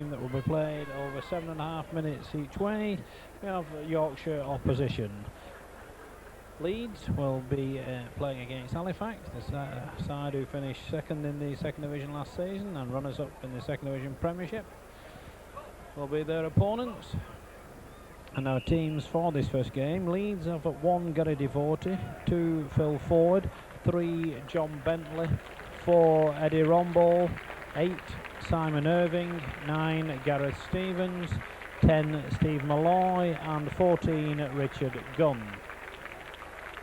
that will be played over 7.5 minutes each way. We have Yorkshire opposition. Leeds will be playing against Halifax, the side who finished second in the second division last season and runners-up in the second division Premiership will be their opponents. And our teams for this first game: Leeds have at 1 Gary Devorty, 2 Phil Ford, 3 John Bentley, 4 Eddie Romball, 8 Simon Irving, 9 Gareth Stevens, 10 Steve Malloy and 14 Richard Gunn.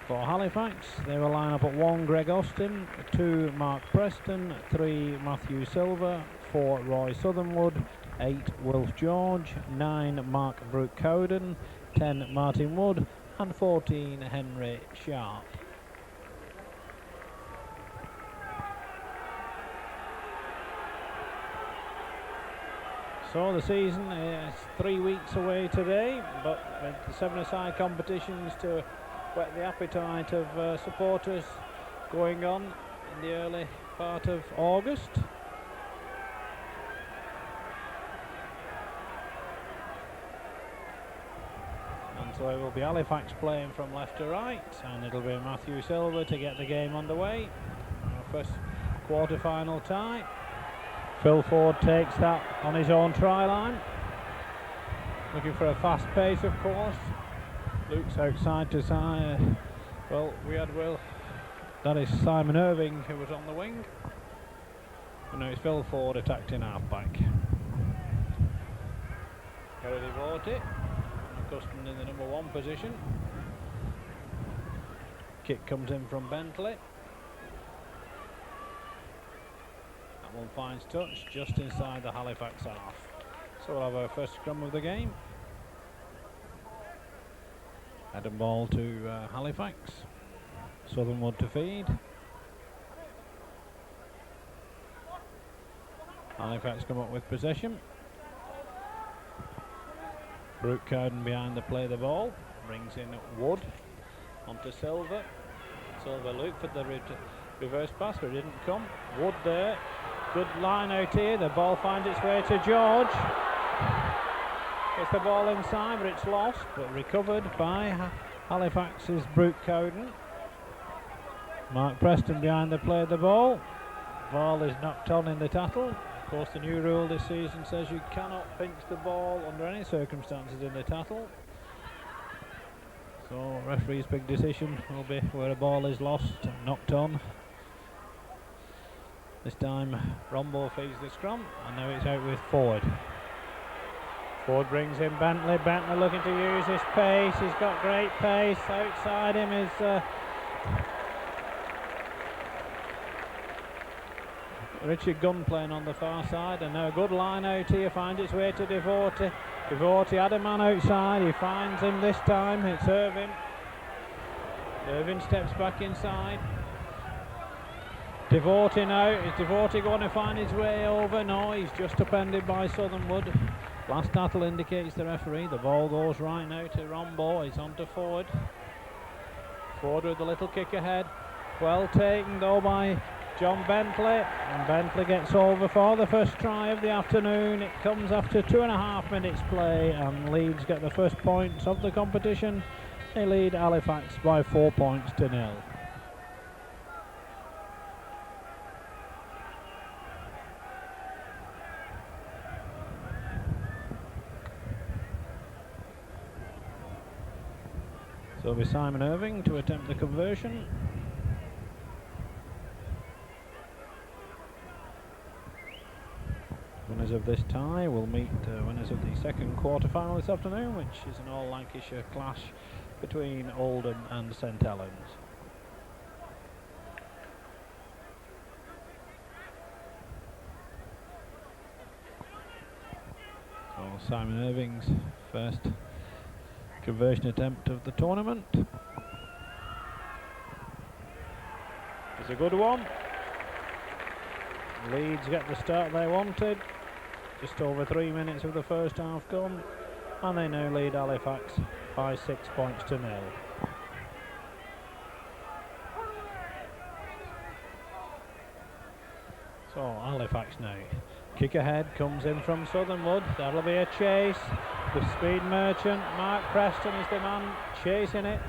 For Halifax, they will line up at 1 Greg Austin, 2 Mark Preston, 3 Matthew Silver, 4 Roy Southernwood, 8 Wilf George, 9 Mark Brooke Cowden, 10 Martin Wood and 14 Henry Sharp. So the season is 3 weeks away today, but with the 7-a-side competitions to whet the appetite of supporters going on in the early part of August. And so it will be Halifax playing from left to right, and it'll be Matthew Silver to get the game underway. Our first quarter-final tie. Phil Ford takes that on his own try line. Looking for a fast pace, of course. Luke's outside to side. That is Simon Irving who was on the wing. And now it's Phil Ford attacked in half-back. Gary Devorty, accustomed in the number 1 position. Kick comes in from Bentley. That one finds touch just inside the Halifax half. So we'll have our first scrum of the game. Head and ball to Halifax. Southernwood to feed. Halifax come up with possession. Brooke Cowden behind the play the ball. Brings in Wood onto Silver. Silver looked for the reverse pass, but it didn't come. Wood there. Good line out here. The ball finds its way to George. Gets the ball inside, but it's lost, but recovered by Halifax's Brooke Cowden. Mark Preston behind the play of the ball. Ball is knocked on in the tattle. Of course, the new rule this season says you cannot pinch the ball under any circumstances in the tattle. So referee's big decision will be where a ball is lost and knocked on. This time Rombo feeds the scrum, and now it's out with Ford. Ford brings in Bentley. Bentley looking to use his pace. He's got great pace. Outside him is Richard Gunn playing on the far side, and now a good line out here finds its way to Devorty. Devorty had a man outside. He finds him this time. It's Irving. Irving steps back inside. Devorty now. Is Devorty going to find his way over? No, he's just upended by Southernwood. Last tattle indicates the referee. The ball goes right now to Rombo. It's on to Ford. Ford with a little kick ahead. Well taken though by John Bentley. And Bentley gets over for the first try of the afternoon. It comes after 2.5 minutes play, and Leeds get the first points of the competition. They lead Halifax by 4 points to 0. So it'll be Simon Irving to attempt the conversion. Winners of this tie will meet winners of the second quarter-final this afternoon, which is an all-Lancashire clash between Oldham and St Helens. So Simon Irving's first conversion attempt of the tournament. It's a good one. Leeds get the start they wanted. Just over 3 minutes of the first half gone, and they now lead Halifax by 6 points to 0. So Halifax now Kick ahead comes in from Southernwood. That'll be a chase. The speed merchant, Mark Preston, is the man chasing it.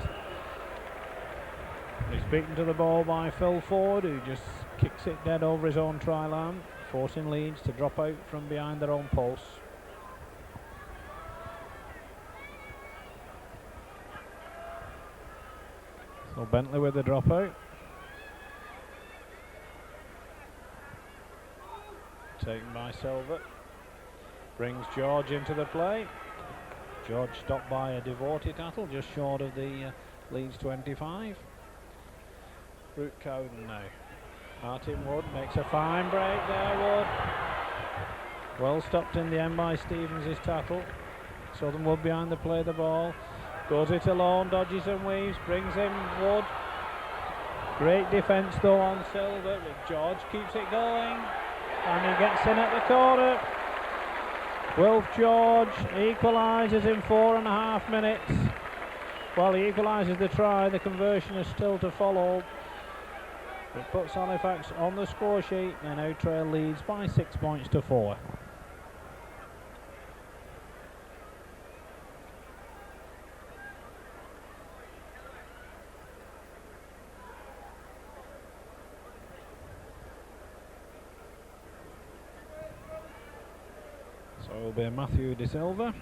He's beaten to the ball by Phil Ford, who just kicks it dead over his own try line, forcing Leeds to drop out from behind their own posts. So Bentley with the dropout. Taken by Silver. Brings George into the play. George stopped by a Devoted tackle just short of the Leeds 25. Root Cowden now. Martin Wood makes a fine break there, Wood. Well stopped in the end by Stevens' tackle. Southernwood behind the play of the ball. Goes it alone, dodges and weaves, brings in Wood. Great defence though on Silver, but George keeps it going. And he gets in at the corner. Wilf George equalises in 4.5 minutes. Well, he equalises the try, the conversion is still to follow. It puts Halifax on the score sheet. They now trail Leeds by 6 points to 4. So it will be Matthew De Silva.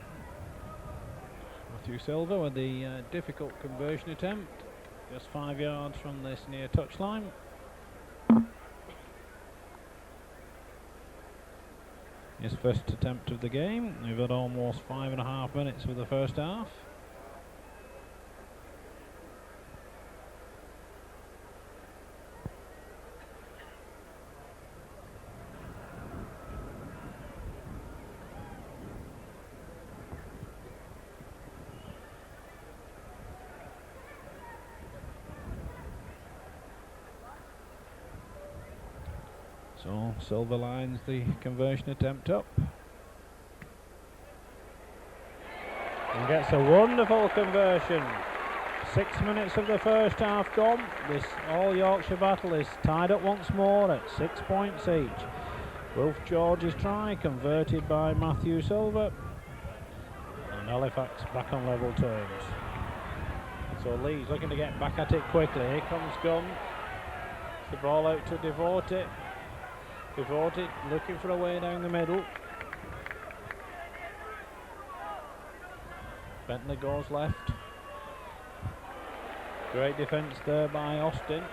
Matthew Silva with the difficult conversion attempt. Just 5 yards from this near touchline. His first attempt of the game. We've had almost 5.5 minutes for the first half. So Silver lines the conversion attempt up. And gets a wonderful conversion. 6 minutes of the first half gone. This all Yorkshire battle is tied up once more at 6 points each. Wilf George's try converted by Matthew Silver. And Halifax back on level terms. So Leeds looking to get back at it quickly. Here comes Gunn. The ball out to Devoted. Devoted looking for a way down the middle. Bentley goes left. Great defence there by Austin.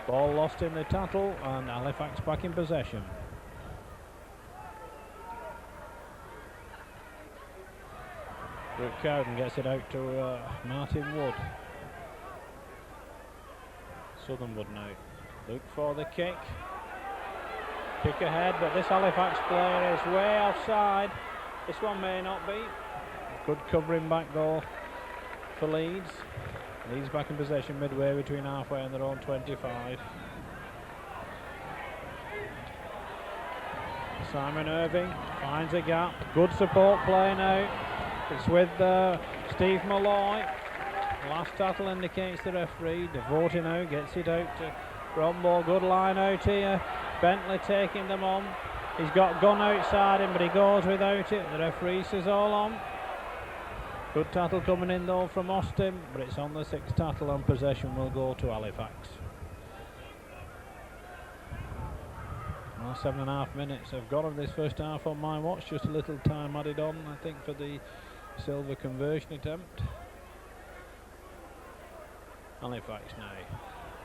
Ball lost in the tackle and Halifax back in possession. Rick Cowden gets it out to Martin Wood. Southernwood now. Look for the kick. Kick ahead, but this Halifax player is way offside. This one may not be. Good covering back though for Leeds. Leeds back in possession midway between halfway and their own 25. Simon Irving finds a gap. Good support play now. It's with Steve Malloy. Last tackle indicates the referee. Devoted now gets it out to Rombo. Good line out here. Bentley taking them on. He's got Gunn outside him, but he goes without it. The referee says all on. Good tackle coming in though from Austin, but it's on the 6th tackle and possession will go to Halifax. Well, 7.5 minutes have gone of this first half on my watch. Just a little time added on, I think, for the Silver conversion attempt. Halifax now.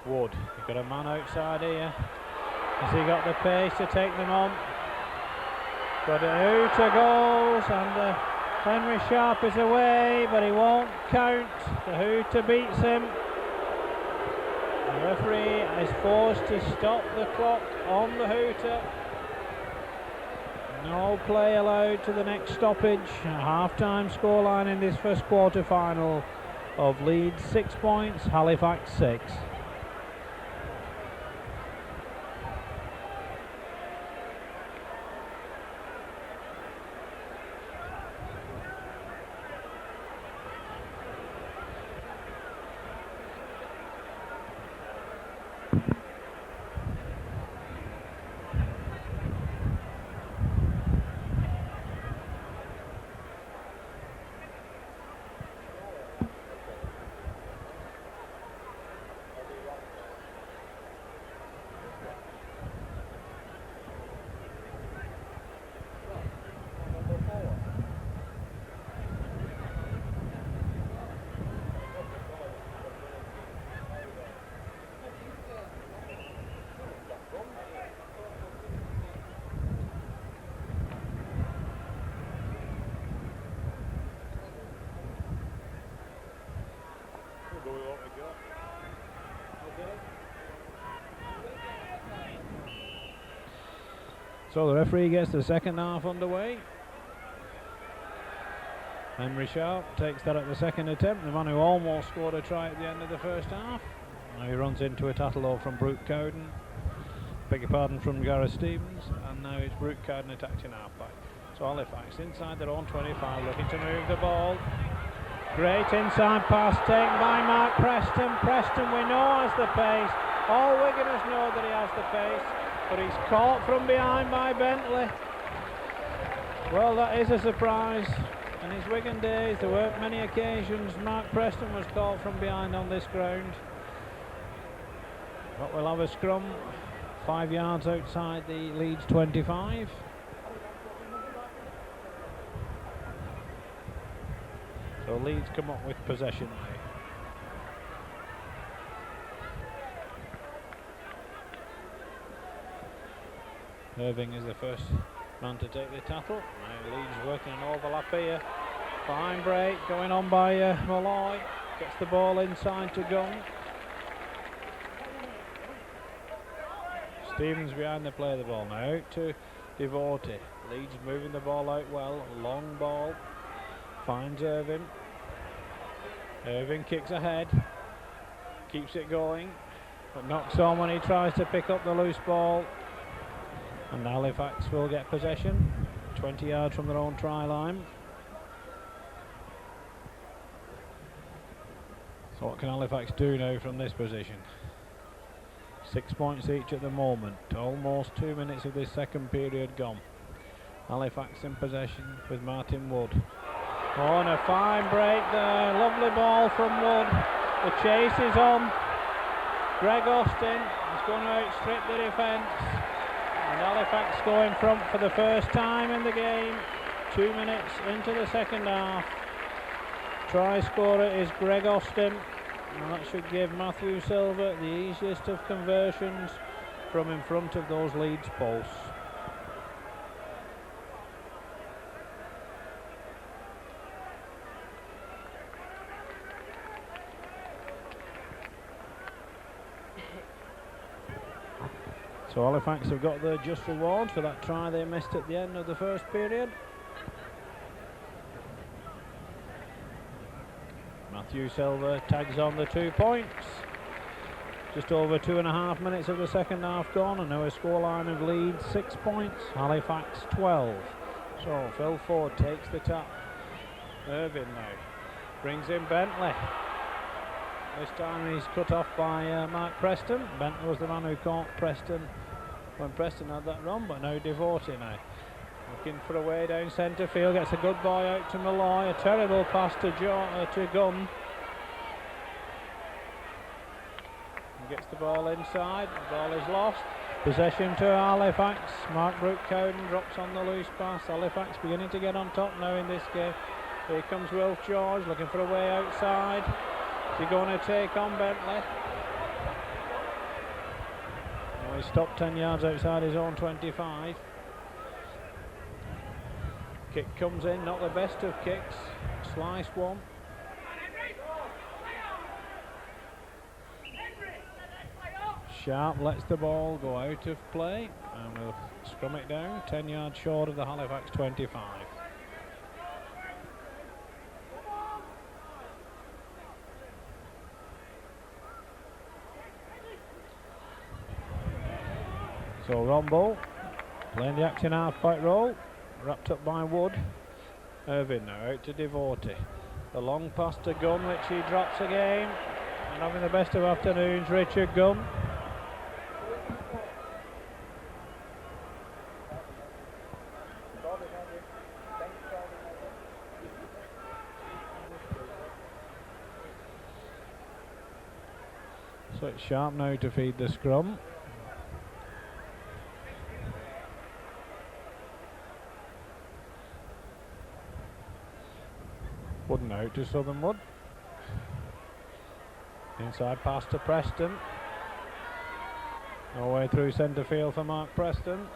Wood, you've got a man outside here. Has he got the pace to take them on? But Hooter goes and Henry Sharp is away, but he won't count. The Hooter beats him. The referee is forced to stop the clock on the Hooter. No play allowed to the next stoppage. A half-time scoreline in this first quarter final of Leeds 6 points, Halifax 6. So the referee gets the second half underway. Henry Sharp takes that at the second attempt, the man who almost scored a try at the end of the first half. Now he runs into a tattle from Brooke Cowden. Beg your pardon, from Gareth Stevens, and now it's Brooke Cowden attacking half-back. So Halifax inside their own 25, looking to move the ball. Great inside pass taken by Mark Preston. Preston, we know, has the pace. All Wiganers know that he has the pace, but he's caught from behind by Bentley. Well, that is a surprise. In his Wigan days, there weren't many occasions Mark Preston was caught from behind on this ground. But we'll have a scrum 5 yards outside the Leeds 25. So Leeds come up with possession now. Irving is the first man to take the tackle. Now Leeds working an overlap here. Fine break going on by Malloy. Gets the ball inside to Gunn. Stevens behind the play of the ball now. Out to Devotee. Leeds moving the ball out well. Long ball. Finds Irving. Irving kicks ahead. Keeps it going. But knocks on when he tries to pick up the loose ball. And Halifax will get possession. 20 yards from their own try line. So what can Halifax do now from this position? 6 points each at the moment. Almost 2 minutes of this second period gone. Halifax in possession with Martin Wood. Oh, and a fine break there. Lovely ball from Wood. The chase is on. Greg Austin is going to outstrip the defence. And Halifax go in front for the first time in the game. 2 minutes into the second half. Try scorer is Greg Austin. And that should give Matthew Silver the easiest of conversions from in front of those Leeds posts. So Halifax have got their just reward for that try they missed at the end of the first period. Matthew Silver tags on the 2 points. Just over 2.5 minutes of the second half gone, and now a scoreline of Leeds 6 points, Halifax 12. So Phil Ford takes the tap. Irving now brings in Bentley. This time he's cut off by Mark Preston. Bentley was the man who caught Preston when Preston had that run, but now Devotee now. Looking for a way down centre field, gets a good boy out to Malloy. A terrible pass to Gunn. He gets the ball inside, the ball is lost. Possession to Halifax. Mark Brooke Cowden drops on the loose pass. Halifax beginning to get on top now in this game. Here comes Wilf George looking for a way outside. Is he going to take on Bentley? No, he stopped 10 yards outside his own 25. Kick comes in, not the best of kicks. Slice one. Sharp lets the ball go out of play and we'll scrum it down 10 yards short of the Halifax 25. So Rombo playing the action half-back role, wrapped up by Wood. Irving now out to Devotee. The long pass to Gunn, which he drops again. And having the best of afternoons, Richard Gunn. So it's Sharp now to feed the scrum. Wooden out to Southernwood. Inside pass to Preston. No way through centre field for Mark Preston.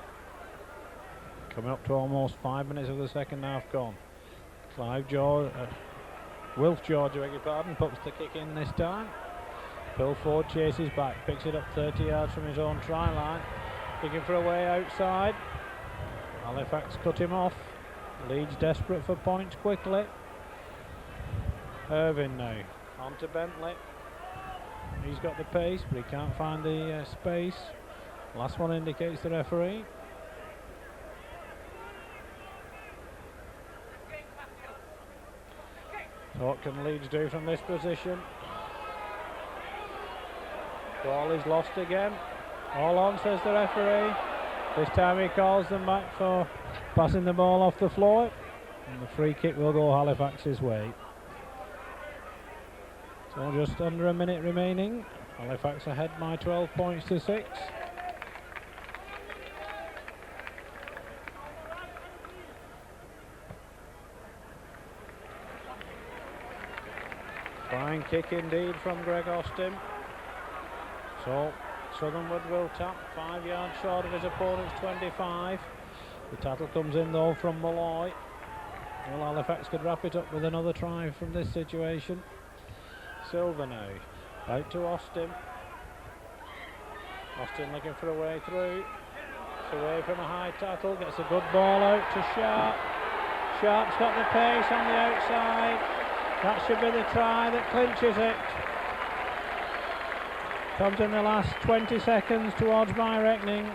Coming up to almost 5 minutes of the second half gone. Wilf George, I beg your pardon, puts the kick in this time. Phil Ford chases back, picks it up 30 yards from his own try line. Looking for a way outside. Halifax cut him off. Leeds desperate for points quickly. Irvine now. On to Bentley. He's got the pace, but he can't find the space. Last one indicates the referee. So what can Leeds do from this position? Ball is lost again. All on, says the referee. This time he calls them back for passing the ball off the floor. And the free kick will go Halifax's way. So just under a minute remaining. Halifax ahead by 12 points to 6. Fine kick indeed from Greg Austin. So Southernwood will tap 5 yards short of his opponent's 25. The tackle comes in though from Malloy. Well, Halifax could wrap it up with another try from this situation. Silver now, out to Austin. Austin looking for a way through. It's away from a high tackle, gets a good ball out to Sharp. Sharp's got the pace on the outside. That should be the try that clinches it. Comes in the last 20 seconds towards my reckoning.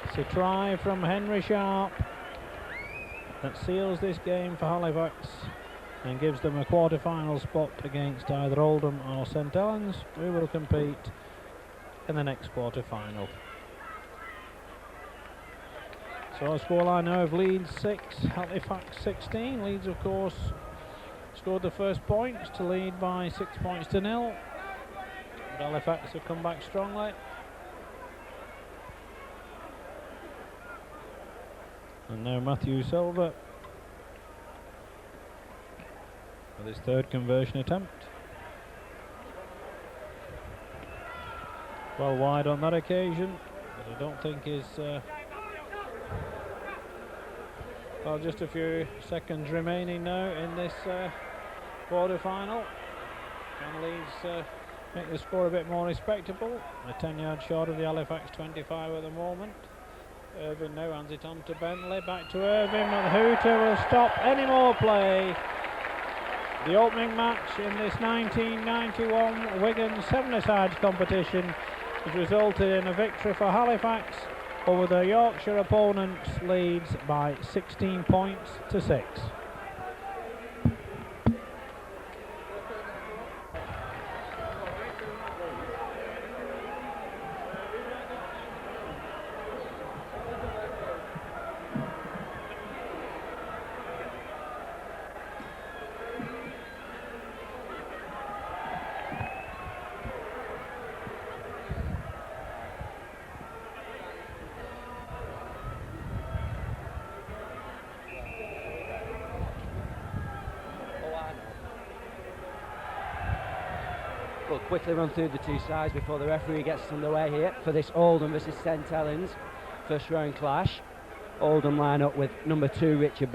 It's a try from Henry Sharp that seals this game for Halifax and gives them a quarter-final spot against either Oldham or St Helens, who will compete in the next quarter-final. So a scoreline now of Leeds 6, Halifax 16. Leeds, of course, scored the first points to lead by 6 points to 0. But Halifax have come back strongly. And now Matthew Silver with his third conversion attempt. Well wide on that occasion, but I don't think is well, just a few seconds remaining now in this quarter-final. Can Leeds make the score a bit more respectable? A 10 yards short of the Halifax 25 at the moment. Irvine now hands it on to Bentley, back to Irvine, and Hooter will stop any more play. The opening match in this 1991 Wigan 7-a-sides competition has resulted in a victory for Halifax over their Yorkshire opponents. Leeds by 16 points to 6. We'll quickly run through the two sides before the referee gets underway here for this Oldham versus St Helens first round clash. Oldham line up with number 2 Richard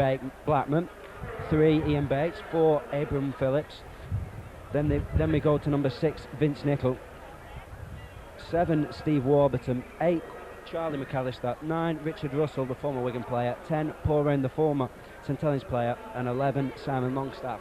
Blackman, 3 Ian Bates, 4 Abram Phillips. Then we go to number 6 Vince Nichol, 7 Steve Warburton, 8 Charlie McAllister, 9 Richard Russell, the former Wigan player, 10 Paul Wren, the former St Helens player, and 11 Simon Longstaff.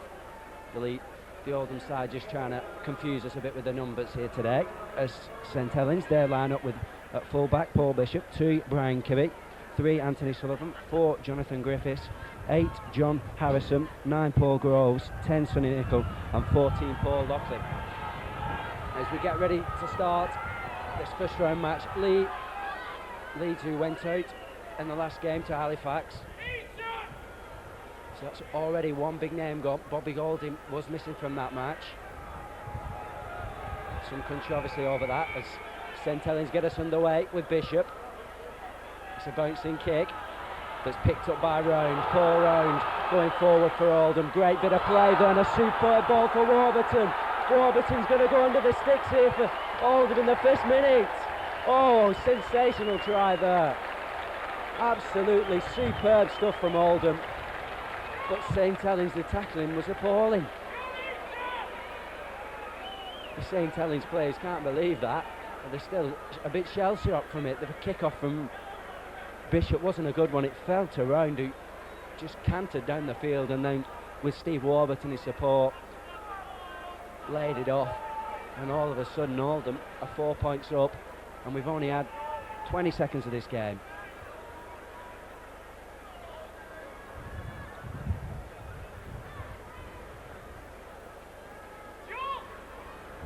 The Oldham side just trying to confuse us a bit with the numbers here today. As St Helens, they line up with at full-back Paul Bishop, 2 Brian Kibbe, 3 Anthony Sullivan, 4 Jonathan Griffiths, 8 John Harrison, 9 Paul Groves, 10 Sonny Nichol and 14 Paul Lockley. As we get ready to start this first round match, Leeds, who went out in the last game to Halifax. So that's already one big name gone. Bobby Golding was missing from that match. Some controversy over that as St Helens get us underway with Bishop. It's a bouncing kick that's picked up by Round. Paul Round going forward for Oldham. Great bit of play then, a superb ball for Warburton. Warburton's going to go under the sticks here for Oldham in the first minute. Oh, sensational try there. Absolutely superb stuff from Oldham. But St Helens, the tackling was appalling. The St Helens players can't believe that. And they're still a bit shell-shocked from it. The kick-off from Bishop wasn't a good one. It fell to Round, who just cantered down the field, and then with Steve Warburton his support, laid it off. And all of a sudden Oldham are 4 points up, and we've only had 20 seconds of this game.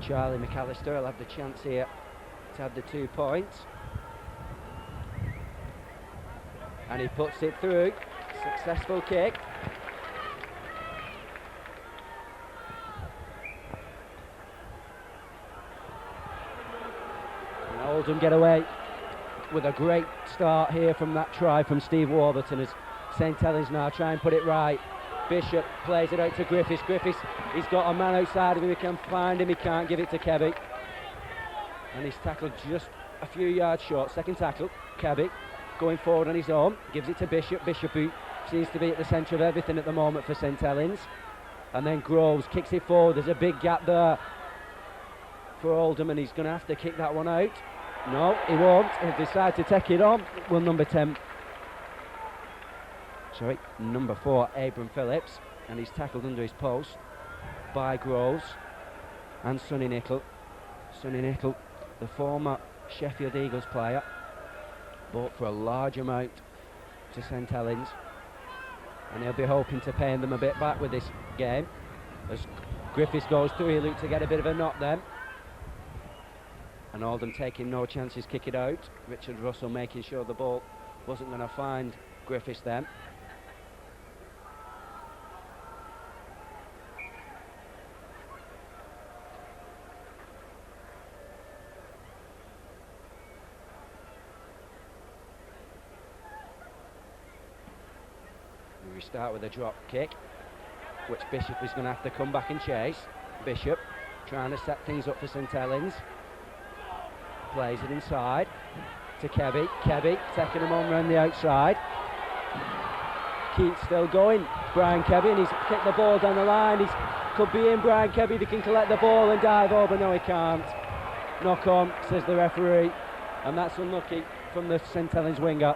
Charlie McAllister will have the chance here to have the 2 points. And he puts it through. Successful kick. And Oldham get away with a great start here from that try from Steve Warburton, as St Helens now try and put it right. Bishop plays it out to Griffiths. Griffiths, he's got a man outside of him, he can find him, he can't give it to Kebby. And he's tackled just a few yards short. Second tackle, Kebby going forward on his own, gives it to Bishop. Bishop, who seems to be at the centre of everything at the moment for St Helens. And then Groves kicks it forward. There's a big gap there for Oldham, and he's going to have to kick that one out. No, he won't. He'll decide to take it on. Will number 4, Abram Phillips, and he's tackled under his post by Groves and Sonny Nicol. Sonny Nicol, the former Sheffield Eagles player, bought for a large amount to St Helens, and he'll be hoping to pay them a bit back with this game. As Griffiths goes through, he'll look to get a bit of a knock then. And Oldham taking no chances, kick it out. Richard Russell making sure the ball wasn't going to find Griffiths then. We start with a drop kick, which Bishop is going to have to come back and chase. Bishop trying to set things up for St Helens. Plays it inside to Kebby. Kebby taking him on round the outside. Keats still going. Brian Kebby, and he's kicked the ball down the line. He could be in. Brian Kebby, he can collect the ball and dive over. No, he can't. Knock on, says the referee, and that's unlucky from the St Helens winger.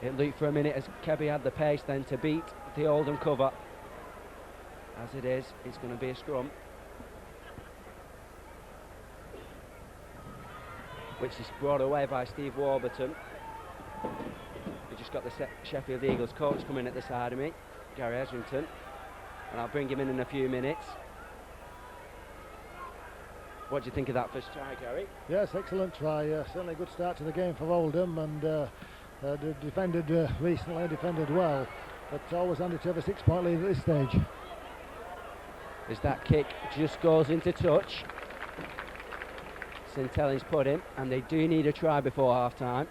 It looked for a minute as Kebby had the pace then to beat the Oldham cover. As it is, it's going to be a scrum, which is brought away by Steve Warburton. We just got the Sheffield Eagles coach coming at the side of me, Gary Esrington, and I'll bring him in a few minutes. What do you think of that first try, Gary? Yes, excellent try. Certainly a good start to the game for Oldham, and defended recently, defended well, but always handed to have a 6-point lead at this stage. As that kick just goes into touch, St Helens put in, and they do need a try before half time.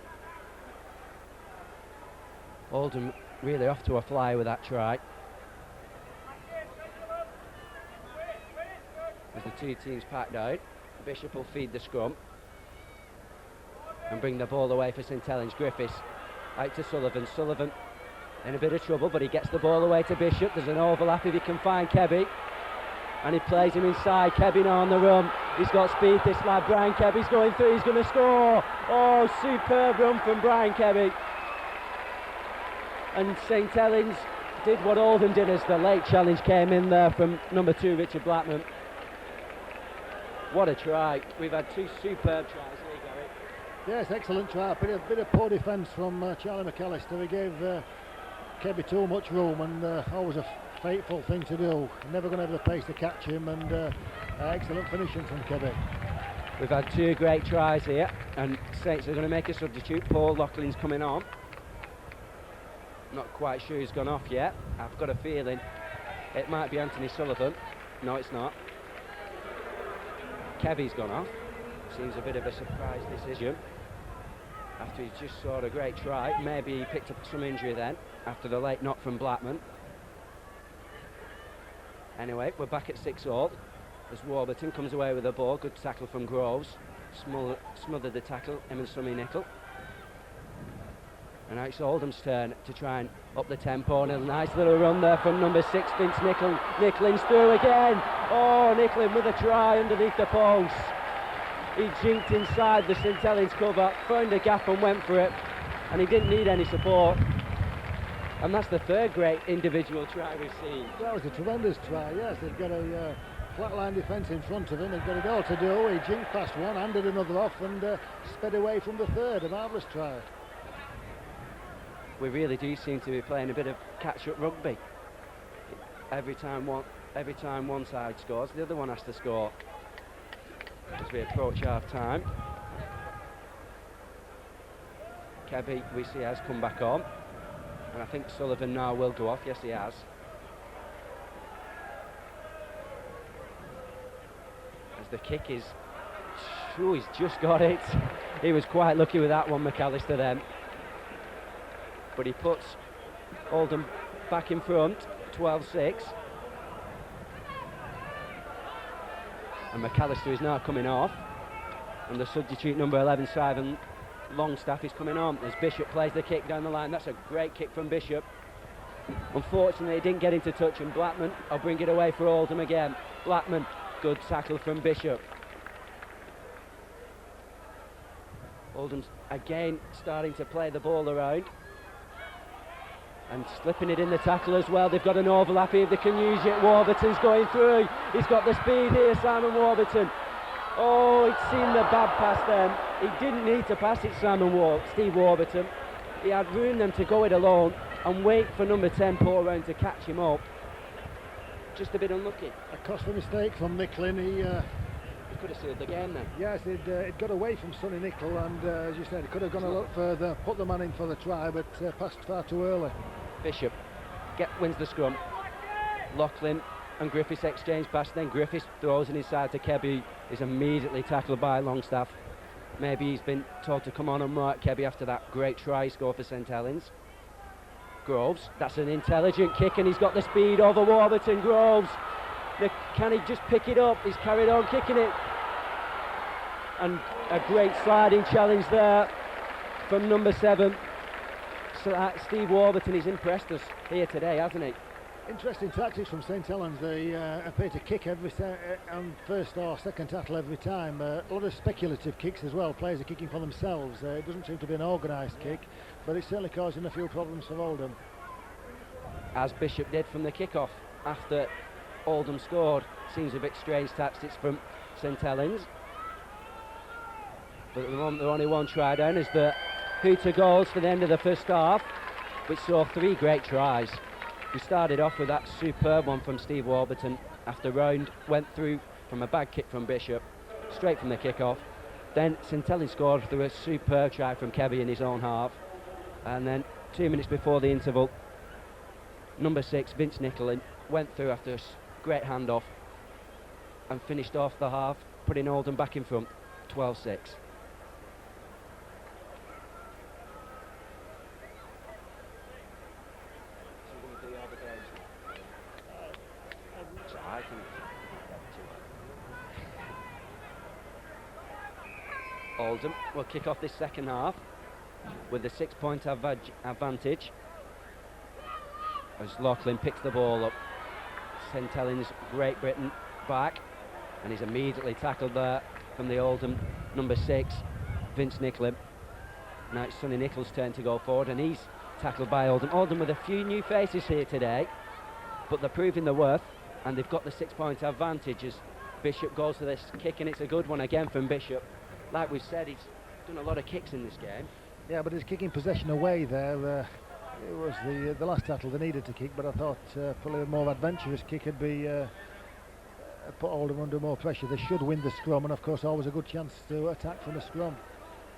Oldham really off to a fly with that try. As the two teams packed out, Bishop will feed the scrum and bring the ball away for St Helens. Griffiths out to Sullivan. Sullivan in a bit of trouble, but he gets the ball away to Bishop. There's an overlap if he can find Kebby, and he plays him inside. Kebby now on the run. He's got speed, this lad. Brian Kebby's going through. He's going to score. Oh, superb run from Brian Kebby. And St Helens did what Oldham did as the late challenge came in there from number 2, Richard Blackman. What a try. We've had two superb tries here, Gary. Yes, excellent try. A bit of poor defence from Charlie McAllister. He gave Kebby too much room, and always a fateful thing to do. Never going to have the pace to catch him, and excellent finishing from Kebby. We've had two great tries here, and Saints are going to make a substitute. Paul Laughlin's coming on. Not quite sure he's gone off yet. I've got a feeling it might be Anthony Sullivan. No, it's not. Kebby's gone off. Seems a bit of a surprise decision after he just scored a great try. Maybe he picked up some injury then after the late knock from Blackman. Anyway, we're back at 6-all 0 as Warburton comes away with the ball. Good tackle from Groves. Smothered the tackle, him and Sonny Nicol. And now it's Oldham's turn to try and up the tempo, and a nice little run there from number 6, Vince Nicklin's through again. Oh, Nicklin with a try underneath the post. He jinked inside the St Helens cover, found a gap and went for it, and he didn't need any support. And that's the third great individual try we've seen. That was a tremendous try, yes. They've got a flatline defence in front of him. They've got it all to do. He jinked past one, handed another off, and sped away from the third. A marvellous try. We really do seem to be playing a bit of catch-up rugby. Every time one side scores, the other one has to score. As we approach half-time, Kebby, we see, has come back on. And I think Sullivan now will go off. Yes, he has. As the kick is... he's just got it. He was quite lucky with that one, McAllister, then. But he puts Oldham back in front, 12-6. And McAllister is now coming off. And the substitute number 11, Simon Longstaff, is coming on as Bishop plays the kick down the line. That's a great kick from Bishop. Unfortunately, he didn't get into touch, and Blackman will bring it away for Oldham again. Blackman, good tackle from Bishop. Oldham's again starting to play the ball around and slipping it in the tackle as well. They've got an overlap here if they can use it. Warburton's going through. He's got the speed here, Simon Warburton. Oh, he'd seen the bad pass then. He didn't need to pass it, Steve Warburton. He had room then to go it alone and wait for number 10, Paul Round, to catch him up. Just a bit unlucky. A costly mistake from Nicklin. He could have sealed the game then. Yes, it got away from Sonny Nickel, and as you said, it could have gone a lot further, put the man in for the try, but passed far too early. Bishop wins the scrum. Loughlin and Griffiths exchange pass, then Griffiths throws it inside to Kebby. Is immediately tackled by Longstaff. Maybe he's been told to come on and mark Kebby after that great try he scored for St Helens. Groves, that's an intelligent kick, and he's got the speed over Warburton. Groves, can he just pick it up? He's carried on kicking it. And a great sliding challenge there from number 7. So, Steve Warburton, he's impressed us here today, hasn't he? Interesting tactics from St Helens. They appear to kick every on first or second tackle every time. A lot of speculative kicks as well. Players are kicking for themselves. It doesn't seem to be an organised kick, but it's certainly causing a few problems for Oldham. As Bishop did from the kick-off after Oldham scored. Seems a bit strange tactics from St Helens. But at the moment, they're only one try down as the Hooter goals for the end of the first half, which saw 3 great tries. We started off with that superb one from Steve Warburton after Round went through from a bad kick from Bishop, straight from the kick-off. Then St Helens scored through a superb try from Kebby in his own half. And then 2 minutes before the interval, number 6, Vince Nicklin, went through after a great handoff and finished off the half, putting Oldham back in front, 12-6. Oldham will kick off this second half with a 6-point advantage as Loughlin picks the ball up. St Helens, Great Britain back, and he's immediately tackled there from the Oldham number 6, Vince Nicklin. Now it's Sonny Nichol's turn to go forward, and he's tackled by Oldham. Oldham with a few new faces here today, but they're proving their worth, and they've got the 6-point advantage as Bishop goes for this kick, and it's a good one again from Bishop. Like we've said, he's done a lot of kicks in this game. Yeah, but he's kicking possession away there. It was the last tackle they needed to kick, but I thought probably a more adventurous kick would be put Oldham under more pressure. They should win the scrum, and of course always a good chance to attack from the scrum.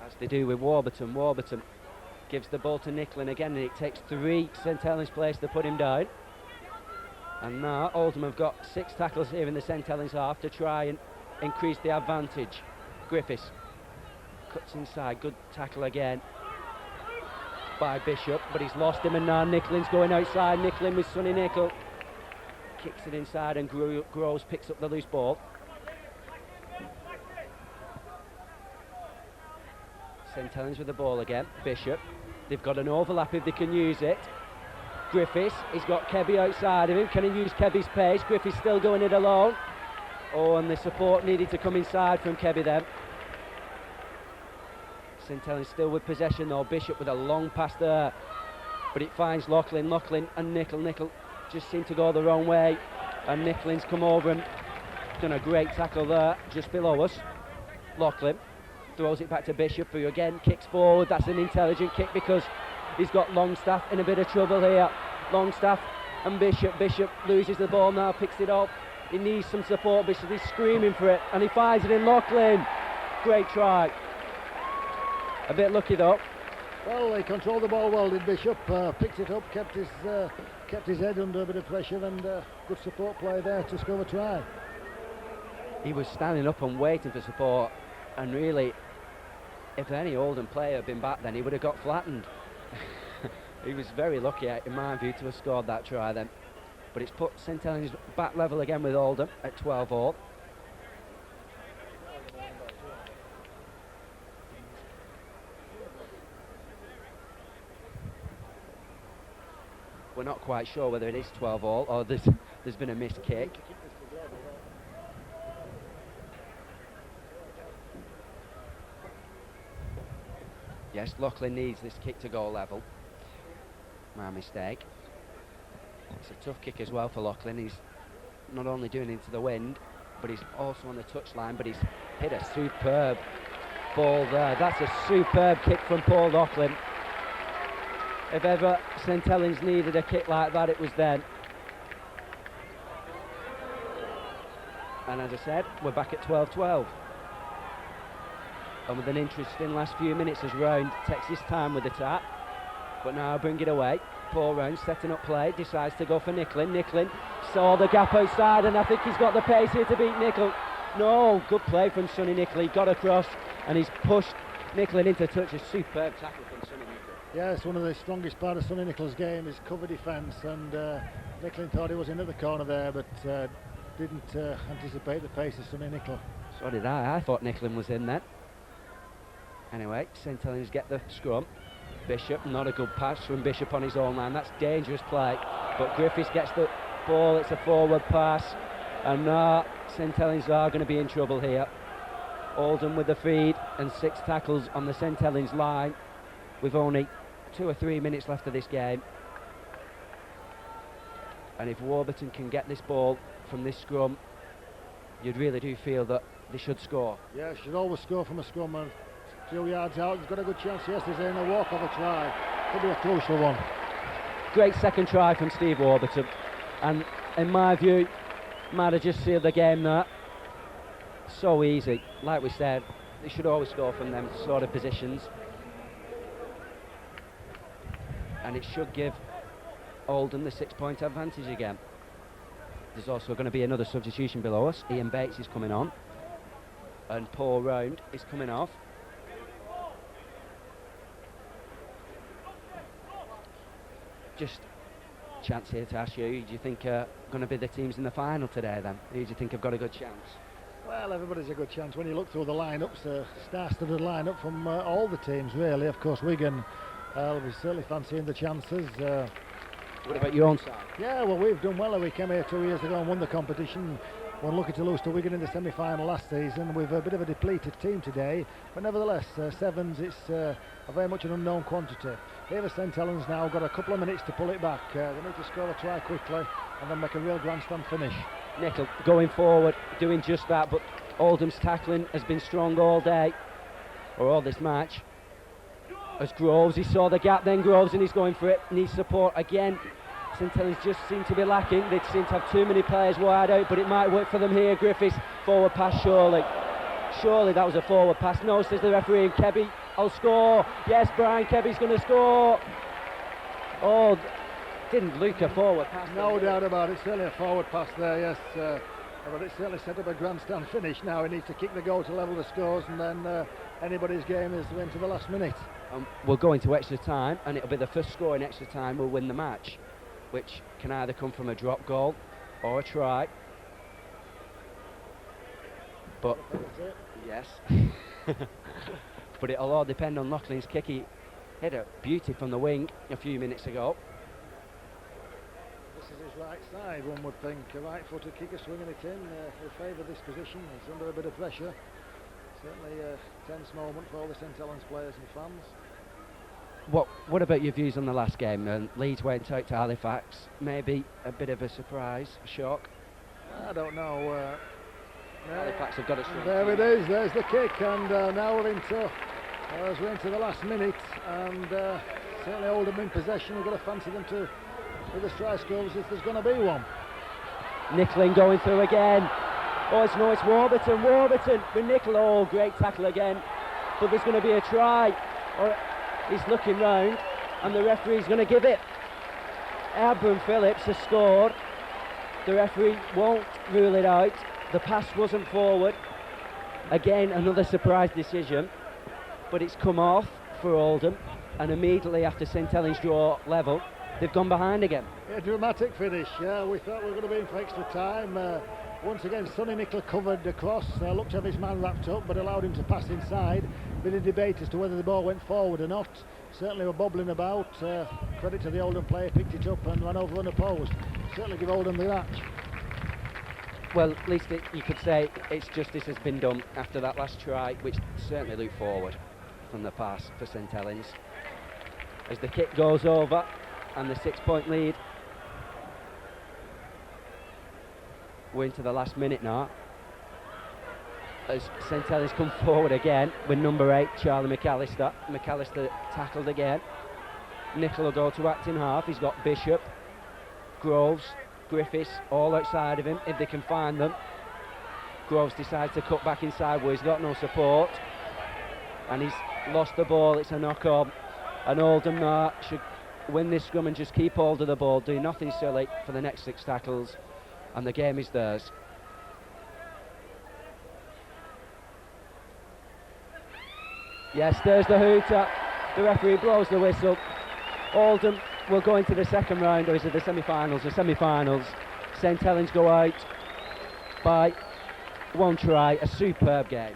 As they do with Warburton. Warburton gives the ball to Nicklin again, and it takes 3 St Helens players to put him down. And now Oldham have got 6 tackles here in the St Helens half to try and increase the advantage. Griffiths cuts inside, good tackle again by Bishop, but he's lost him, and now Nicklin's going outside. Nicklin with Sonny Nickel kicks it inside, and Groves picks up the loose ball. St Helens with the ball again. Bishop, they've got an overlap if they can use it. Griffiths, he's got Kebby outside of him. Can he use Kebby's pace? Griffiths still going it alone. Oh, and the support needed to come inside from Kebby then. St Helens still with possession though. Bishop with a long pass there, but it finds Lachlan and Nichol just seem to go the wrong way, and Nicholin's come over and done a great tackle there just below us. Lachlan throws it back to Bishop, who again kicks forward. That's an intelligent kick because he's got Longstaff in a bit of trouble here. Longstaff and Bishop loses the ball now, picks it up. He needs some support. Bishop is screaming for it, and he finds it in Lachlan. Great try. A bit lucky though. Well, he controlled the ball well, did Bishop. Picked it up, kept his head under a bit of pressure, and good support play there to score a try. He was standing up and waiting for support, and really, if any Oldham player had been back then, he would have got flattened. He was very lucky, in my view, to have scored that try then. But it's put St Helens back level again with Oldham at 12-all. We're not quite sure whether it is 12-all or there's been a missed kick. Yes, Lachlan needs this kick to go level. My mistake. It's a tough kick as well for Lachlan. He's not only doing it into the wind, but he's also on the touchline, but he's hit a superb ball there. That's a superb kick from Paul Lachlan. If ever St Helens needed a kick like that, it was then. And as I said, we're back at 12-12. And with an interesting last few minutes as Round takes his time with the tap. But now bring it away. Paul Round setting up play, decides to go for Nicklin. Nicklin saw the gap outside, and I think he's got the pace here to beat Nichol. No, good play from Sonny Nichol. He got across and he's pushed Nicklin into touch. A superb tackle from Sonny Nichol. Yeah, it's one of the strongest part of Sonny Nichol's game is cover defence, and Nicklin thought he was in at the corner there, but didn't anticipate the pace of Sonny Nichol. So did I. I thought Nicklin was in then. Anyway, St Helens get the scrum. Bishop, not a good pass from Bishop on his own line. That's dangerous play. But Griffiths gets the ball. It's a forward pass. And now St Helens are going to be in trouble here. Oldham with the feed and 6 tackles on the St Helens line. With only 2 or 3 minutes left of this game. And if Warburton can get this ball from this scrum, you'd really do feel that they should score. Yeah, should always score from a scrum. And 2 yards out, he's got a good chance yesterday in a walk-off a try. Could be a crucial one. Great second try from Steve Warburton, and in my view might have just sealed the game there. So easy, like we said, they should always score from them sort of positions, and it should give Oldham the 6-point advantage again. There's also going to be another substitution below us. Ian Bates is coming on and Paul Round is coming off. Just chance here to ask you, who do you think are going to be the teams in the final today then? Who do you think have got a good chance? Well, everybody's a good chance when you look through the lineups, the star-studded lineup from all the teams really. Of course, Wigan will be certainly fancying the chances. What about your own side? Yeah, well, we've done well. We came here 2 years ago and won the competition. We're lucky to lose to Wigan in the semi-final last season. We've a bit of a depleted team today, but nevertheless, sevens, it's a very much an unknown quantity. Here St Helens now got a couple of minutes to pull it back. They need to score a try quickly and then make a real grandstand finish. Nichol going forward, doing just that, but Oldham's tackling has been strong all day, or all this match. As Groves, he saw the gap, then Groves, and he's going for it, needs support again. St Helens just seem to be lacking. They seem to have too many players wide out, but it might work for them here. Griffiths, forward pass, surely that was a forward pass. No, says the referee, and Kebby, I'll score. Yes, Brian Kebby's going to score. Oh, didn't look a forward pass. No doubt about it, certainly a forward pass there, yes. But it certainly set up a grandstand finish. Now he needs to kick the goal to level the scores, and then anybody's game is into the last minute. We'll go into extra time, and it'll be the first score in extra time will win the match, which can either come from a drop goal or a try. But yes, but it'll all depend on Laughlin's kick. He hit a beauty from the wing a few minutes ago. This is his right side, one would think. A right-footed kicker swinging it in. Will favour this position. He's under a bit of pressure. Certainly a tense moment for all the St Helens players and fans. What about your views on the last game? Leeds went out to Halifax. Maybe a bit of a surprise, a shock. I don't know. Halifax have got it. There it is. There's the kick, and now we're into the last minute, and certainly Oldham in possession. We've got to fancy them to with the strike scores if there's going to be one. Nickling going through again. Oh, it's Warburton with Nicola. Oh, great tackle again. But there's going to be a try. Or he's looking round, and the referee's going to give it. Abram Phillips has scored. The referee won't rule it out. The pass wasn't forward. Again, another surprise decision, but it's come off for Oldham, and immediately after St Helens draw level, they've gone behind again. Yeah, dramatic finish. Yeah, we thought we were going to be in for extra time. Once again, Sonny Nicola covered the cross, looked to have his man wrapped up, but allowed him to pass inside. Bit of debate as to whether the ball went forward or not. Certainly were bobbling about. Credit to the Oldham player, picked it up and ran over unopposed. Certainly give Oldham the match. Well, at least you could say it's justice has been done after that last try, which certainly looked forward from the pass for St Helens. As the kick goes over and the 6-point lead. We're into the last minute now. As St Helens come forward again with number 8, Charlie McAllister. McAllister tackled again. Nicola will go to acting half. He's got Bishop, Groves, Griffiths all outside of him if they can find them. Groves decides to cut back inside where he's got no support, and he's lost the ball. It's a knock on, and Oldham now should win this scrum and just keep hold of the ball, do nothing silly for the next 6 tackles, and the game is theirs. Yes, there's the hooter. The referee blows the whistle. Oldham will go into the second round, or is it the semi-finals? The semi-finals. St Helens go out by 1 try, a superb game.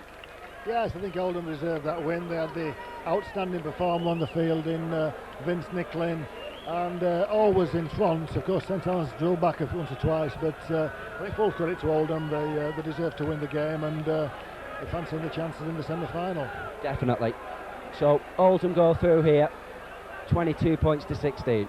Yes, I think Oldham deserved that win. They had the outstanding performer on the field in Vince Nicklin, and always in front. Of course, St Helens drew back once or twice, but I think full credit to Oldham. They deserve to win the game, and they're fancying the chances in the semi-final. Definitely. So Oldham go through here, 22 points to 16.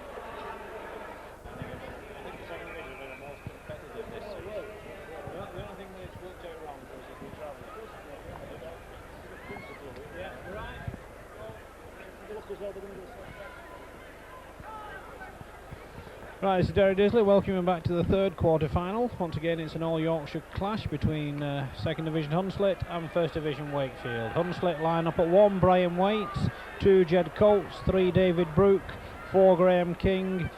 Right, this is Derry Disley welcoming back to the third quarter-final. Once again, it's an all-Yorkshire clash between 2nd Division Hunslet and 1st Division Wakefield. Hunslet line up at 1, Brian Waits, 2, Jed Coates, 3, David Brooke, 4, Graham King,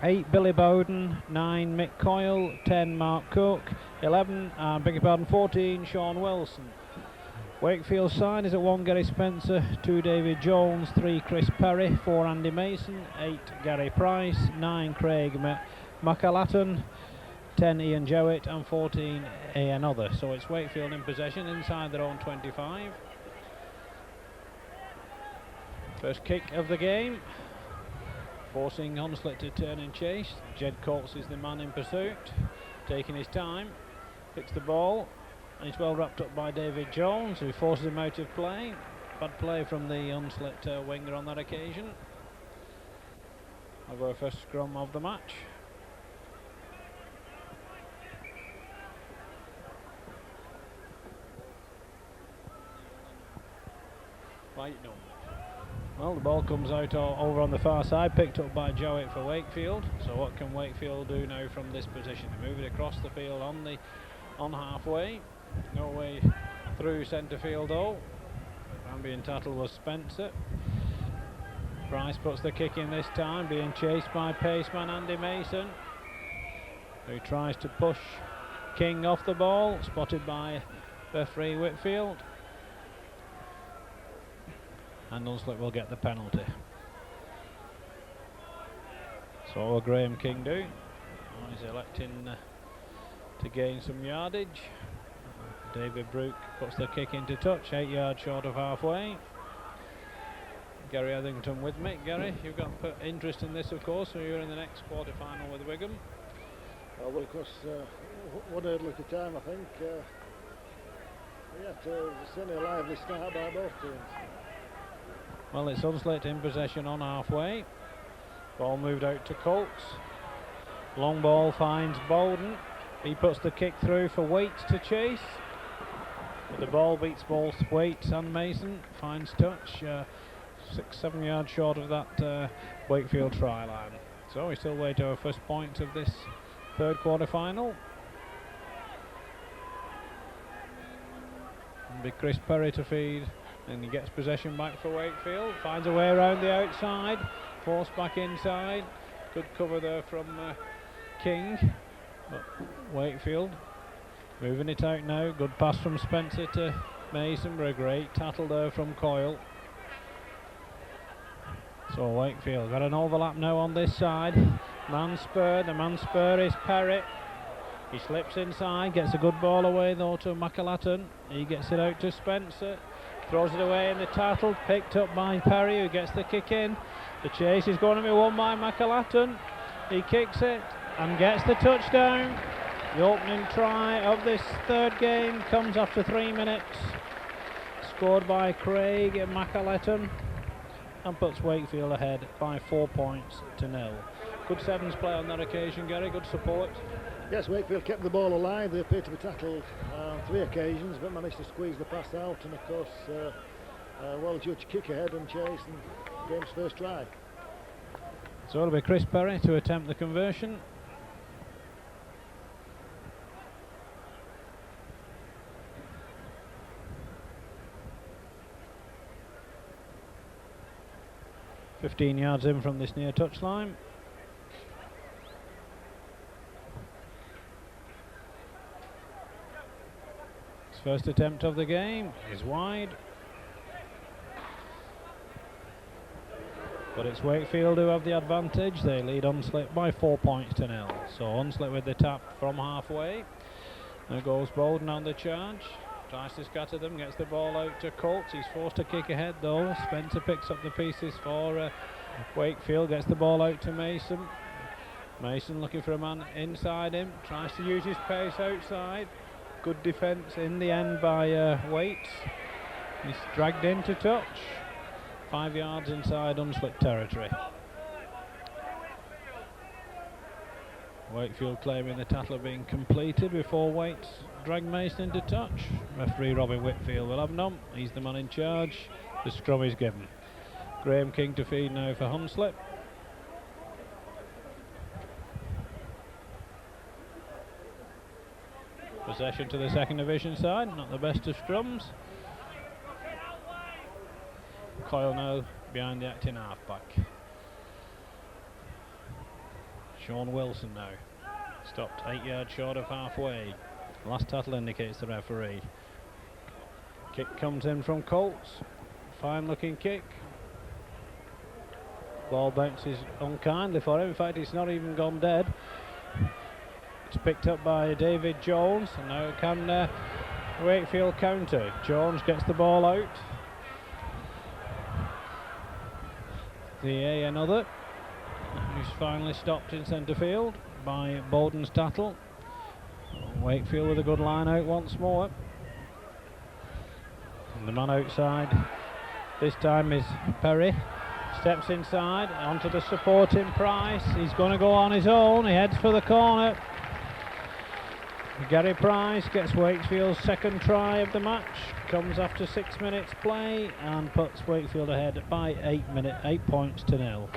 8, Billy Bowden, 9, Mick Coyle, 10, Mark Cook, 11, 14, Sean Wilson. Wakefield's side is at 1, Gary Spencer, 2, David Jones, 3, Chris Perry, 4, Andy Mason, 8, Gary Price, 9, Craig McAlaton, 10, Ian Jowett, and 14, another. So it's Wakefield in possession inside their own 25. First kick of the game, forcing Hunslet to turn and chase. Jed Coates is the man in pursuit, taking his time, picks the ball, and it's well wrapped up by David Jones, who forces him out of play. Bad play from the Hunslet winger on that occasion. I'll go first scrum of the match. Right, no. Well, the ball comes out over on the far side, picked up by Jowett for Wakefield. So what can Wakefield do now from this position? Move it across the field on halfway. No way through centre field though. Ambient tattle was Spencer. Price puts the kick in this time, being chased by paceman Andy Mason, who tries to push King off the ball, spotted by referee Whitfield. And Hunslet will get the penalty. So what will Graham King do? Oh, he's electing to gain some yardage. David Brooke puts the kick into touch, 8 yards short of halfway. Gary Etherington with me. Gary, you've got interest in this, of course, so you're in the next quarter-final with Wigan. Well, of course, one hurdle at a time, I think. Yeah, certainly a lively start by both teams. Well, it's Hunslet in possession on halfway. Ball moved out to Colts. Long ball finds Bolden. He puts the kick through for Waits to chase. But the ball beats both Waits and Mason. Finds touch. 6-7 yards short of that Wakefield try line. So we still wait our first point of this third quarter final. It'll be Chris Perry to feed, and he gets possession back for Wakefield. Finds a way around the outside. Forced back inside. Good cover there from King. But Wakefield moving it out now. Good pass from Spencer to Mason. A great tattle there from Coyle. So Wakefield got an overlap now on this side. Man spur. The man spur is Perry. He slips inside, gets a good ball away though to McAlatten. He gets it out to Spencer. Throws it away in the tattle. Picked up by Perry, who gets the kick in. The chase is going to be won by McAlatten. He kicks it and gets the touchdown. The opening try of this third game comes after 3 minutes. Scored by Craig McAlatten and puts Wakefield ahead by 4 points to 0. Good sevens play on that occasion, Gary. Good support. Yes, Wakefield kept the ball alive. They appeared to be tackled on 3 occasions, but managed to squeeze the pass out. And of course, well-judged kick ahead and chase and game's first try. So it'll be Chris Perry to attempt the conversion. "15 yards in from this near touchline. His first attempt of the game is wide. But it's Wakefield who have the advantage. They lead Hunslet by 4 points to 0. So Hunslet with the tap from halfway. There goes Bolden on the charge. Tries to scatter them, gets the ball out to Colts. He's forced to kick ahead though. Spencer picks up the pieces for Wakefield, gets the ball out to Mason. Mason looking for a man inside him, tries to use his pace outside. Good defence in the end by Waits. He's dragged into touch. 5 yards inside Hunslet territory. Wakefield claiming the tackle being completed before Waits dragged Mason into touch. Referee Robin Whitfield will have none. He's the man in charge. The scrum is given. Graham King to feed now for Hunslet. Possession to the second division side, not the best of scrums. Coyle now behind the acting halfback. Sean Wilson now. Stopped 8 yards short of halfway. Last tattle indicates the referee. Kick comes in from Colts. Fine looking kick. Ball bounces unkindly for him. In fact, it's not even gone dead. It's picked up by David Jones. And now can Wakefield counter. Jones gets the ball out. The another. Who's finally stopped in centre field by Bolden's tattle. Wakefield with a good line out once more. And the man outside this time is Perry. Steps inside onto the supporting Price. He's going to go on his own. He heads for the corner. Gary Price gets Wakefield's second try of the match. Comes after 6 minutes play and puts Wakefield ahead by 8 points to 0.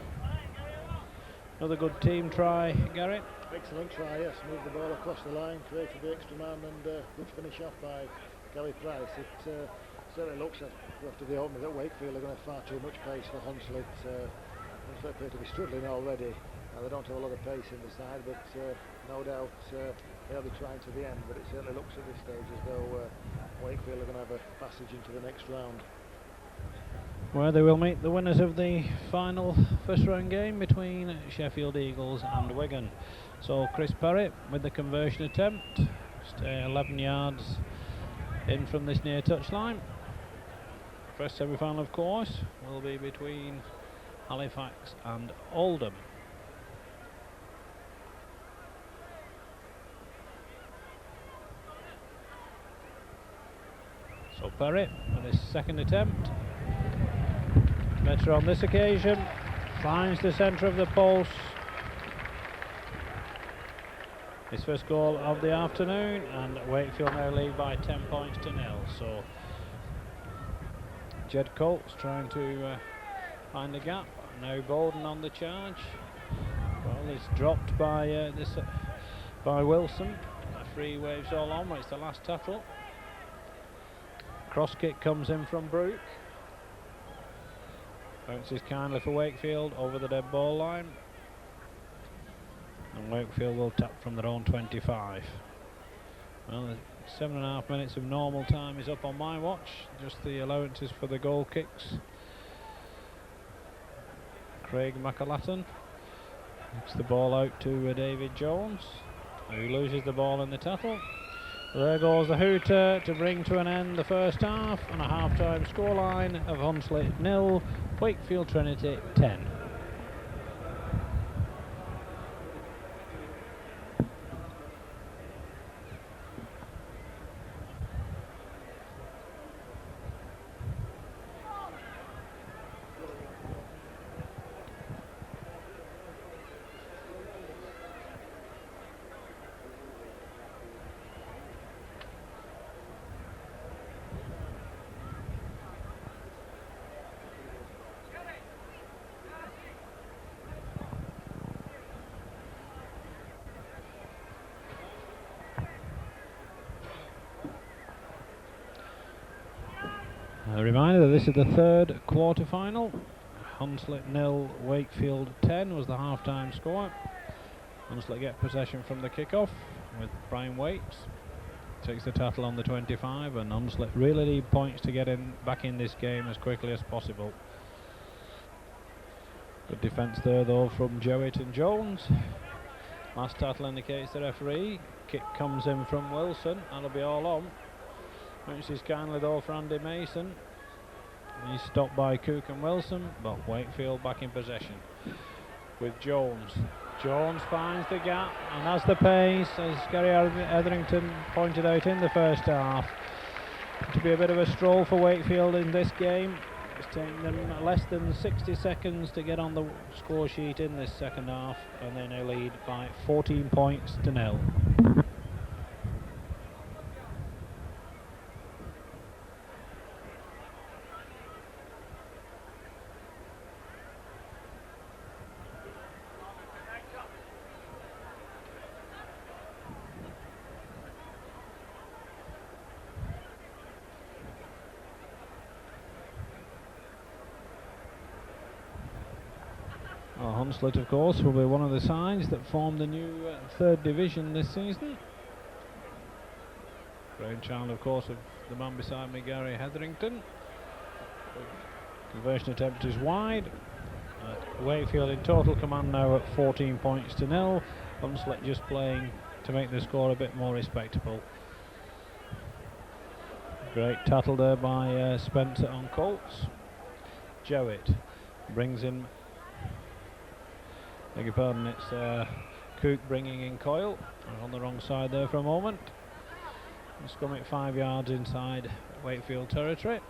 Another good team try, Gary. Excellent try, yes. Moved the ball across the line, created the extra man, and good finish off by Gary Price. It certainly looks after the opening that Wakefield are going to have far too much pace for Hunslet. Hunslet appear to be struggling already. They don't have a lot of pace in the side, but no doubt they'll be trying to the end. But it certainly looks at this stage as though Wakefield are going to have a passage into the next round. Where they will meet the winners of the final first round game between Sheffield Eagles and Wigan. So Chris Perry with the conversion attempt, just 11 yards in from this near touchline. First semi-final, of course, will be between Halifax and Oldham. Perry for his second attempt. Better on this occasion. Finds the centre of the post. His first goal of the afternoon, and Wakefield now lead by 10 points to 0. So Jed Colts trying to find a gap. Now Bowden on the charge. Well, it's dropped by by Wilson. Free waves all on. It's the last tackle. Cross kick comes in from Brook. Bounces kindly for Wakefield over the dead ball line. And Wakefield will tap from their own 25. Well, the 7.5 minutes of normal time is up on my watch. Just the allowances for the goal kicks. Craig McAlatten kicks the ball out to David Jones, who loses the ball in the tackle. There goes the hooter to bring to an end the first half, and a half-time scoreline of Hunslet 0, Wakefield Trinity 10. A reminder that this is the third quarter final. Hunslet 0, Wakefield 10 was the half-time score. Hunslet get possession from the kick-off with Brian Waits. Takes the tackle on the 25, and Hunslet really need points to get back in this game as quickly as possible. Good defence there though from Jowett and Jones. Last tackle indicates the referee. Kick comes in from Wilson, that'll be all on. Bounces kindly though for Andy Mason. He's stopped by Cook and Wilson, but Wakefield back in possession with Jones. Jones finds the gap and has the pace, as Gary Etherington pointed out in the first half. To be a bit of a stroll for Wakefield in this game. It's taken them less than 60 seconds to get on the score sheet in this second half, and they now lead by 14 points to 0. Hunslet, of course, will be one of the sides that form the new third division this season. Brainchild, of course, of the man beside me, Gary Hetherington. Conversion attempt is wide. Wakefield in total command now at 14 points to 0. Hunslet just playing to make the score a bit more respectable. Great tattle there by Spencer on Colts. Jowett brings in, beg your pardon, it's Cook bringing in Coyle. On the wrong side there for a moment. Scum 5 yards inside Wakefield territory.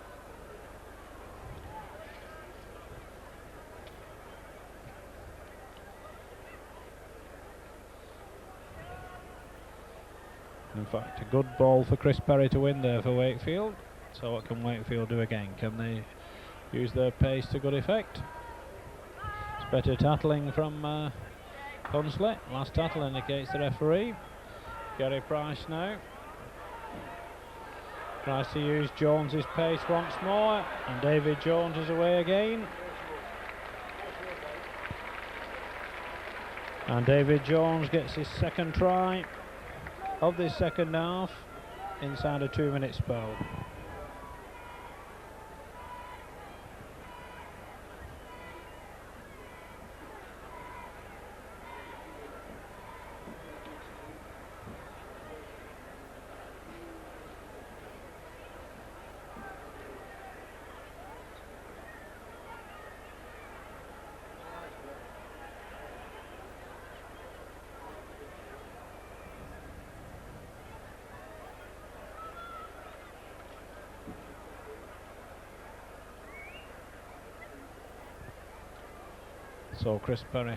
In fact, a good ball for Chris Perry to win there for Wakefield. So what can Wakefield do again? Can they use their pace to good effect? It's better tackling from Hunslet. Last tackle indicates the referee. Gary Price now. Tries to use Jones's pace once more, and David Jones is away again. And David Jones gets his second try of this second half inside a 2-minute spell. So Chris Perry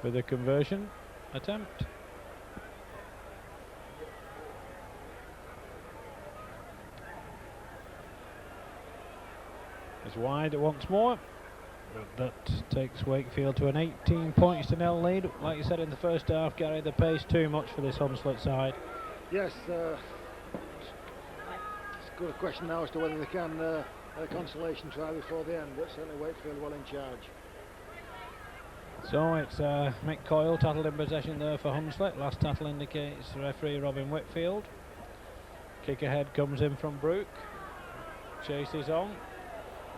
with the conversion attempt. It's wide once more. But that takes Wakefield to an 18 points to nil lead. Like you said in the first half, Gary, the pace too much for this Hunslet side. Yes, it's a good question now as to whether they can a consolation try before the end, but certainly Wakefield well in charge. So it's Mick Coyle tattled in possession there for Hunslet. Last tattle indicates referee Robin Whitfield. Kick ahead comes in from Brooke. Chases on.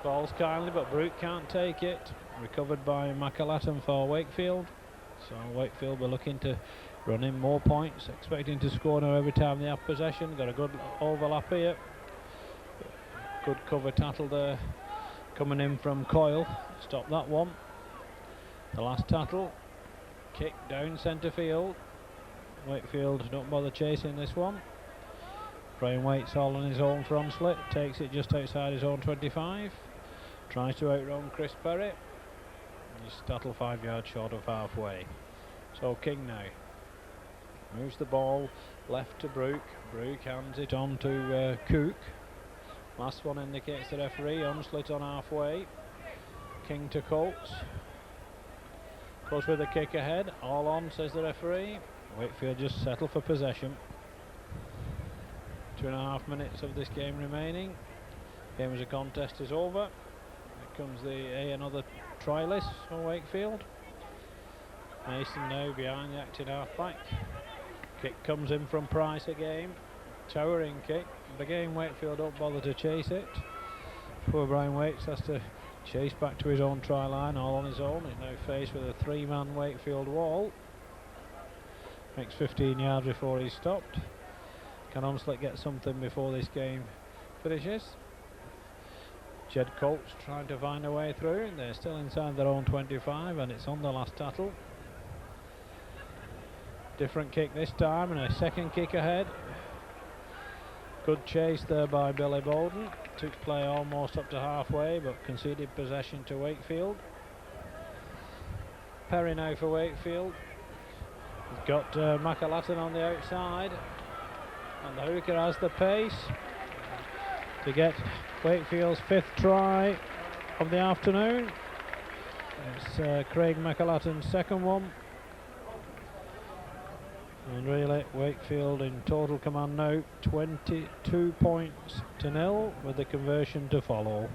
Falls kindly, but Brooke can't take it. Recovered by McAlatten for Wakefield. So Wakefield were looking to run in more points, expecting to score now every time they have possession. Got a good overlap here. Good cover tattle there coming in from Coyle. Stop that one. The last tattle. Kick down centre field. Wakefield don't bother chasing this one. Brian Waits all on his own for Hunslet. Takes it just outside his own 25. Tries to outrun Chris Perry. He's tattle 5 yards short of halfway. So King now moves the ball left to Brooke. Brooke hands it on to Cook. Last one indicates the referee. Hunslet on halfway. King to Colts. Goes with a kick ahead. All on, says the referee. Wakefield just settle for possession. 2.5 minutes of this game remaining. Game as a contest is over. Here comes another try list for Wakefield. Mason now behind the acting half-back. Kick comes in from Price again. Towering kick. But again, Wakefield don't bother to chase it. Poor Brian Waits has to chase back to his own try line, all on his own. He's now faced with a 3-man Wakefield wall. Makes 15 yards before he's stopped. Can Hunslet get something before this game finishes? Jed Colts trying to find a way through, and they're still inside their own 25, and it's on the last tattle. Different kick this time, and a second kick ahead. Good chase there by Billy Bolden. Took play almost up to halfway, but conceded possession to Wakefield. Perry now for Wakefield. He's got McAlatten on the outside. And the hooker has the pace to get Wakefield's 5th try of the afternoon. It's Craig McAlatten's 2nd one. And really, Wakefield in total command now, 22 points to nil, with the conversion to follow.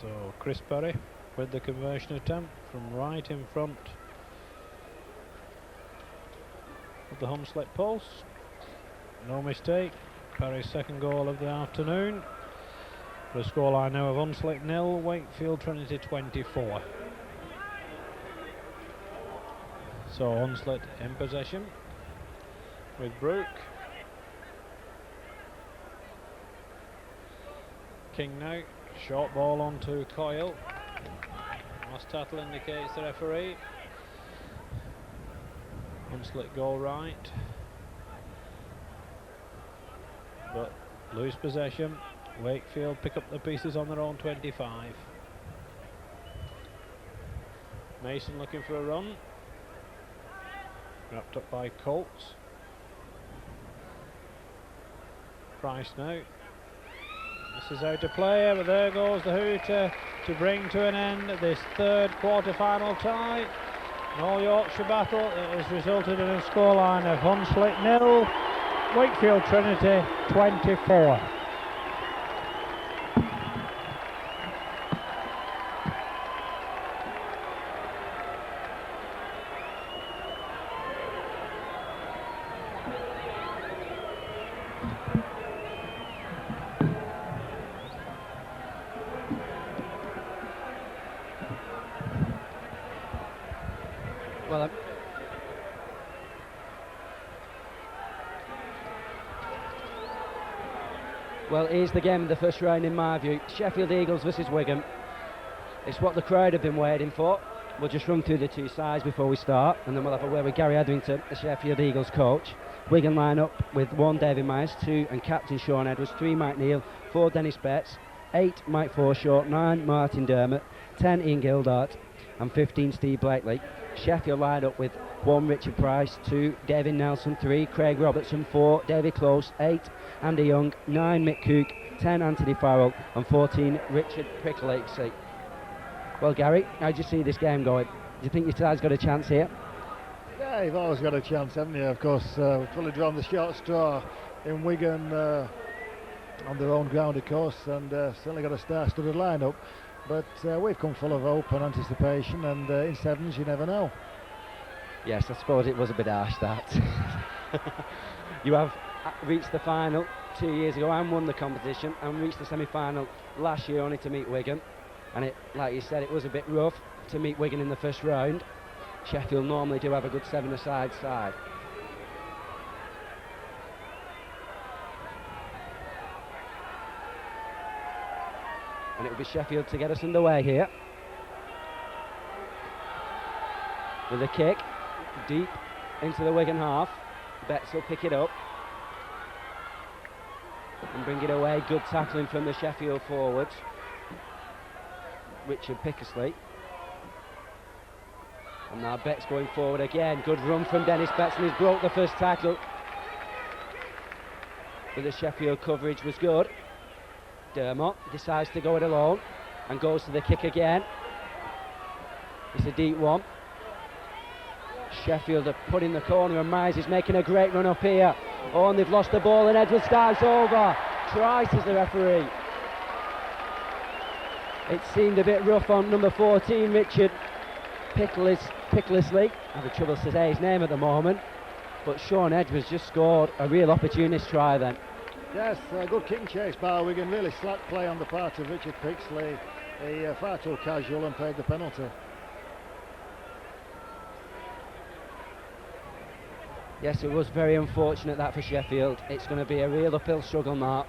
So Chris Perry with the conversion attempt from right in front of the Hunslet post. No mistake. Perry's 2nd goal of the afternoon. For a scoreline now of Hunslet 0, Wakefield Trinity 24. So Hunslet in possession with Brooke. King now. Short ball on to Coyle. Last tattle indicates the referee. Hunslet goal right. But lose possession. Wakefield pick up the pieces on their own 25. Mason looking for a run. Wrapped up by Colts. Price now. This is out to play, but there goes the hooter to bring to an end this 3rd quarter-final tie. An all-Yorkshire battle. It has resulted in a scoreline of Hunslet 0, Wakefield Trinity 24. Well, it is the game of the first round in my view. Sheffield Eagles versus Wigan. It's what the crowd have been waiting for. We'll just run through the two sides before we start, and then we'll have a word with Gary Adrington, the Sheffield Eagles coach. Wigan line up with 1 David Myers, 2 and captain Sean Edwards, 3 Mike Neal, 4 Dennis Betts, 8 Mike Forshaw, 9 Martin Dermott, 10 Ian Gildart and 15 Steve Blakely. Sheffield line up with 1 Richard Price, 2 David Nelson, 3 Craig Robertson, 4 David Close, 8 Andy Young, 9 Mick Cook, 10 Anthony Farrell and 14 Richard Pickley. Well, Gary, how do you see this game going? Do you think your side's got a chance here? Yeah, you've always got a chance, haven't you? Of course, we've probably drawn the short straw in Wigan on their own ground, of course, and certainly got a star-studded lineup. But we've come full of hope and anticipation, and in sevens, you never know. Yes, I suppose it was a bit harsh, that. You have reached the final 2 years ago and won the competition, and reached the semi-final last year only to meet Wigan. And it, like you said, it was a bit rough to meet Wigan in the first round. Sheffield normally do have a good 7-a-side side. And it will be Sheffield to get us underway here. With a kick deep into the Wigan half. Betts will pick it up and bring it away. Good tackling from the Sheffield forwards. Richard Pickersley. And now Betts going forward again. Good run from Dennis Betts, and he's broke the first tackle. But the Sheffield coverage was good. Dermott decides to go it alone and goes to the kick again. It's a deep one. Sheffield are put in the corner, and Myers is making a great run up here. Oh, and they've lost the ball, and Edwards dives over. Trice is the referee. It seemed a bit rough on number 14, Richard Pickley. I have trouble to say his name at the moment, but Sean Edwards just scored a real opportunist try then. Yes, a good kick and chase by Wigan, really slack play on the part of Richard Pickley. He far too casual and paid the penalty. Yes, it was very unfortunate that for Sheffield. It's going to be a real uphill struggle, Mark.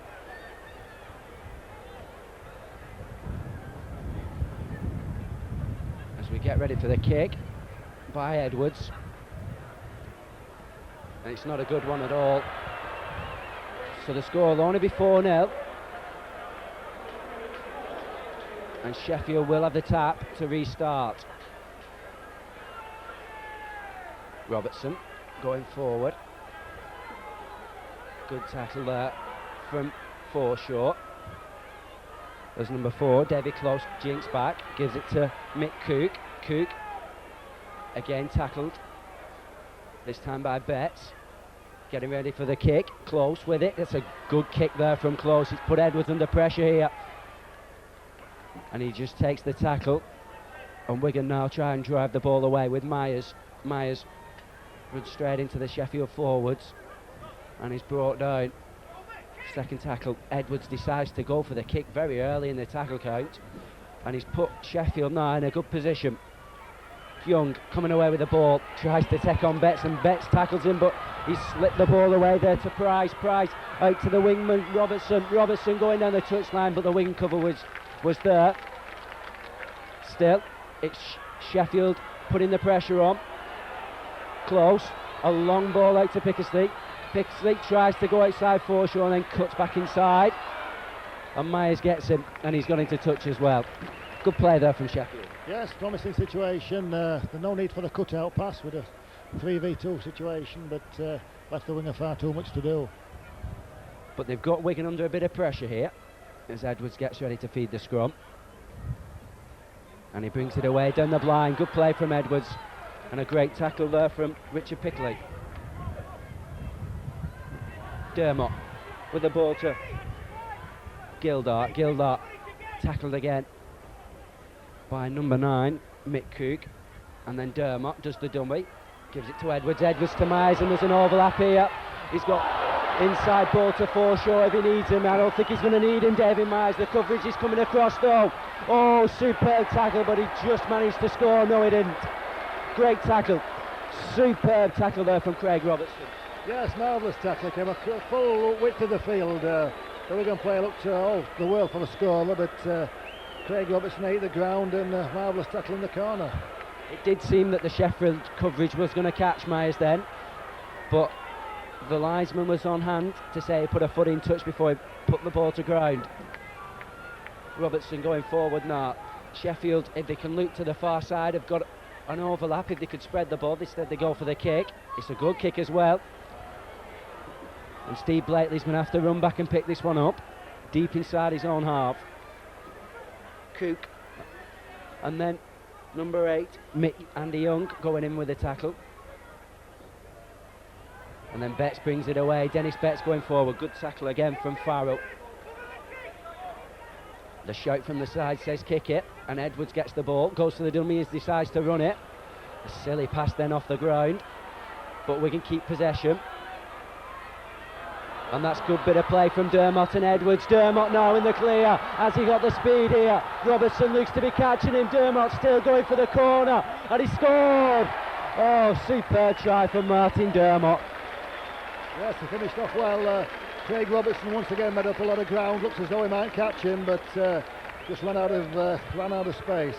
As we get ready for the kick by Edwards. And it's not a good one at all. So the score will only be 4-0. And Sheffield will have the tap to restart. Robertson going forward. Good tackle there from Forshaw. There's number 4, David Close, jinks back, gives it to Mick Cook. Cook again tackled, this time by Betts. Getting ready for the kick, Close with it. It's a good kick there from Close. It's put Edwards under pressure here. And he just takes the tackle. And Wigan now try and drive the ball away with Myers. Myers runs straight into the Sheffield forwards. And he's brought down. Second tackle, Edwards decides to go for the kick very early in the tackle count. And he's put Sheffield now in a good position. Young coming away with the ball, tries to take on Betts, and Betts tackles him, but he's slipped the ball away there to Price. Price out to the wingman Robertson. Robertson going down the touchline, but the wing cover was there. Still, it's Sheffield putting the pressure on. Close, a long ball out to Pickersley. Pickersley tries to go outside Forshaw and then cuts back inside. And Myers gets him, and he's got into touch as well. Good play there from Sheffield. Yes, promising situation. There's no need for the cut-out pass with a 3v2 situation, but left the winger far too much to do. But they've got Wigan under a bit of pressure here as Edwards gets ready to feed the scrum. And he brings it away down the blind. Good play from Edwards. And a great tackle there from Richard Pickley. Dermott with the ball to Gildart. Gildart tackled again by number 9, Mick Cook. And then Dermott does the dummy, gives it to Edwards. Edwards to Myers, and there's an overlap here. He's got inside ball to Forshaw if he needs him. I don't think he's going to need him, David Myers. The coverage is coming across though. Oh, superb tackle, but he just managed to score. No, he didn't. Great tackle. Superb tackle there from Craig Robertson. Yes, marvellous tackle. Came a full width of the field. The Wigan player looked all the world for the scorer, but Craig Robertson ate the ground and marvellous tackle in the corner. It did seem that the Sheffield coverage was going to catch Myers then, but the linesman was on hand to say he put a foot in touch before he put the ball to ground. Robertson going forward now. Sheffield, if they can look to the far side, have got an overlap. If they could spread the ball, instead they go for the kick. It's a good kick as well. And Steve Blakely's going to have to run back and pick this one up, deep inside his own half. Cook, and then number 8, Andy Young, going in with a tackle. And then Betts brings it away. Dennis Betts going forward. Good tackle again from Farrell. The shout from the side says kick it, and Edwards gets the ball, goes to the dummy and decides to run it. A silly pass then off the ground, but we can keep possession. And that's a good bit of play from Dermott and Edwards. Dermott now in the clear. Has he got the speed here? Robertson looks to be catching him. Dermott still going for the corner, and he scored! Oh, superb try from Martin Dermott. Yes, he finished off well. Craig Robertson once again made up a lot of ground. Looks as though he might catch him, but just ran out of space.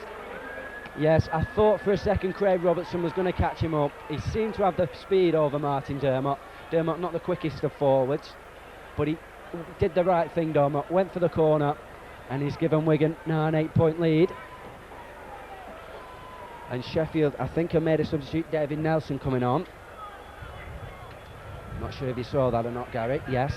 Yes, I thought for a second Craig Robertson was going to catch him up. He seemed to have the speed over Martin Dermott. Dermott not the quickest of forwards, but he did the right thing. Dermott went for the corner, and he's given Wigan now an 8-point lead. And Sheffield, I think, have made a substitute. David Nelson coming on. Not sure if you saw that or not, Gary. Yes.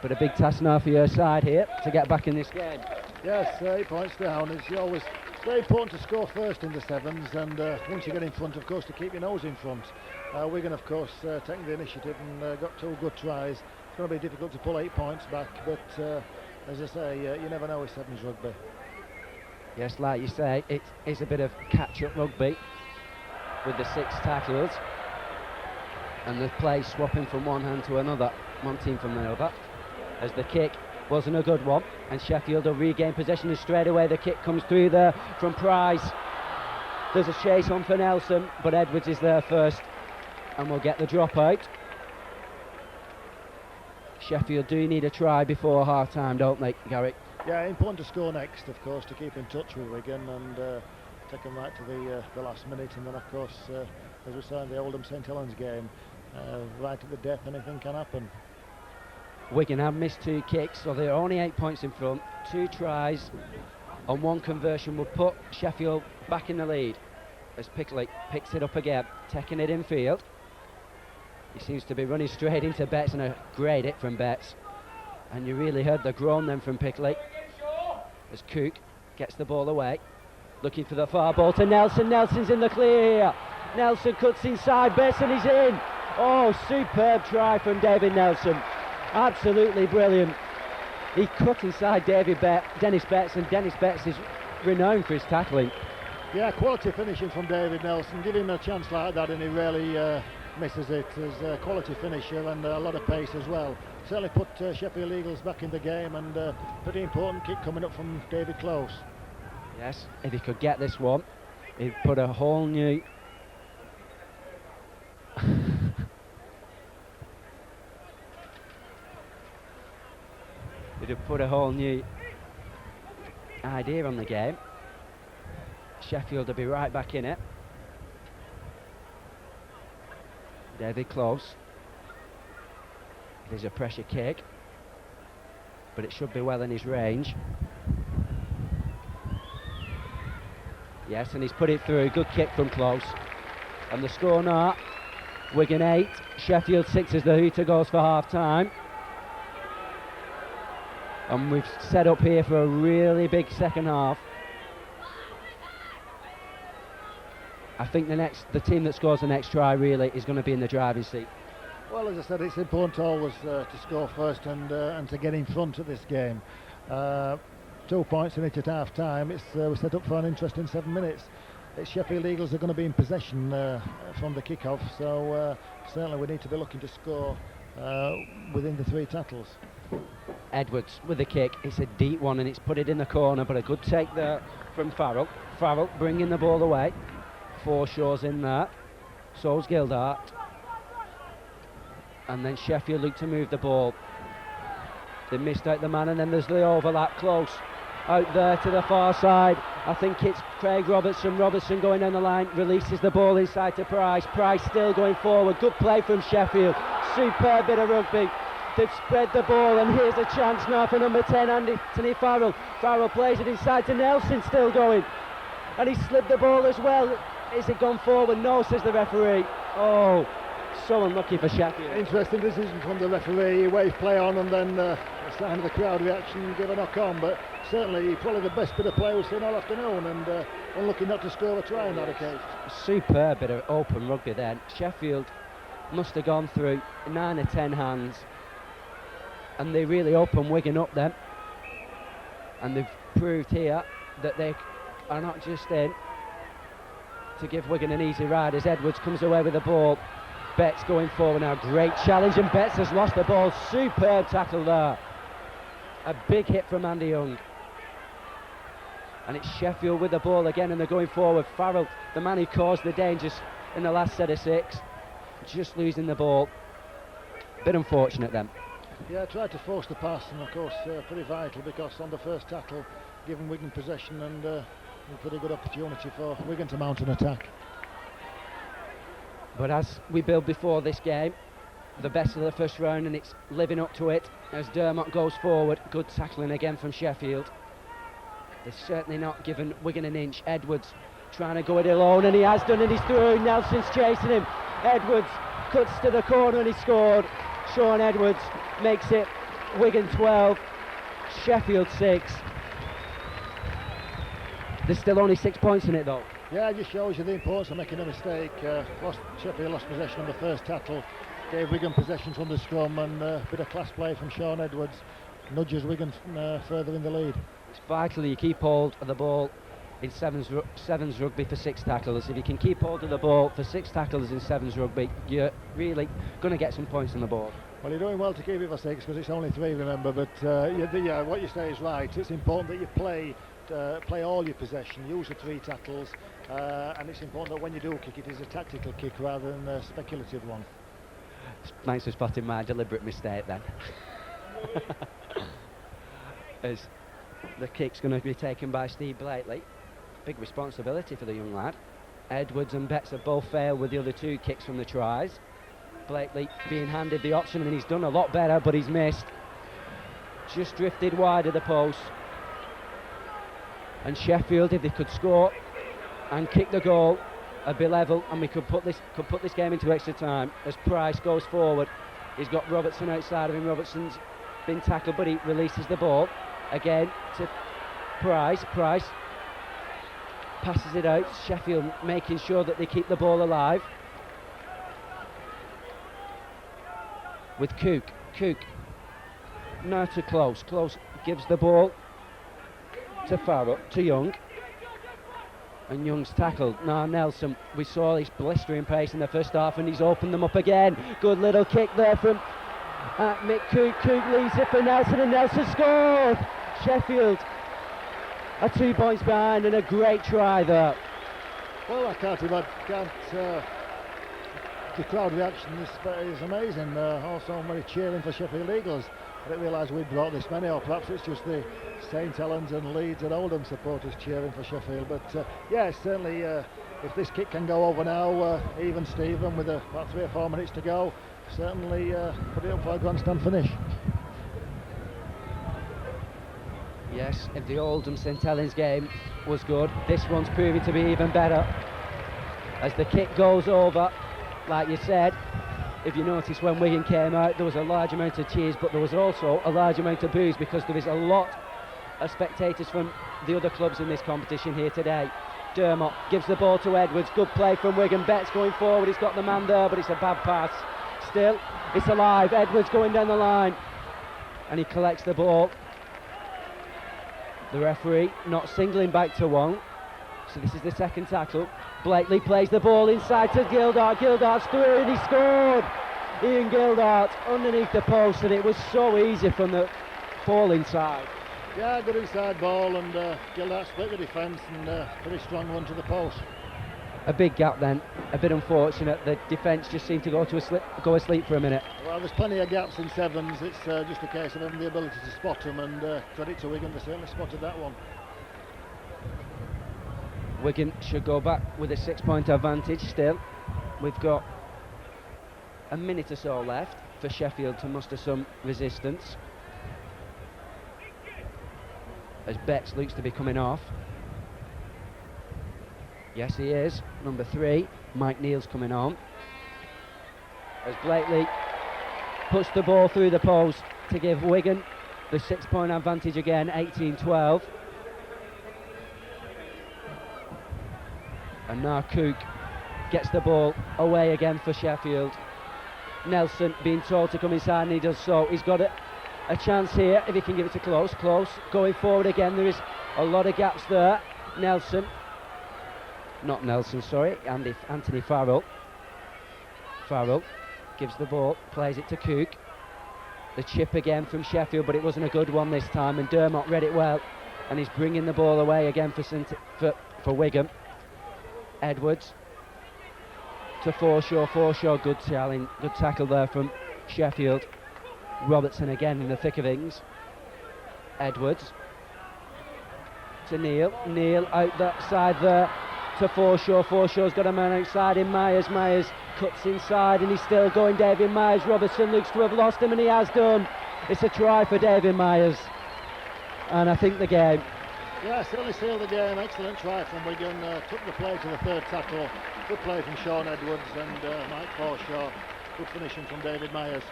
But a big task now for your side here to get back in this game. Yes, 8 points down. It's always very important to score first in the sevens, and once you get in front, of course, to keep your nose in front. Wigan, of course, taking the initiative and got 2 good tries. It's going to be difficult to pull 8 points back, but as I say, you never know with sevens rugby. Yes, like you say, it is a bit of catch-up rugby with the 6 tackles, and the play swapping from one hand to another, one team from the other, as the kick wasn't a good one, and Sheffield will regain possession, and straight away the kick comes through there from Price. There's a chase on for Nelson, but Edwards is there first, and we'll get the drop out. Sheffield do need a try before half-time, don't they, Gary? Yeah, important to score next, of course, to keep in touch with Wigan and take them right to the last minute, and then, of course, as we saw in the Oldham St Helens game, right at the death, anything can happen. Wigan have missed 2 kicks, so they're only 8 points in front. 2 tries and 1 conversion will put Sheffield back in the lead as Pickley picks it up again, taking it in field. He seems to be running straight into Betts, and a great hit from Betts. And you really heard the groan then from Pickley as Cook gets the ball away, looking for the far ball to Nelson. Nelson's in the clear here. Nelson cuts inside Betts, and he's in. Oh, superb try from David Nelson. Absolutely brilliant. He cut inside Dennis Betts, and Dennis Betts is renowned for his tackling. Yeah, quality finishing from David Nelson. Give him a chance like that and he really misses it. He's a quality finisher and a lot of pace as well. Certainly put Sheffield Eagles back in the game, and pretty important kick coming up from David Close. Yes, if he could get this one, he'd put a whole new idea on the game. Sheffield will be right back in it. David Close. There's a pressure kick, but it should be well in his range. Yes, and he's put it through. Good kick from Close. And the score now, Wigan 8, Sheffield 6 as the hooter goes for half-time. And we've set up here for a really big second half. I think the team that scores the next try really is going to be in the driving seat. Well, as I said, it's important always to score first and to get in front of this game. 2 points in it at half-time. We're set up for an interesting 7 minutes. It's Sheffield Eagles are going to be in possession from the kick-off, so certainly we need to be looking to score within the 3 tackles. Edwards with the kick. It's a deep one and it's put it in the corner, but a good take there from Farrell. Farrell bringing the ball away. Foreshaw's in there. So's Gildart. And then Sheffield look to move the ball. They missed out the man, and then there's the overlap close. Out there to the far side. I think it's Craig Robertson. Robertson going down the line, releases the ball inside to Price. Price still going forward. Good play from Sheffield. Superb bit of rugby. They've spread the ball, and here's a chance now for number 10, Anthony Farrell. Farrell plays it inside to Nelson, still going. And he slid the ball as well. Is it gone forward? No, says the referee. Oh, so unlucky for Sheffield. Interesting decision from the referee. He waved play on and then a sign of the crowd reaction, give a knock on. But certainly probably the best bit of play we've seen all afternoon, and unlucky not to score a try on that occasion. Superb bit of open rugby then. Sheffield must have gone through 9 or 10 hands, and they really opened Wigan up then. And they've proved here that they are not just in to give Wigan an easy ride as Edwards comes away with the ball. Betts going forward now, great challenge, and Betts has lost the ball. Superb tackle there. A big hit from Andy Young. And it's Sheffield with the ball again, and they're going forward. Farrell, the man who caused the dangers in the last set of 6, just losing the ball. Bit unfortunate then. Yeah, tried to force the pass, and of course pretty vital, because on the first tackle given Wigan possession, and a pretty good opportunity for Wigan to mount an attack. But as we build before this game, the best of the first round, and it's living up to it as Dermot goes forward. Good tackling again from Sheffield. They've certainly not given Wigan an inch. Edwards trying to go it alone, and he has done, and he's through. Nelson's chasing him. Edwards cuts to the corner, and he scored. Sean Edwards makes it Wigan 12, Sheffield 6. There's still only 6 points in it though. Yeah, it just shows you the importance of making a mistake. Sheffield lost possession on the first tackle, gave Wigan possession from the scrum, and a bit of class play from Sean Edwards nudges Wigan further in the lead. It's vital you keep hold of the ball in sevens rugby for 6 tackles. If you can keep hold of the ball for 6 tackles in sevens rugby, you're really going to get some points on the board. Well, you're doing well to keep it for 6, because it's only 3, remember, but yeah, what you say is right. It's important that you play all your possession, use the 3 tackles, and it's important that when you do kick, it is a tactical kick rather than a speculative one. Thanks for spotting my deliberate mistake then. As the kick's going to be taken by Steve Blakely. Big responsibility for the young lad. Edwards and Betts have both failed with the other 2 kicks from the tries. Blakely being handed the option, and he's done a lot better, but he's missed. Just drifted wide of the post. And Sheffield, if they could score and kick the goal, would be level, and we could put this game into extra time. As Price goes forward, he's got Robertson outside of him. Robertson's been tackled, but he releases the ball again to Price. Price passes it out. Sheffield making sure that they keep the ball alive with Cook. Cook now to Close. Close gives the ball to Farrell, to Young, and Young's tackled. Now Nelson, we saw his blistering pace in the first half, and he's opened them up again. Good little kick there from Mick Cook. Cook leaves it for Nelson, and Nelson scored. Sheffield are 2 points behind, and a great try there. Well, I can't imagine. The crowd reaction is amazing. Also many cheering for Sheffield Eagles. I didn't realise we'd brought this many, or perhaps it's just the St Helens and Leeds and Oldham supporters cheering for Sheffield. But yeah, certainly if this kick can go over now, even Stephen, with about 3 or 4 minutes to go, certainly put it up for a grandstand finish. Yes, if the Oldham St Helens game was good, this one's proving to be even better. As the kick goes over, like you said, if you notice when Wigan came out, there was a large amount of cheers, but there was also a large amount of boos, because there is a lot of spectators from the other clubs in this competition here today. Dermot gives the ball to Edwards. Good play from Wigan. Betts going forward. He's got the man there, but it's a bad pass. Still, it's alive. Edwards going down the line, and he collects the ball. The referee not singling back to one. So this is the second tackle. Blakely plays the ball inside to Gildart. Gildart's through, and he scored. Ian Gildart underneath the post, and it was so easy from the ball inside. Yeah, good inside ball, and Gildart split the defence, and pretty strong run to the post. a big gap then, a bit unfortunate. The defence just seemed to go asleep for a minute. Well, there's plenty of gaps in sevens. It's just a case of having the ability to spot them, and credit to Wigan, they certainly spotted that one. Wigan should go back with a 6-point advantage still. We've got a minute or so left for Sheffield to muster some resistance, as Betts looks to be coming off. Yes, he is. Number 3, Mike Neal's coming on, as Blakely puts the ball through the post to give Wigan the 6-point advantage again, 18-12. And now Cook gets the ball away again for Sheffield. Nelson being told to come inside, and he does so. He's got a chance here if he can give it to Close. Close going forward again. There is a lot of gaps there. Anthony Farrell. Farrell gives the ball, plays it to Cook. The chip again from Sheffield, but it wasn't a good one this time, and Dermot read it well, and he's bringing the ball away again for Wigan. Edwards to Forshaw, good tackle there from Sheffield. Robertson again in the thick of things. Edwards to Neal out that side there to Forshaw's got a man outside in Myers cuts inside, and he's still going, David Myers. Robertson looks to have lost him, and he has done. It's a try for David Myers, and I think the game. Yeah, certainly sealed the game. Excellent try from Wigan. Took the play to the third tackle. Good play from Sean Edwards and Mike Forshaw. Good finishing from David Myers.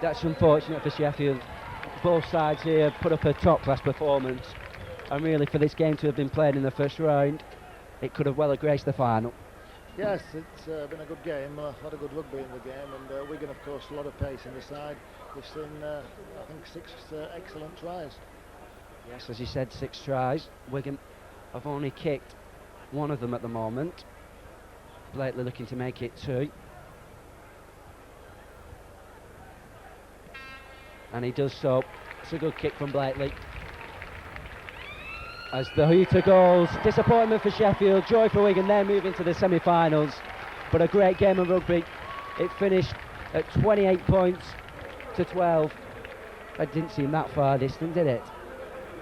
That's unfortunate for Sheffield. Both sides here put up a top-class performance, and really for this game to have been played in the first round, it could have well graced the final. Yes, it's been a good game, a lot of good rugby in the game, and Wigan, of course, a lot of pace in the side. We've seen, I think, 6 excellent tries. Yes, as you said, 6 tries. Wigan have only kicked one of them at the moment. Blakely looking to make it 2. And he does so. It's a good kick from Blakely. As the hooter goes, disappointment for Sheffield, joy for Wigan. They're moving to the semi-finals, but a great game of rugby. It finished at 28 points to 12. It didn't seem that far distant, did it?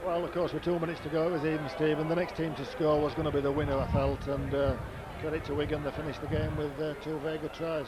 Well, of course, with 2 minutes to go, it was even, Stephen. The next team to score was going to be the winner, I felt, and credit to Wigan, they finished the game with 2 very good tries.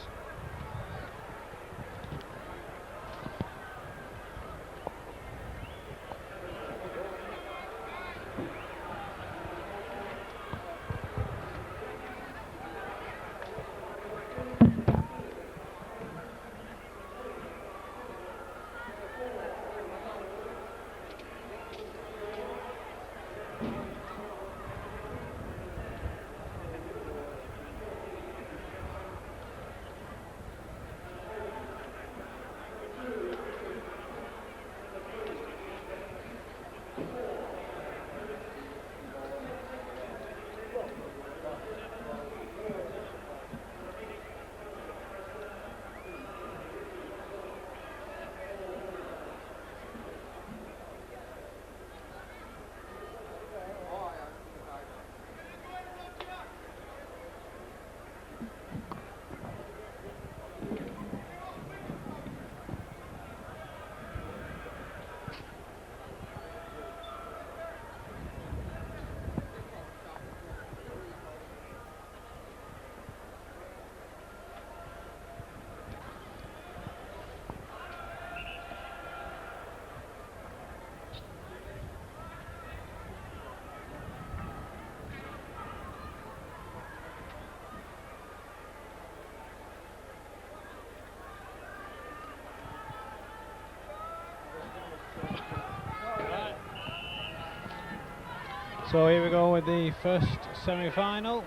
So here we go with the first semi-final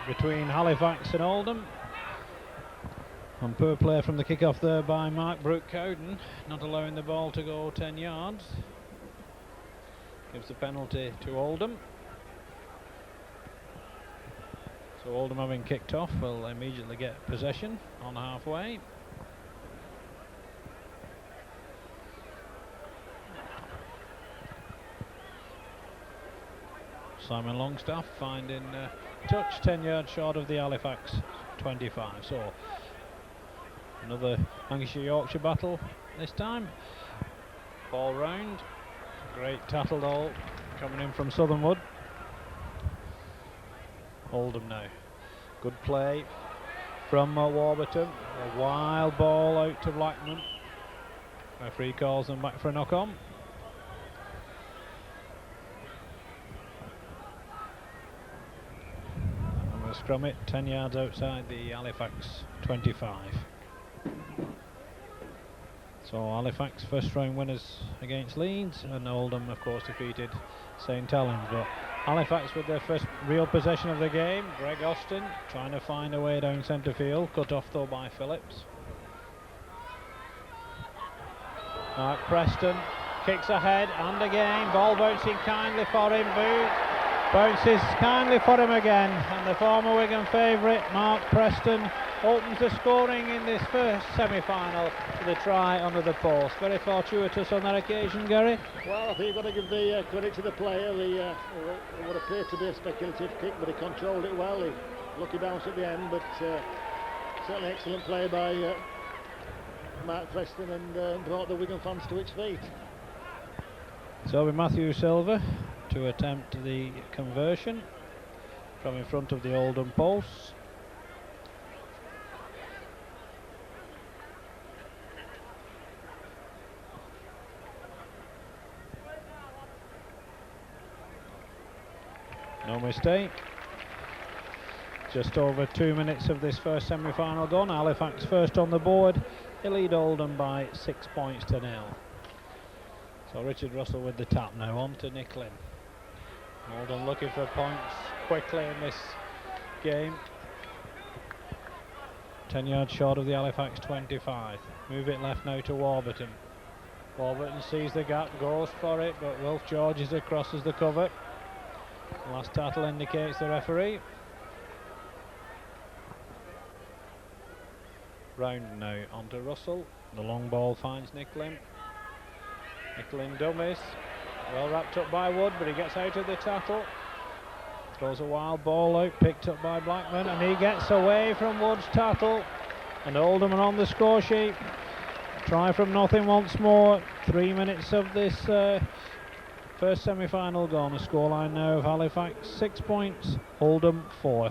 between Halifax and Oldham. And poor play from the kick-off there by Mark Brooke-Cowden, not allowing the ball to go 10 yards. Gives the penalty to Oldham. So Oldham, having kicked off, will immediately get possession on halfway. Simon Longstaff finding touch 10 yards short of the Halifax 25. So another Lancashire-Yorkshire battle this time. Ball round. Great tattle all coming in from Southernwood. Oldham now. Good play from Warburton. A wild ball out to Blackman. Referee calls them back for a knock on. And we'll scrum it 10 yards outside the Halifax 25. So Halifax first round winners against Leeds, and Oldham of course defeated St Helens. But Halifax with their first real possession of the game. Greg Austin trying to find a way down centre field, cut off though by Phillips. Mark Preston kicks ahead and again, ball bouncing kindly for him. Bounces kindly for him again, and the former Wigan favourite Mark Preston opens the scoring in this first semi-final with a try under the post. Very fortuitous on that occasion, Gary. Well, I think you've got to give the credit to the player. What appeared to be a speculative kick, but he controlled it well. He lucky bounce at the end, but certainly excellent play by Mark Preston, and brought the Wigan fans to its feet. So with Matthew Silver to attempt the conversion from in front of the Oldham posts. No mistake. Just over 2 minutes of this first semi-final done. Halifax first on the board. They lead Oldham by 6 points to 0. So Richard Russell with the tap now, on to Nicklin. Oldham looking for points quickly in this game. 10 yards short of the Halifax 25. Move it left now to Warburton. Warburton sees the gap, goes for it, but Wilf George is across as the cover. Last tattle indicates the referee. Round now onto Russell. The long ball finds Nicklin. Nicklin dummies. Well wrapped up by Wood, but he gets out of the tackle. Throws a wild ball out, picked up by Blackman, and he gets away from Wood's tackle. And Oldham are on the score sheet. Try from nothing once more. 3 minutes of this first semi-final gone. A scoreline now of Halifax 6 points, Oldham 4.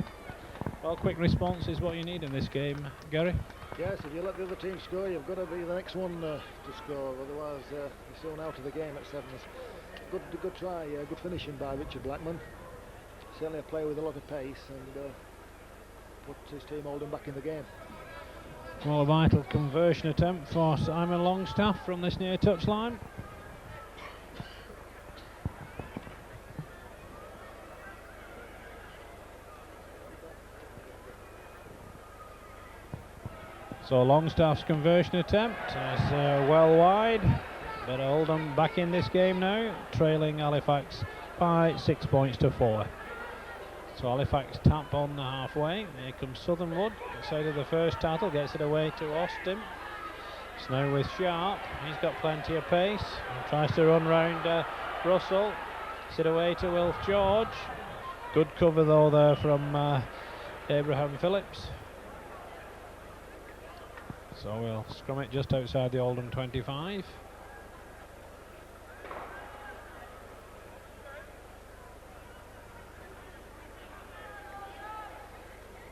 Well, quick response is what you need in this game, Gary. Yes, if you let the other team score, you've got to be the next one to score. Otherwise, you're soon out of the game at 7. Good try, good finishing by Richard Blackman. Certainly a player with a lot of pace, and put his team Oldham back in the game. Well, a vital conversion attempt for Simon Longstaff from this near touchline. So Longstaff's conversion attempt is well wide, but Oldham back in this game now, trailing Halifax by 6 points to 4. So Halifax tap on the halfway. Here comes Southernwood, gets out of the first tattle, gets it away to Austin. It's now with Sharp, he's got plenty of pace, and tries to run round Russell. Gets it away to Wilf George. Good cover though there from Abraham Phillips. So we'll scrum it just outside the Oldham 25.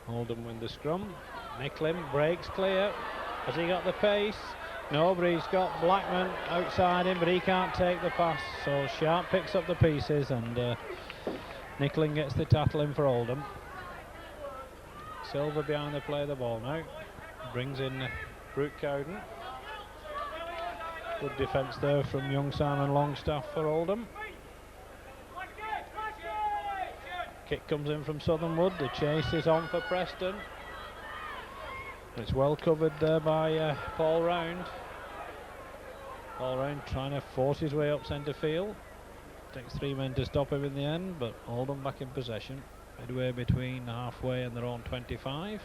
Oldham win the scrum. Nicklin breaks clear. Has he got the pace? No, but he's got Blackman outside him, but he can't take the pass. So Sharp picks up the pieces, and Nicklin gets the tattle in for Oldham. Silver behind the play of the ball now. Brings in Brooke Cowden. Good defence there from young Simon Longstaff for Oldham. Kick comes in from Southernwood. The chase is on for Preston. It's well covered there by Paul Round. Paul Round trying to force his way up centre field. Takes 3 men to stop him in the end, but Oldham back in possession. Midway between halfway and their own 25.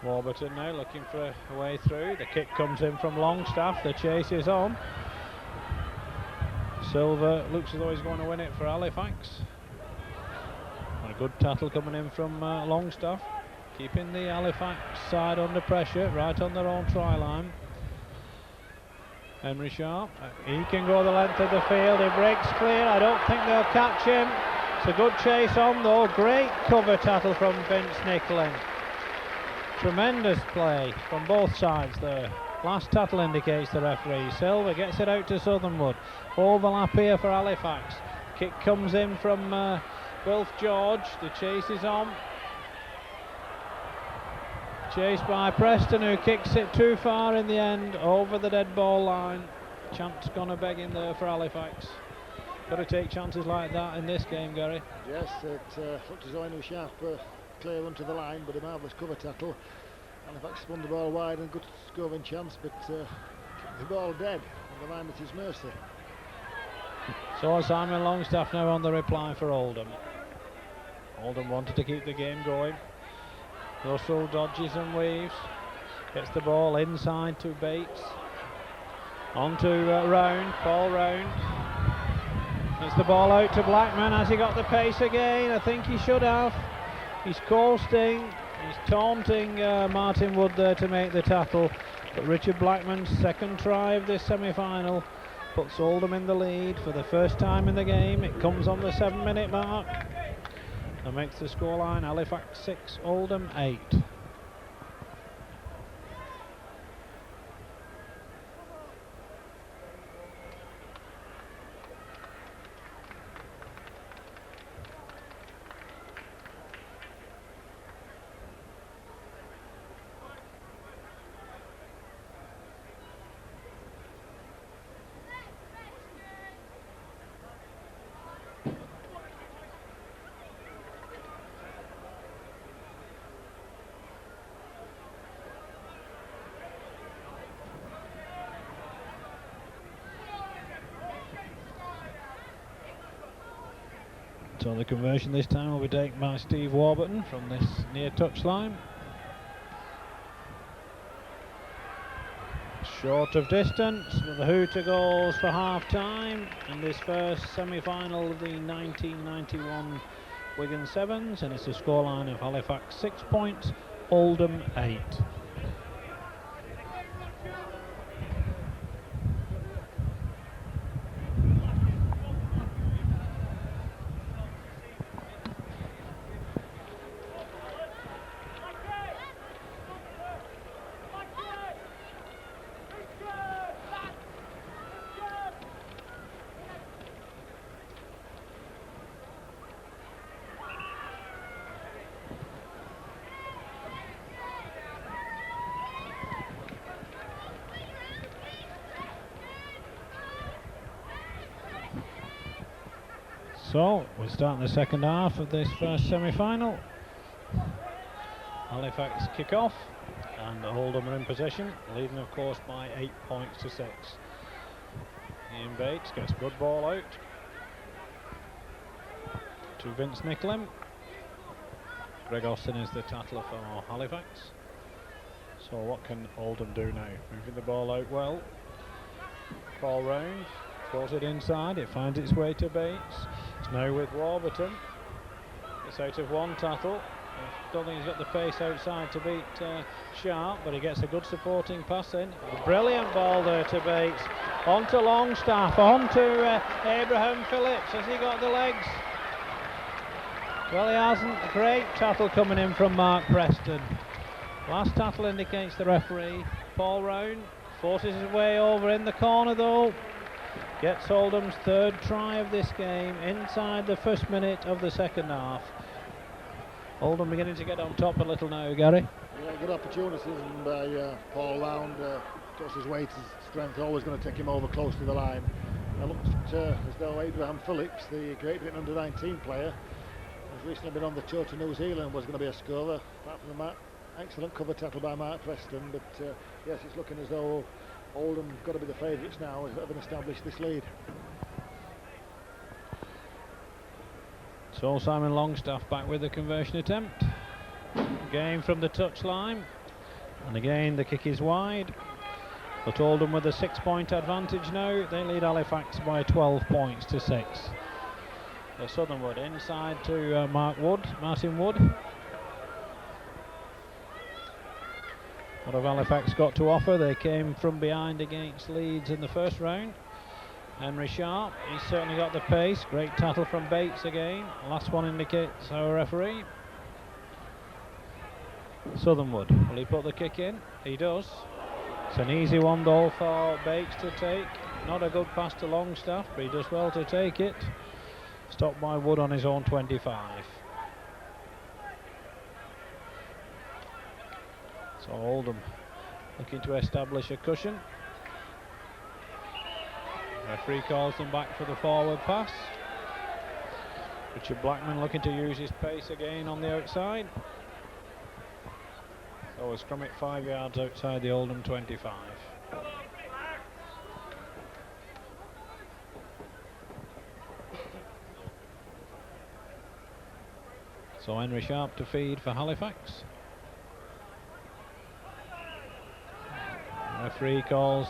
Warburton now looking for a way through. The kick comes in from Longstaff. The chase is on. Silver looks as though he's going to win it for Halifax. A good tackle coming in from Longstaff, keeping the Halifax side under pressure, right on their own try line. Henry Sharp, he can go the length of the field. He breaks clear. I don't think they'll catch him. It's a good chase on though. Great cover tackle from Vince Nicklin. Tremendous play from both sides there. Last tackle indicates the referee. Silver gets it out to Southernwood. Overlap here for Halifax. Kick comes in from Wilf George. The chase is on. Chased by Preston, who kicks it too far in the end, over the dead ball line. Chance gonna beg in there for Halifax. Got to take chances like that in this game, Gary. Yes, it looked as though Henry Sharp clear onto the line, but a marvellous cover tackle. Halifax spun the ball wide and good scoring chance, but the ball dead on the line at his mercy. So Simon Longstaff now on the reply for Oldham. Oldham wanted to keep the game going. Russell dodges and weaves. Gets the ball inside to Bates. On to Round, Paul Round. Gets the ball out to Blackman. Has he got the pace again? I think he should have. He's coasting. He's taunting Martin Wood there to make the tackle. But Richard Blackman's second try of this semi-final puts Oldham in the lead for the first time in the game. It comes on the 7-minute mark and makes the scoreline Halifax 6, Oldham 8. So the conversion this time will be taken by Steve Warburton from this near touchline. Short of distance, but the hooter goes for half time in this first semi-final of the 1991 Wigan Sevens, and it's a scoreline of Halifax 6 points, Oldham 8. So we're starting the second half of this first semi-final. Halifax kick off and Oldham are in possession, leading of course by 8 points to 6. Ian Bates gets a good ball out to Vince Nicklin. Greg Austin is the tackler for Halifax. So what can Oldham do now? Moving the ball out well. Ball round, throws it inside, it finds its way to Bates. It's now with Warburton. It's out of one tackle. I don't think he's got the pace outside to beat Sharp, but he gets a good supporting pass in. A brilliant ball there to Bates. On to Longstaff, on to Abraham Phillips. Has he got the legs? Well, he hasn't. A great tackle coming in from Mark Preston. Last tackle indicates the referee. Paul Round forces his way over in the corner though. Gets Oldham's third try of this game inside the first minute of the second half. Oldham beginning to get on top a little now, Gary. Yeah, good opportunities by Paul Round. Of course, his weight, his strength, always going to take him over close to the line. It looked as though Abraham Phillips, the Great Britain under-19 player, has recently been on the tour to New Zealand, was going to be a scorer. Apart from that, excellent cover tackle by Mark Preston, but yes, it's looking as though Oldham got to be the favourites now, having established this lead. So Simon Longstaff back with the conversion attempt. Game from the touchline. And again the kick is wide, but Oldham with a 6-point advantage now. They lead Halifax by 12 points to 6. So Southernwood inside to Martin Wood. What have Halifax got to offer? They came from behind against Leeds in the first round. Henry Sharp, he's certainly got the pace. Great tackle from Bates again. Last one indicates our referee. Southernwood, will he put the kick in? He does. It's an easy one though for Bates to take. Not a good pass to Longstaff, but he does well to take it. Stopped by Wood on his own 25. So Oldham looking to establish a cushion. Referee calls them back for the forward pass. Richard Blackman looking to use his pace again on the outside. So a scrum at 5 yards outside the Oldham 25. So Henry Sharp to feed for Halifax. Referee calls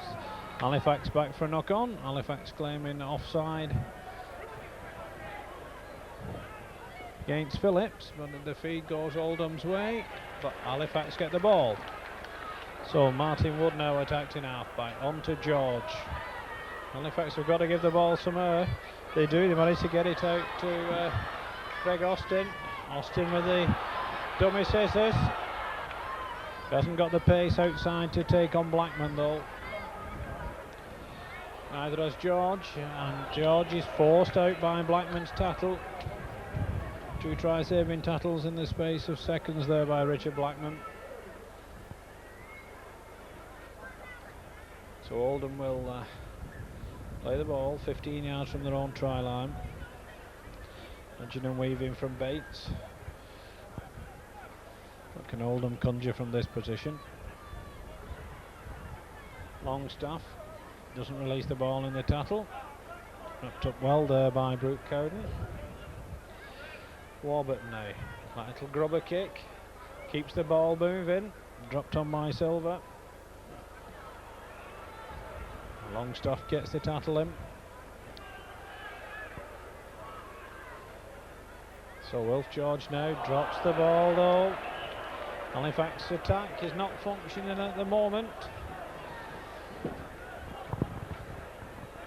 Halifax back for a knock on. Halifax claiming offside against Phillips, but the feed goes Oldham's way, but Halifax get the ball. So Martin Wood now attacked in half-back, on to George. Halifax have got to give the ball some air. They do, they manage to get it out to Craig Austin. Austin with the dummy scissors. Hasn't got the pace outside to take on Blackman though. Neither has George, and George is forced out by Blackman's tackle. 2 try-saving tackles in the space of seconds there by Richard Blackman. So Oldham will play the ball 15 yards from their own try line. Nudging and weaving from Bates. What can Oldham conjure from this position? Longstaff doesn't release the ball in the tackle. Wrapped up well there by Brooke Cowden. Warburton now, that little grubber kick, keeps the ball moving, dropped on by Silver. Longstaff gets the tackle in. So Wilf George now drops the ball though. Halifax attack is not functioning at the moment.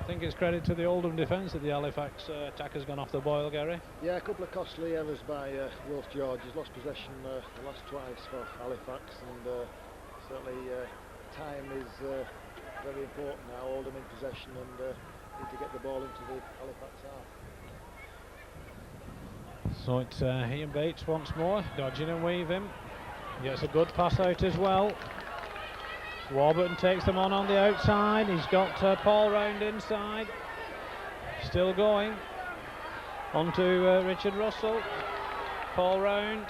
I think it's credit to the Oldham defence that the Halifax attack has gone off the boil, Gary. Yeah, a couple of costly errors by Wilf George. He's lost possession the last twice for Halifax, and certainly time is very important now. Oldham in possession and need to get the ball into the Halifax half. So it's Ian Bates once more, dodging and weaving. Gets a good pass out as well. Warburton takes them on the outside. He's got Paul Round inside. Still going. On to Richard Russell. Paul Round.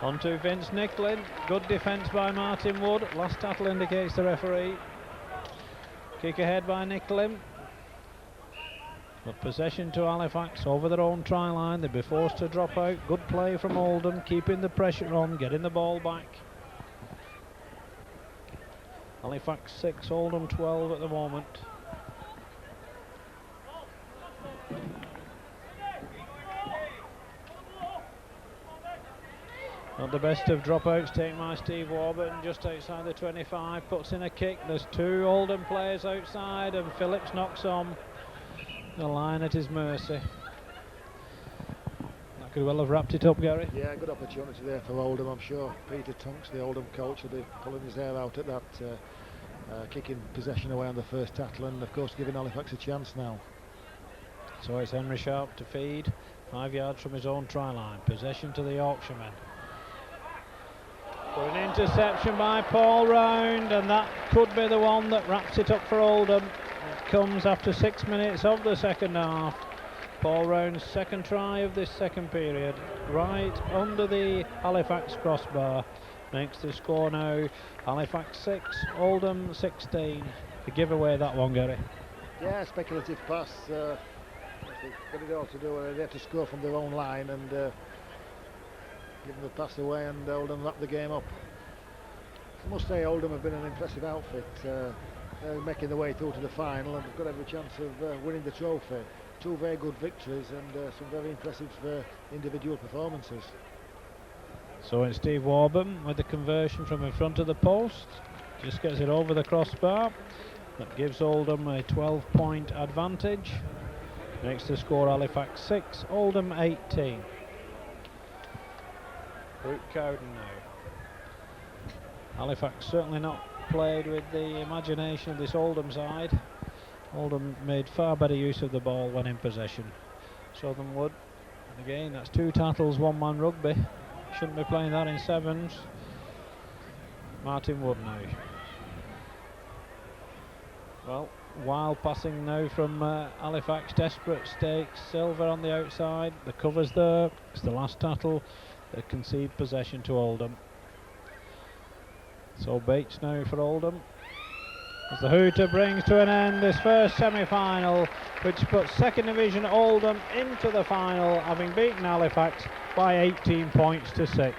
On to Vince Nicklin. Good defence by Martin Wood. Last tackle indicates the referee. Kick ahead by Nicklin. But possession to Halifax over their own try line. They'll be forced to drop out. Good play from Oldham, keeping the pressure on, getting the ball back. Halifax 6, Oldham 12 at the moment. Not the best of dropouts taken by Steve Warburton, just outside the 25, puts in a kick. There's 2 Oldham players outside, and Phillips knocks on the line at his mercy. That could well have wrapped it up, Gary. Yeah, good opportunity there for Oldham. I'm sure Peter Tunks, the Oldham coach, will be pulling his hair out at that, kicking possession away on the first tackle, and of course giving Halifax a chance now. So it's Henry Sharp to feed, 5 yards from his own try line. Possession to the Yorkshiremen. For an interception by Paul Round, and that could be the one that wraps it up for Oldham. It comes after 6 minutes of the second half. Paul Round's second try of this second period, right under the Halifax crossbar, makes the score now Halifax 6, Oldham 16. To give away that one, Gary. Yeah, speculative pass. They've got it all to do. They have to score from their own line and give them the pass away, and Oldham wrap the game up. I must say Oldham have been an impressive outfit, making their way through to the final, and they've got every chance of winning the trophy. Two very good victories and some very impressive individual performances. So it's Steve Warburton with the conversion from in front of the post. Just gets it over the crossbar. That gives Oldham a 12-point advantage. Next to score Halifax 6, Oldham 18. Luke Cowden now. Halifax certainly not played with the imagination of this Oldham side. Oldham made far better use of the ball when in possession. Southern Wood, and again that's two tackles, one-man rugby. Shouldn't be playing that in sevens. Martin Wood now. Well, wild passing now from Halifax, desperate stakes. Silver on the outside, the cover's there. It's the last tackle. They concede possession to Oldham. So Bates now for Oldham. As the hooter brings to an end this first semi-final, which puts second division Oldham into the final, having beaten Halifax by 18 points to 6.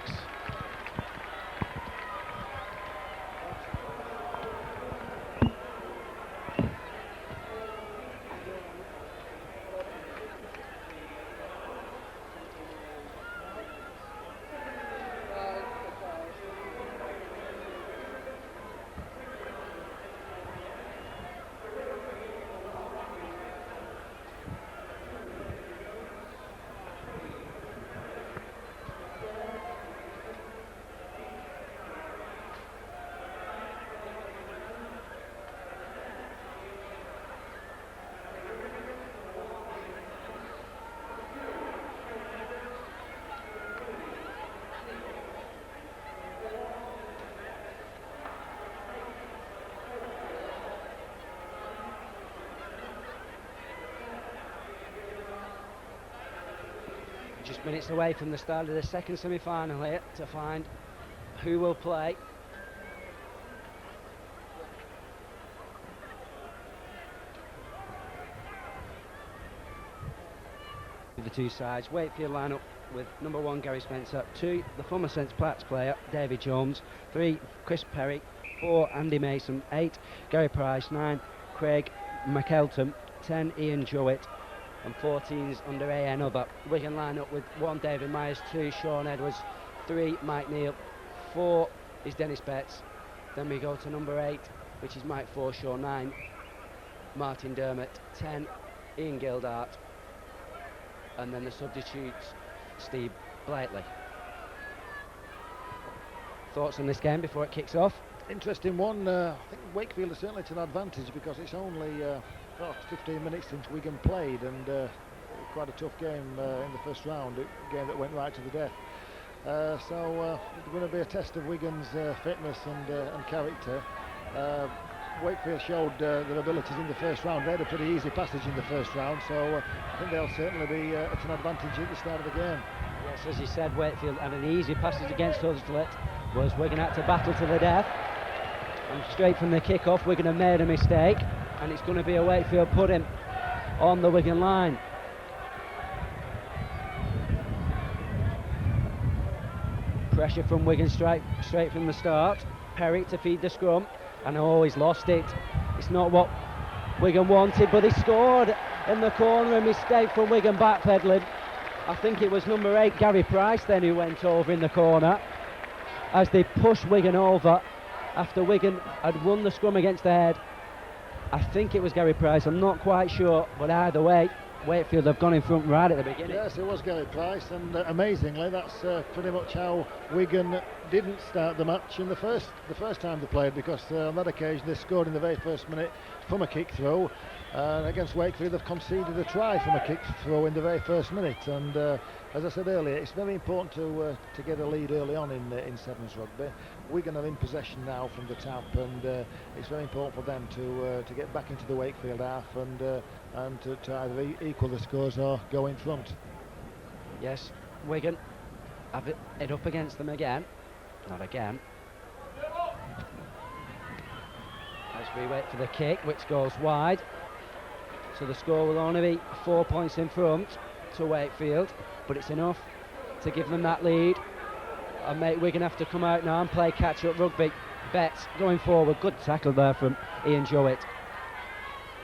Just minutes away from the start of the second semi-final here to find who will play. The two sides, Wakefield line up with number 1 Gary Spencer, 2 the former St Pat's player David Jones, 3 Chris Perry, 4 Andy Mason, 8 Gary Price, 9 Craig McElton, 10 Ian Jowett, and 14's under AN other. Wigan line up with 1 David Myers, 2 Sean Edwards, 3 Mike Neal, 4 is Dennis Betts. Then we go to number 8, which is Mike Forshaw, 9 Martin Dermott, 10 Ian Gildart, and then the substitutes Steve Blakely. Thoughts on this game before it kicks off? Interesting one. I think Wakefield is certainly to an advantage because it's only 15 minutes since Wigan played, and quite a tough game in the first round, a game that went right to the death. So it's going to be a test of Wigan's fitness and character. Wakefield showed their abilities in the first round. They had a pretty easy passage in the first round, so I think they'll certainly be at an advantage at the start of the game. Yes, as you said, Wakefield had an easy passage against Huddersfield, whereas Wigan had to battle to the death. And straight from the kick-off, Wigan have made a mistake, and it's going to be a Wakefield pudding on the Wigan line. Pressure from Wigan straight from the start. Perry to feed the scrum, and he's lost it. It's not what Wigan wanted, but he scored in the corner. A mistake from Wigan backpedaling. I think it was number 8 Gary Price then who went over in the corner as they pushed Wigan over after Wigan had won the scrum against the head. I think it was Gary Price, I'm not quite sure, but either way Wakefield have gone in front right at the beginning. Yes, it was Gary Price, and amazingly that's pretty much how Wigan didn't start the match in the first time they played, because on that occasion they scored in the very first minute from a kick throw, and against Wakefield they've conceded a try from a kick throw in the very first minute. And as I said earlier, it's very important to get a lead early on in sevens rugby. Wigan are in possession now from the tap, and it's very important for them to get back into the Wakefield half and to either equal the scores or go in front. Yes, Wigan have it up against them again. Not again. As we wait for the kick, which goes wide. So the score will only be 4 points in front to Wakefield, but it's enough to give them that lead and make Wigan have to come out now and play catch-up rugby. Betts going forward, good tackle there from Ian Jowett.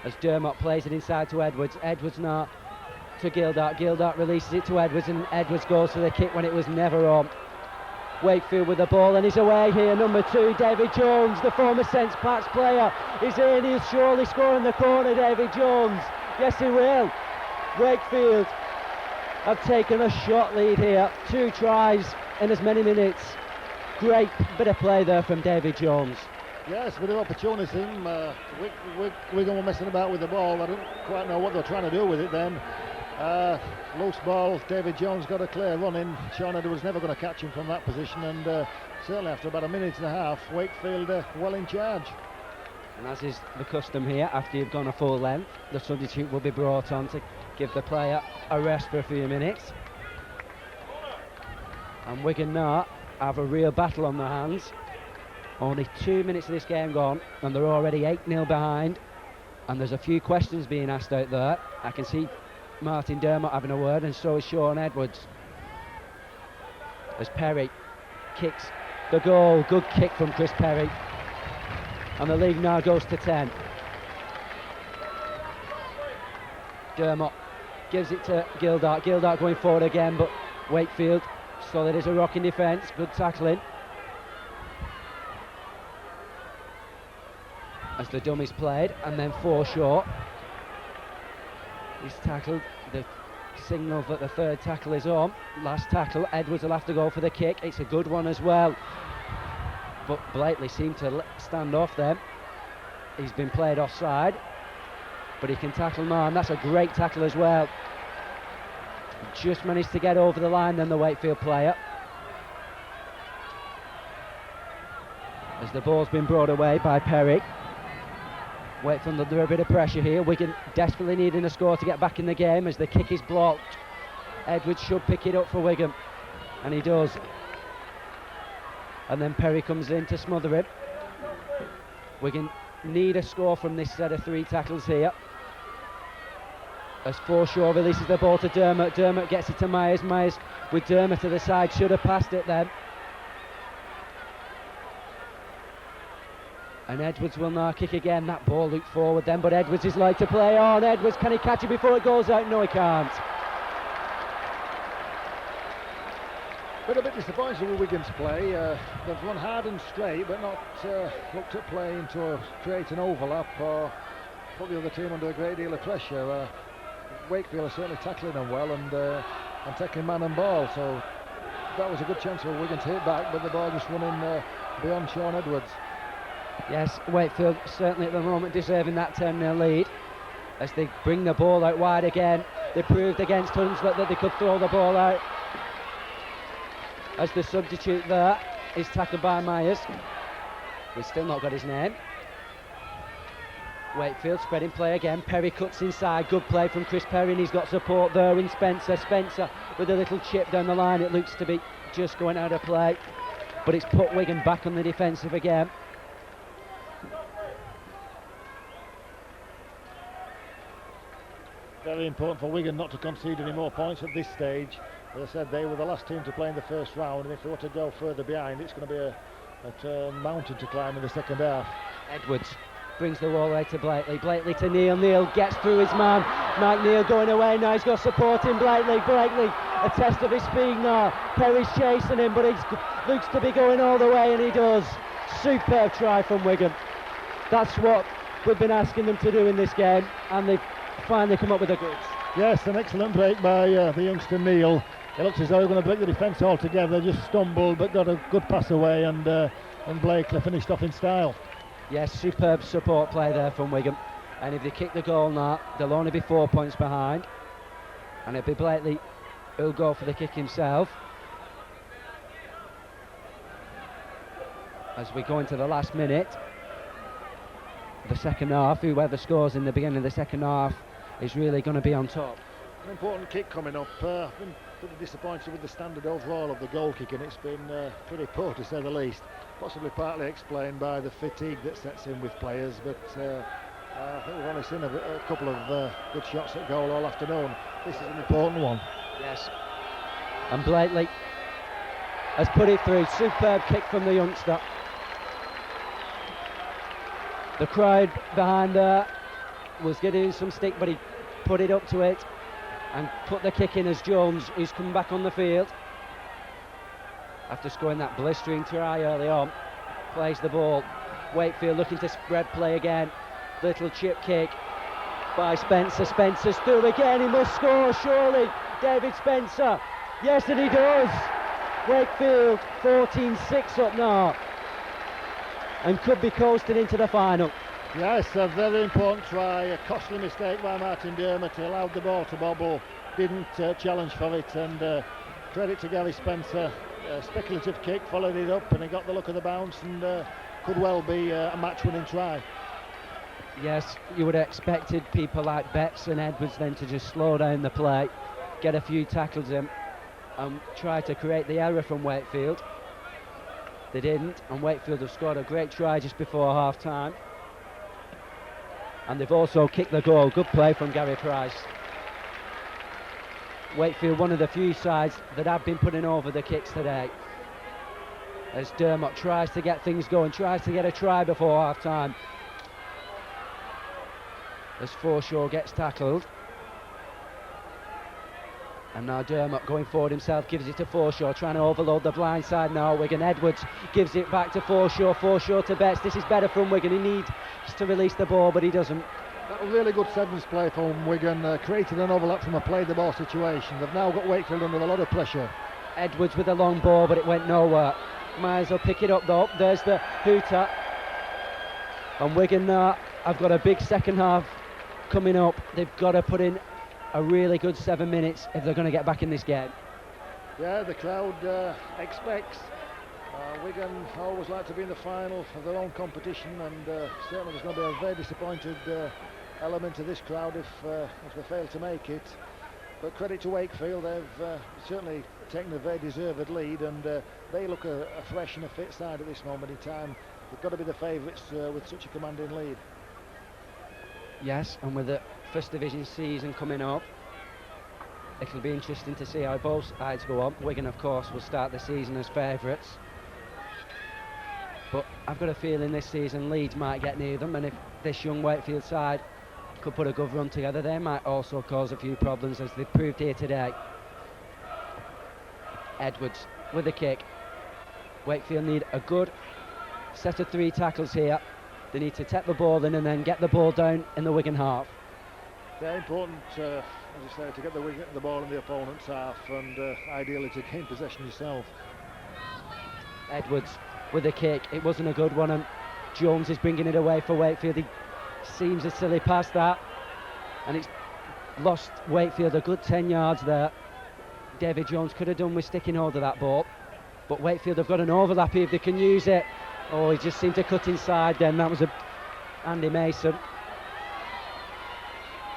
As Dermot plays it inside to Edwards. Edwards now to Gildart. Gildart releases it to Edwards, and Edwards goes for the kick when it was never on. Wakefield with the ball, and he's away here. Number 2, David Jones, the former Saints Parks player, is in. He'll surely score in the corner, David Jones. Yes, he will. Wakefield have taken a shot lead here. 2 tries in as many minutes. Great bit of play there from David Jones. Yes, with the opportunity. Wigan were messing about with the ball. I don't quite know what they're trying to do with it then. Loose ball, David Jones got a clear run in. Sean Edwards was never going to catch him from that position, and certainly after about a minute and a half, Wakefield well in charge. And as is the custom here, after you've gone a full length, the substitute will be brought on to give the player a rest for a few minutes. And Wigan now have a real battle on their hands. Only 2 minutes of this game gone, and they're already 8-0 behind. And there's a few questions being asked out there. I can see Martin Dermott having a word, and so is Sean Edwards. As Perry kicks the goal, good kick from Chris Perry. And the league now goes to 10. Dermott gives it to Gildart. Gildart going forward again, but Wakefield solid as a rock in defence. Good tackling. As the dummy's played, and then 4 short. He's tackled. The signal that the third tackle is on. Last tackle. Edwards will have to go for the kick. It's a good one as well. But Blakely seemed to stand off them. He's been played offside, but he can tackle now, and that's a great tackle as well. Just managed to get over the line then, the Wakefield player. As the ball's been brought away by Perry. Wakefield under a bit of pressure here. Wigan desperately needing a score to get back in the game as the kick is blocked. Edwards should pick it up for Wigan, and he does. And then Perry comes in to smother him. Wigan need a score from this set of 3 tackles here. As Forshaw releases the ball to Dermott. Dermott gets it to Myers. Myers with Dermott to the side, should have passed it then. And Edwards will now kick again. That ball looped forward then, but Edwards is like to play on. Edwards, can he catch it before it goes out? No, he can't. Been a bit disappointed with Wigan's play. They've run hard and straight, but not looked at play into create an overlap or put the other team under a great deal of pressure. Wakefield are certainly tackling them well and taking man and ball, so that was a good chance for Wigan to hit back, but the ball just running beyond Sean Edwards. Yes, Wakefield certainly at the moment deserving that 10-0 lead. As they bring the ball out wide again, they proved against Hunslet that they could throw the ball out. As the substitute there is tackled by Myers. We've still not got his name. Wakefield spreading play again. Perry cuts inside. Good play from Chris Perry, and he's got support there in Spencer. Spencer with a little chip down the line. It looks to be just going out of play, but it's put Wigan back on the defensive again. Very important for Wigan not to concede any more points at this stage. As I said, they were the last team to play in the first round, and if they were to go further behind, it's going to be a mountain to climb in the second half. Edwards brings the ball out to Blakely. Blakely to Neil. Neil gets through his man. Mike Neil going away now. He's got support in Blakely. Blakely, a test of his speed now. Perry's chasing him, but he looks to be going all the way, and he does. Superb try from Wigan. That's what we've been asking them to do in this game, and they've finally come up with the goods. Yes, an excellent break by the youngster Neil. It looks as though he's going to break the defence altogether. Just stumbled, but got a good pass away, and Blakely finished off in style. Yes, superb support play there from Wigan. And if they kick the goal now, they'll only be 4 points behind. And it'll be Blakely who'll go for the kick himself. As we go into the last minute, the second half, whoever scores in the beginning of the second half is really going to be on top. An important kick coming up. I've been pretty disappointed with the standard overall of the goal kicking. It's been pretty poor, to say the least. Possibly partly explained by the fatigue that sets in with players, but I think we've only seen a couple of good shots at goal all afternoon. This is an important one. Yes. And Blakely has put it through. Superb kick from the youngster. The crowd behind there was getting some stick, but he put it up to it and put the kick in as Jones, who's come back on the field after scoring that blistering try early on. Plays the ball. Wakefield looking to spread play again. Little chip kick by Spencer. Spencer's through again. He must score, surely. David Spencer. Yes, and he does. Wakefield 14-6 up now, and could be coasting into the final. Yes, a very important try. A costly mistake by Martin Dermott. He allowed the ball to bobble, didn't challenge for it, and credit to Gary Spencer. A speculative kick, followed it up, and he got the look of the bounce, and could well be a match-winning try. Yes, you would have expected people like Betts and Edwards then to just slow down the play, get a few tackles in, and try to create the error from Wakefield. They didn't, and Wakefield have scored a great try just before half-time. And they've also kicked the goal. Good play from Gary Price. Wakefield, one of the few sides that have been putting over the kicks today, as Dermott tries to get things going, tries to get a try before half-time. As Forshaw gets tackled. And now Dermott going forward himself, gives it to Forshaw, trying to overload the blind side now. Wigan. Edwards gives it back to Forshaw, Forshaw to Betts. This is better from Wigan. He needs to release the ball, but he doesn't. That was really good sevens play from Wigan, created an overlap from a play the ball situation. They've now got Wakefield under a lot of pressure. Edwards with a long ball, but it went nowhere. Myers will pick it up though. There's the hooter. And Wigan now have got a big second half coming up. They've got to put in a really good 7 minutes if they're going to get back in this game. Yeah, the crowd expects. Wigan always like to be in the final of their own competition, and certainly there's going to be a very disappointed element to this crowd if they fail to make it. But credit to Wakefield, they've certainly taken a very deserved lead, and they look a fresh and a fit side at this moment in time. They've got to be the favourites with such a commanding lead. Yes, and with the First Division season coming up, it'll be interesting to see how both sides go on. Wigan, of course, will start the season as favourites, but I've got a feeling this season Leeds might get near them, and if this young Wakefield side could put a good run together, they might also cause a few problems, as they've proved here today. Edwards with a kick. Wakefield need a good set of 3 tackles here. They need to tap the ball in and then get the ball down in the Wigan half. Very important, as you say, to get the ball in the opponent's half, and ideally to gain possession yourself. Edwards with a kick. It wasn't a good one, and Jones is bringing it away for Wakefield. He seems a silly pass that, and it's lost Wakefield a good 10 yards there. David Jones could have done with sticking hold of that ball, but Wakefield have got an overlap here if they can use it. Oh, he just seemed to cut inside then. That was Andy Mason.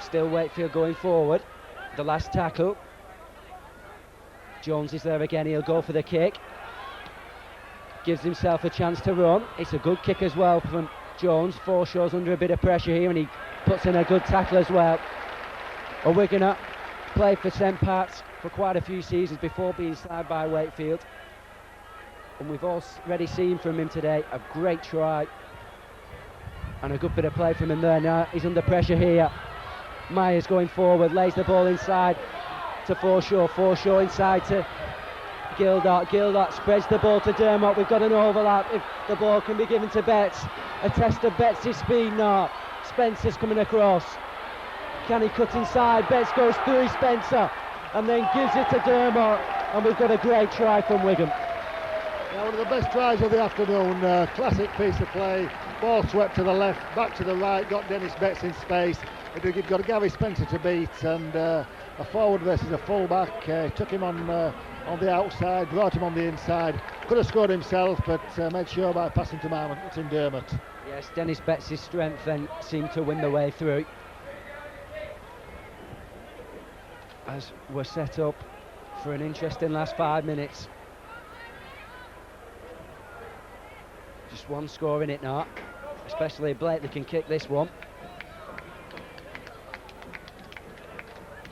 Still Wakefield going forward. The last tackle. Jones is there again. He'll go for the kick. Gives himself a chance to run. It's a good kick as well from Jones. Forshaw's under a bit of pressure here, and he puts in a good tackle as well. A Wiganer played for St Pat's for quite a few seasons before being signed by Wakefield, and we've already seen from him today a great try and a good bit of play from him there. Now he's under pressure here. Myers going forward, lays the ball inside to Forshaw. Forshaw inside to Gildart. Gildart spreads the ball to Dermott. We've got an overlap. If the ball can be given to Betts, a test of Betts' speed now. Spencer's coming across. Can he cut inside? Betts goes through Spencer and then gives it to Dermott, and we've got a great try from Wigan. Yeah, one of the best tries of the afternoon. Classic piece of play. Ball swept to the left, back to the right, got Dennis Betts in space. You've got Gary Spencer to beat, and a forward versus a full-back. Took him on the outside, brought him on the inside. Could have scored himself, but made sure by passing to Martin Dermott. Yes, Dennis Betts' strength then seemed to win the way through. As we're set up for an interesting last 5 minutes. Just one score in it now, especially Blake, they can kick this one.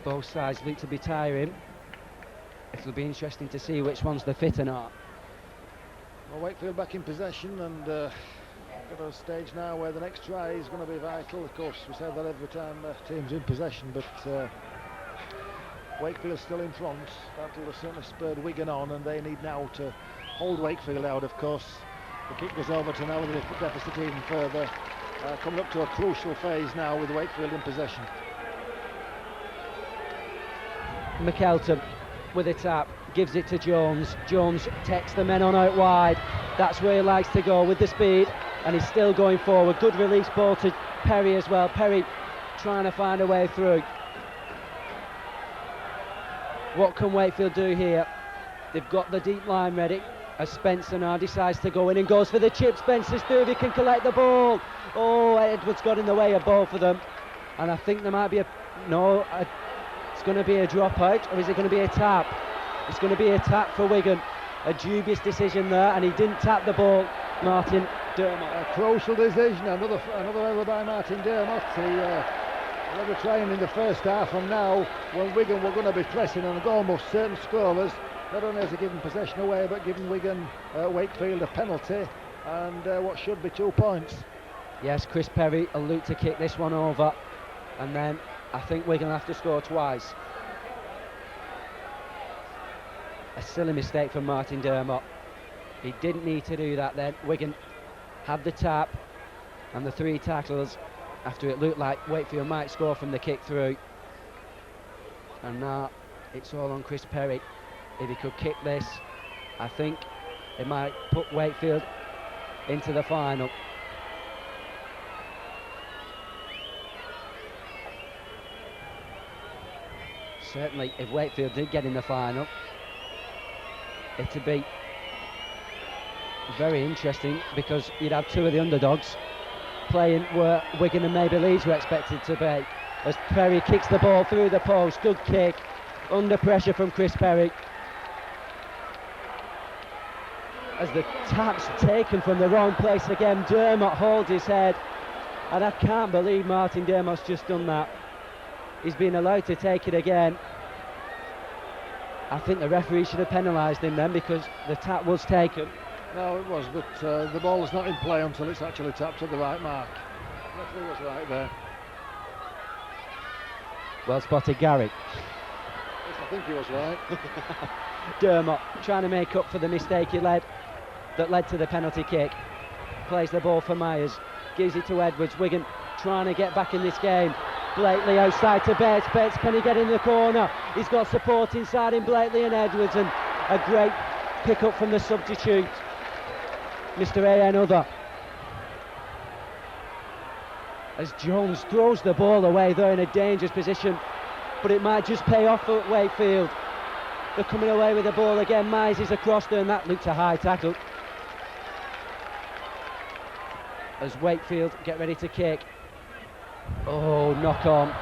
Both sides look to be tiring. It'll be interesting to see which one's the fitter now. Well, Wakefield back in possession, and At a stage now where the next try is going to be vital. Of course, we say that every time team's in possession, but Wakefield's still in front. That'll have certainly spurred Wigan on, and they need now to hold Wakefield out. Of course, the kick goes over to now the deficit even further. Coming up to a crucial phase now with Wakefield in possession. McKelton with a tap, gives it to Jones. Jones takes the men on out wide. That's where he likes to go with the speed, and he's still going forward. Good release ball to Perry as well. Perry trying to find a way through. What can Wakefield do here? They've got the deep line ready as Spencer now decides to go in and goes for the chip. Spencer's through, he can collect the ball. Oh, Edwards got in the way of both of them, and I think there might be it's going to be a dropout, or is it going to be a tap? It's going to be a tap for Wigan. A dubious decision there, and he didn't tap the ball, Martin Dermott. A crucial decision, another error by Martin Dermott. They were trying in the first half, and now when Wigan were going to be pressing and almost certain scorers, not only has he given possession away, but given Wakefield a penalty and what should be 2 points. Yes, Chris Perry will look to kick this one over, and then I think Wigan will have to score twice. A silly mistake from Martin Dermott. He didn't need to do that then. Wigan had the tap and the 3 tackles after it looked like Wakefield might score from the kick through. And now it's all on Chris Perry. If he could kick this, I think it might put Wakefield into the final. Certainly, if Wakefield did get in the final, it'd be very interesting, because you'd have 2 of the underdogs playing where Wigan and maybe Leeds were expected to be. As Perry kicks the ball through the post, good kick, under pressure from Chris Perry. As the tap's taken from the wrong place again, Dermott holds his head, and I can't believe Martin Dermott's just done that. He's been allowed to take it again. I think the referee should have penalised him then, because the tap was taken. No, it was, but the ball is not in play until it's actually tapped at the right mark. The referee was right there. Well spotted, Gary. Yes, I think he was right. Dermott trying to make up for the mistake that led to the penalty kick. Plays the ball for Myers, gives it to Edwards. Wigan trying to get back in this game. Blakely outside to Bates. Bates, can he get in the corner? He's got support inside in Blakely and Edwards, and a great pick up from the substitute, Mr. A.N. Other. As Jones throws the ball away, they're in a dangerous position, but it might just pay off for Wakefield. They're coming away with the ball again. Myers is across there, and that looked a high tackle. As Wakefield get ready to kick. Oh, knock on.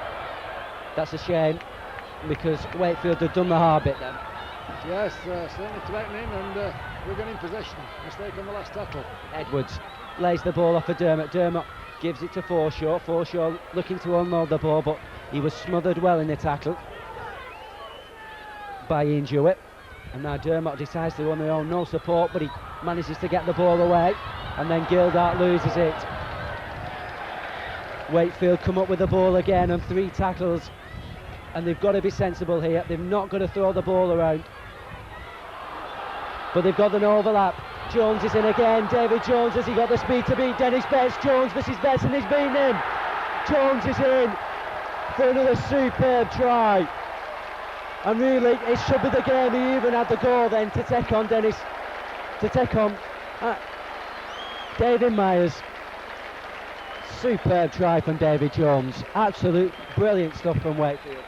That's a shame, because Wakefield had done the hard bit then. Yes, certainly threatening, and Wigan in possession. Mistake on the last tackle. Edwards lays the ball off for Dermott. Dermott gives it to Forshaw. Forshaw looking to unload the ball, but he was smothered well in the tackle by Ian Jewett. And now Dermott decides to run their own, no support, but he manages to get the ball away, and then Gildart loses it. Wakefield come up with the ball again on 3 tackles, and they've got to be sensible here. They've not got to throw the ball around, but they've got an overlap. Jones is in again. David Jones, has he got the speed to beat Dennis Bates? Jones versus Bates, and he's been in. Jones is in for another superb try, and really it should be the game. He even had the goal then to take on David Myers. Superb try from David Jones. Absolute brilliant stuff from Wakefield.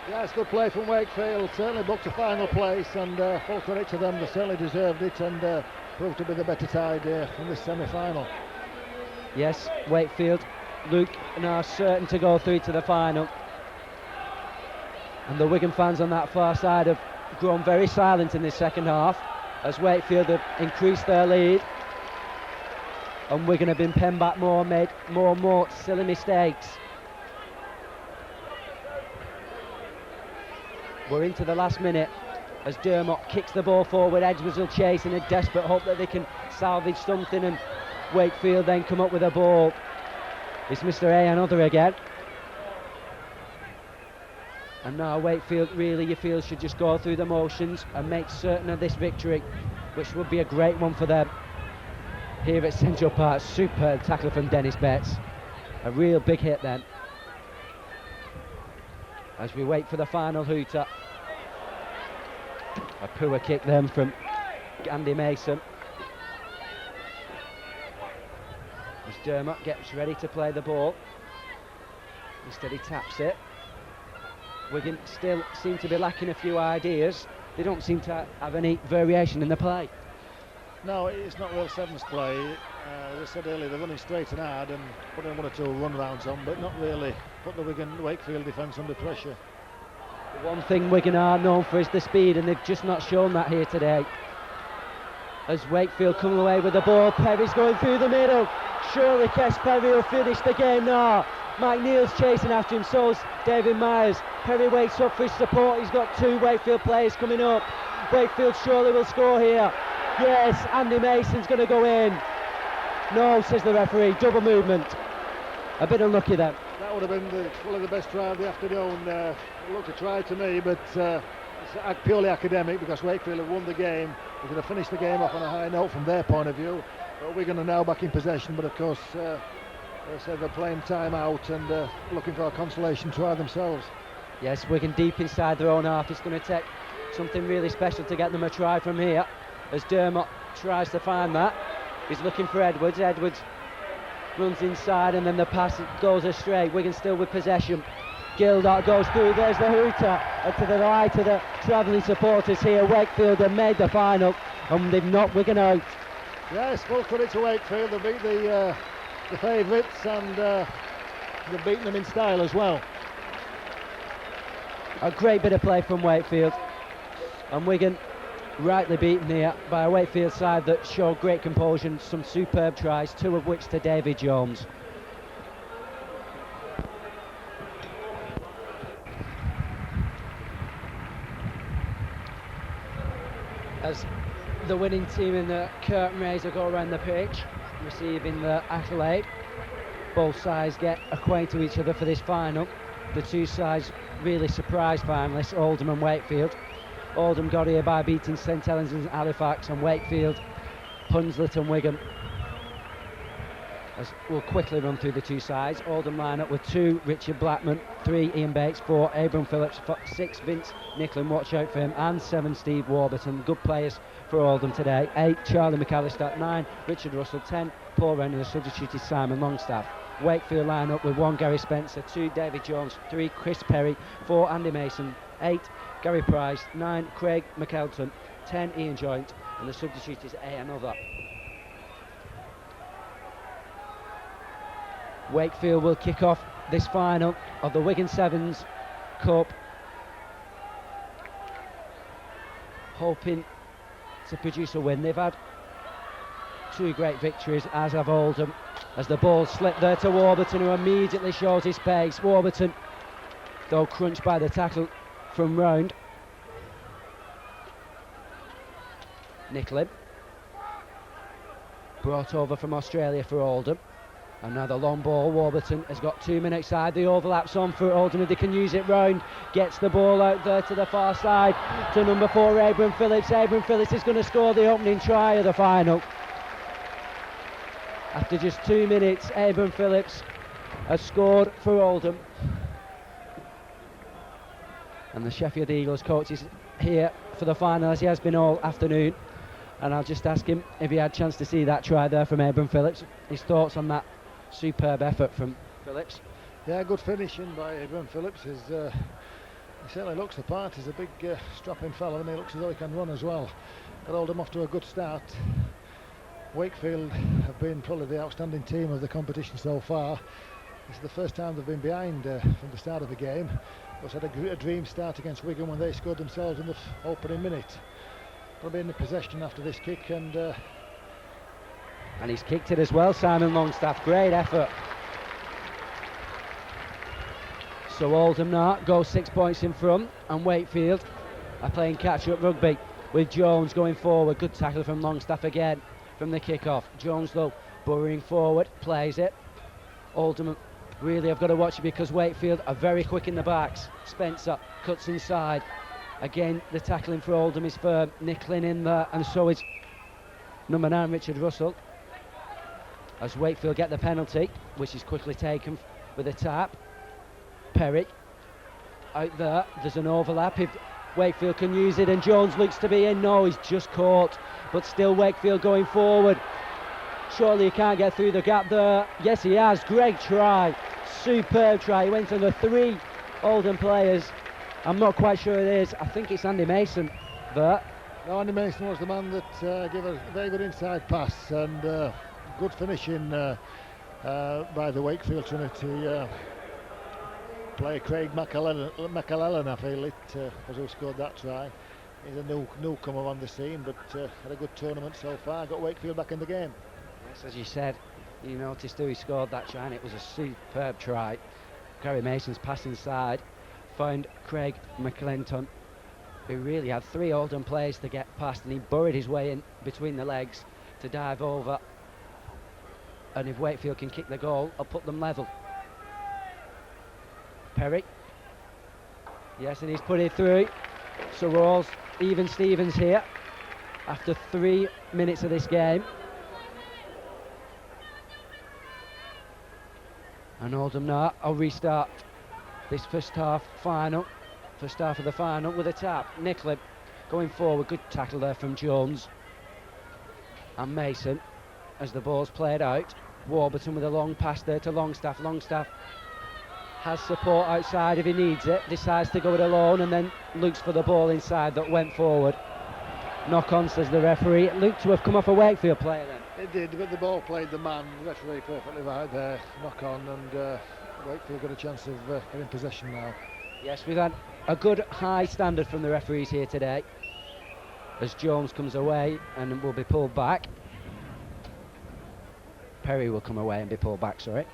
Yeah, it's good play from Wakefield. Certainly booked a final place, and full credit to them. They certainly deserved it, and proved to be the better side in this semi-final. Yes, Wakefield look now certain to go through to the final, and the Wigan fans on that far side have grown very silent in this second half as Wakefield have increased their lead, and Wigan have been penned back more, made more and more silly mistakes. We're into the last minute as Dermott kicks the ball forward. Edwards will chase in a desperate hope that they can salvage something, and Wakefield then come up with a ball. It's Mr. A another again. And now Wakefield, really, you feel, should just go through the motions and make certain of this victory, which would be a great one for them here at Central Park. Superb tackle from Dennis Betts. A real big hit then. As we wait for the final hooter. A poor kick then from Andy Mason. As Dermot gets ready to play the ball. Instead he taps it. Wigan still seem to be lacking a few ideas. They don't seem to have any variation in the play. No, it's not real sevens play. As I said earlier, they're running straight and hard and putting one or two run rounds on, but not really put the Wakefield defence under pressure. The one thing Wigan are known for is the speed, and they've just not shown that here today. As Wakefield come away with the ball, Perry's going through the middle. Surely Kes Perry will finish the game now. Mike Neal's chasing after him, so's David Myers. Perry wakes up for his support. He's got two Wakefield players coming up. Wakefield surely will score here. Yes, Andy Mason's going to go in. No, says the referee, double movement. A bit unlucky then. That would have been one of the best try of the afternoon. It looked a try to me, but it's purely academic because Wakefield have won the game. They're going to finish the game off on a high note from their point of view. But Wigan are now back in possession, but of course, they said they're playing time out and looking for a consolation try themselves. Yes, Wigan deep inside their own half. It's going to take something really special to get them a try from here. As Dermot tries to find that, he's looking for Edwards. Edwards runs inside and then the pass goes astray. Wigan still with possession. Gildart goes through, there's the hooter, and to the right of the travelling supporters here. Wakefield have made the final and they've knocked Wigan out. Yes, full credit to Wakefield. They beat the favourites and they've beaten them in style as well. A great bit of play from Wakefield, and Wigan rightly beaten here by a Wakefield side that showed great composure and some superb tries, two of which to David Jones. As the winning team in the curtain raiser go around the pitch, receiving the accolade, both sides get acquainted with each other for this final. The two sides really surprise finalists, Oldham and Wakefield. Oldham got here by beating St Helens and Halifax, and Wakefield, Hunslet and Wigan. As we'll quickly run through the two sides. Oldham line up with 2 Richard Blackman, 3 Ian Bates, 4 Abram Phillips, 6 Vince Nicklin, watch out for him, and 7 Steve Warburton. Good players for Oldham today. 8 Charlie McAllister, 9 Richard Russell, 10 Paul Rennie, the substitute is Simon Longstaff. Wakefield line up with 1 Gary Spencer, 2 David Jones, 3 Chris Perry, 4 Andy Mason, 8 Gary Price, 9 Craig McElton, 10 Ian Joint, and the substitute is another. Wakefield will kick off this final of the Wigan Sevens Cup, hoping to produce a win. They've had 2 great victories, as have Oldham, as the ball slipped there to Warburton, who immediately shows his pace. Warburton, though, crunched by the tackle from Round. Nicklin, brought over from Australia for Oldham. Another long ball. Warburton has got 2 minutes side. The overlap's on for Oldham if they can use it. Round gets the ball out there to the far side to number 4 Abram Phillips. Abram Phillips is going to score the opening try of the final. After just 2 minutes, Abram Phillips has scored for Oldham. And the Sheffield Eagles coach is here for the final, as he has been all afternoon. And I'll just ask him if he had a chance to see that try there from Abram Phillips. His thoughts on that superb effort from Phillips. Yeah, good finishing by Abram Phillips. He certainly looks the part. He's a big strapping fellow, and he looks as though he can run as well. Got Oldham off to a good start. Wakefield have been probably the outstanding team of the competition so far. This is the first time they've been behind from the start of the game. Also had a dream start against Wigan when they scored themselves in the opening minute. They'll be in the possession after this kick, and he's kicked it as well, Simon Longstaff. Great effort. So Oldham now go 6 points in front, and Wakefield are playing catch-up rugby with Jones going forward. Good tackle from Longstaff again from the kick-off. Jones, though, Burrowing forward, plays it. Oldham really have got to watch it because Wakefield are very quick in the backs. Spencer cuts inside. Again, the tackling for Oldham is firm. Nicklin in there, and so is number 9, Richard Russell. As Wakefield get the penalty, which is quickly taken with a tap. Perry out there, there's an overlap if Wakefield can use it, and Jones looks to be in. No, he's just caught, but still Wakefield going forward. Surely he can't get through the gap there. Yes, he has. Great try, superb try. He went under 3 Oldham players. I'm not quite sure it is. I think it's Andy Mason there. No, Andy Mason was the man that gave a very good inside pass, and good finishing by the Wakefield Trinity player Craig McAlellan, I feel it, was who scored that try. He's a newcomer on the scene, but had a good tournament so far. Got Wakefield back in the game. Yes, as you said, you noticed who he scored that try, and it was a superb try. Gary Mason's pass inside, found Craig McClinton, who really had 3 Oldham players to get past, and he burrowed his way in between the legs to dive over. And if Wakefield can kick the goal, I'll put them level. Perry. Yes, and he's put it through. So we're all even Stevens here after 3 minutes of this game. And Oldham now, I'll restart this first half of the final with a tap. Nicklin going forward, good tackle there from Jones. And Mason, as the ball's played out. Warburton with a long pass there to Longstaff. Longstaff has support outside if he needs it, decides to go it alone, and then looks for the ball inside that went forward. Knock on, says the referee. It looked to have come off a Wakefield player then. It did, but the ball played the man. The referee perfectly right there. Knock on, and Wakefield got a chance of getting possession now. Yes, we've had a good high standard from the referees here today, as Jones comes away and will be pulled back. Perry will come away and be pulled back, sorry.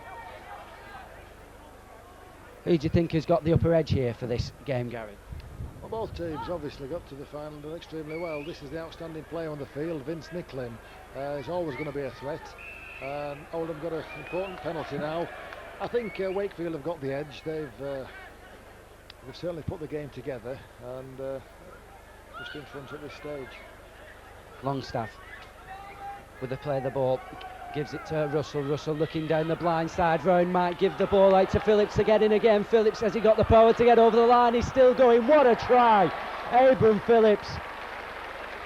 Who do you think has got the upper edge here for this game, Gary? Well, both teams obviously got to the final and done extremely well. This is the outstanding player on the field, Vince Nicklin. He's always going to be a threat. Oldham got an important penalty now. I think Wakefield have got the edge. They've certainly put the game together, and just in front at this stage. Longstaff with the play of the ball. Gives it to Russell. Russell looking down the blind side. Round might give the ball out to Phillips to get in again. Phillips, has he got the power to get over the line? He's still going. What a try! Abram Phillips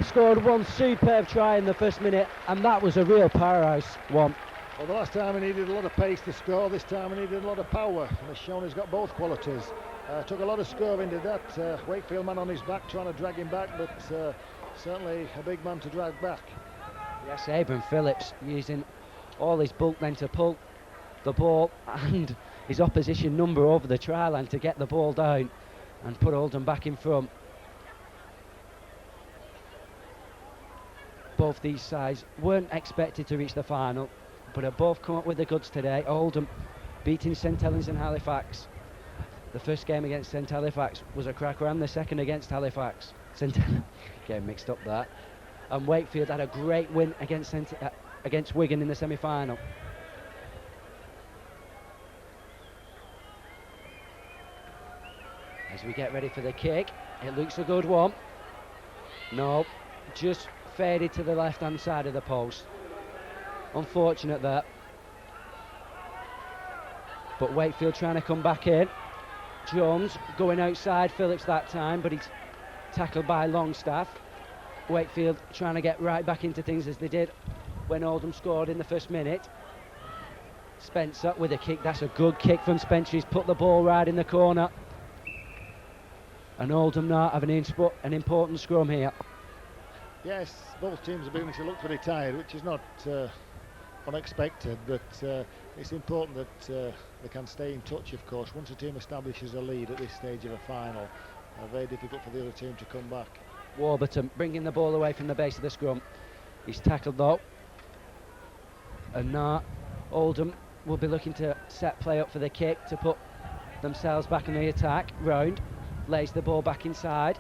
scored one superb try in the first minute, and that was a real powerhouse one. Well, the last time he needed a lot of pace to score. This time he needed a lot of power, and has shown he's got both qualities. Took a lot of scoring, did that. Wakefield man on his back trying to drag him back, but certainly a big man to drag back. Yes, Abram Phillips using all his bulk then to pull the ball and his opposition number over the try line to get the ball down and put Oldham back in front. Both these sides weren't expected to reach the final, but have both come up with the goods today. Oldham beating St Helens and Halifax. The first game against St Halifax was a cracker, and the second against Halifax. Getting mixed up there. And Wakefield had a great win against Wigan in the semi-final. As we get ready for the kick, it looks a good one. No, just faded to the left-hand side of the post. Unfortunate that. But Wakefield trying to come back in. Jones going outside Phillips that time, but he's tackled by Longstaff. Wakefield trying to get right back into things as they did when Oldham scored in the first minute. Spencer with a kick. That's a good kick from Spencer. He's put the ball right in the corner. And Oldham now have an important scrum here. Yes, both teams are beginning to look pretty tired, which is not unexpected, but it's important that they can stay in touch, of course. Once a team establishes a lead at this stage of a final, very difficult for the other team to come back. Warburton bringing the ball away from the base of the scrum. He's tackled though. And now Oldham will be looking to set play up for the kick to put themselves back in the attack. Round lays the ball back inside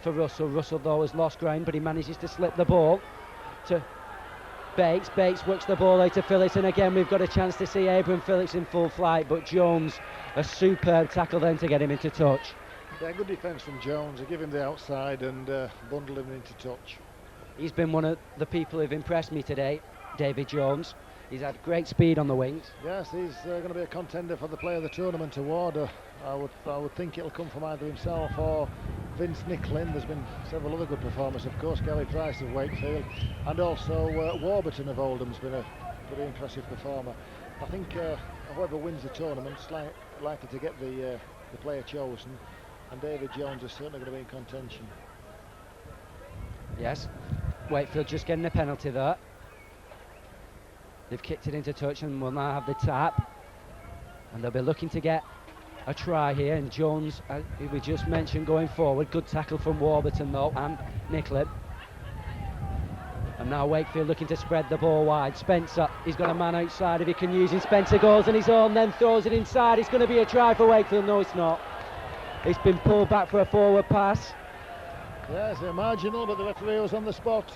for Russell. Russell though has lost ground, but he manages to slip the ball to Bates works the ball out to Phillips, and again we've got a chance to see Abram Phillips in full flight, but Jones, a superb tackle then to get him into touch. Yeah, good defence from Jones. They give him the outside and bundle him into touch. He's been one of the people who've impressed me today, David Jones. He's had great speed on the wings. Yes, he's going to be a contender for the Player of the Tournament award. I would think it'll come from either himself or Vince Nicklin. There's been several other good performers, of course. Gary Price of Wakefield, and also Warburton of Oldham's been a pretty impressive performer. I think whoever wins the tournament's likely to get the player chosen, and David Jones is certainly going to be in contention. Yes, Wakefield just getting a penalty there. They've kicked it into touch and will now have the tap, and they'll be looking to get a try here. And Jones, who we just mentioned, going forward. Good tackle from Warburton though, and Nicklin. And now Wakefield looking to spread the ball wide. Spencer, he's got a man outside if he can use him. Spencer goes on his own, then throws it inside. It's going to be a try for Wakefield. No, it's not. It's been pulled back for a forward pass. Yes, they're marginal, but the referee was on the spot.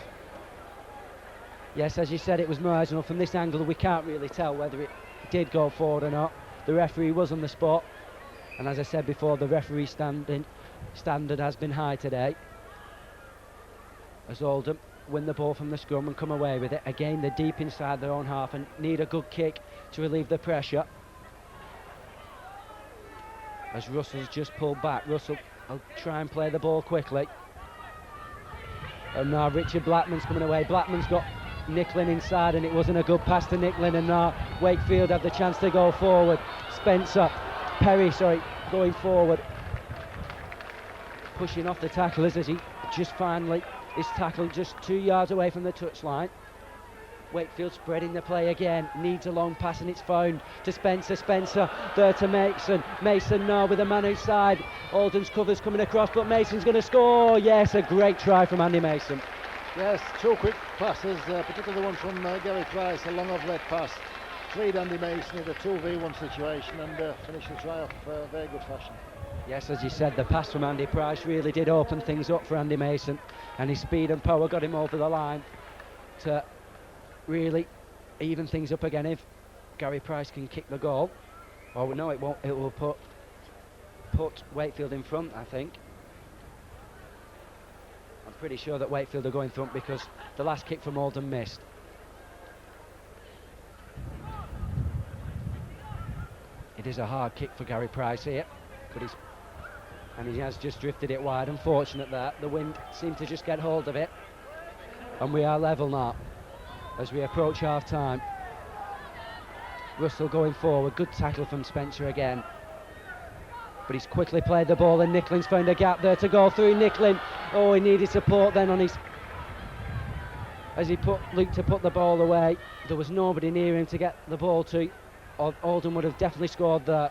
Yes, as you said, it was marginal. From this angle, we can't really tell whether it did go forward or not. The referee was on the spot, and as I said before, the referee standard has been high today. As Oldham win the ball from the scrum and come away with it. Again, they're deep inside their own half and need a good kick to relieve the pressure. As Russell's just pulled back, Russell will try and play the ball quickly. And now Richard Blackman's coming away. Blackman's got Nicklin inside, and it wasn't a good pass to Nicklin, and now Wakefield have the chance to go forward. Perry going forward, pushing off the tacklers as he just finally is tackled just 2 yards away from the touchline. Wakefield spreading the play again, needs a long pass, and it's found to Spencer there to Mason now with a man outside. Oldham's cover's coming across, but Mason's going to score. Yes, a great try from Andy Mason. Yes, two quick passes, particularly the one from Gary Price, a long off-red pass. Freed Andy Mason in a 2v1 situation and finished the try off very good fashion. Yes, as you said, the pass from Andy Price really did open things up for Andy Mason, and his speed and power got him over the line to really even things up again if Gary Price can kick the goal. Oh no, it won't. It will put Wakefield in front, I think. I'm pretty sure that Wakefield are going front because the last kick from Oldham missed. It is a hard kick for Gary Price here, but he has just drifted it wide. Unfortunate that the wind seemed to just get hold of it, and we are level now as we approach half time. Russell going forward, good tackle from Spencer again, but he's quickly played the ball, and Nicklin's found a gap there to go through. Nicklin, he needed support then on his, as he looked to put the ball away. There was nobody near him to get the ball to. Oldham would have definitely scored there.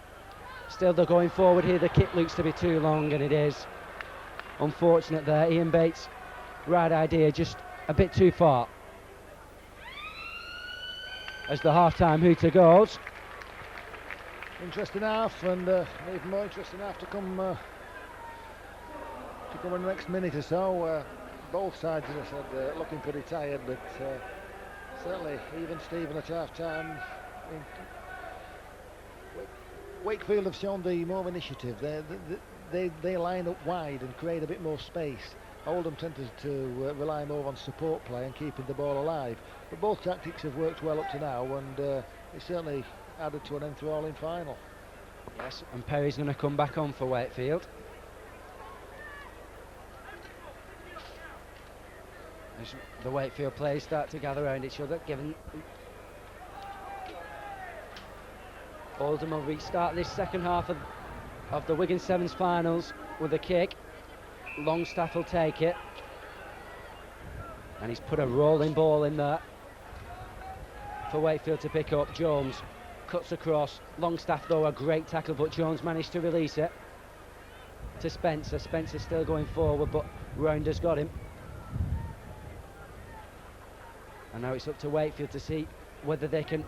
Still they're going forward here. The kick looks to be too long, and it is. Unfortunate there. Ian Bates, right idea, just a bit too far. As the half-time hooter goes. Interesting half, and even more interesting half to come in the next minute or so. Both sides, as I said, looking pretty tired, but certainly even Stephen at half-time. Wakefield have shown the more initiative. They line up wide and create a bit more space. Oldham tended to rely more on support play and keeping the ball alive. But both tactics have worked well up to now, and it certainly added to an enthralling final. Yes, and Perry's going to come back on for Wakefield. As the Wakefield players start to gather around each other, given Oldham will restart this second half of the Wigan Sevens finals with a kick. Longstaff will take it, and he's put a rolling ball in there for Wakefield to pick up. Jones cuts across. Longstaff though, a great tackle, but Jones managed to release it to Spencer. Spencer's still going forward, but Rounder's got him. And now it's up to Wakefield to see whether they can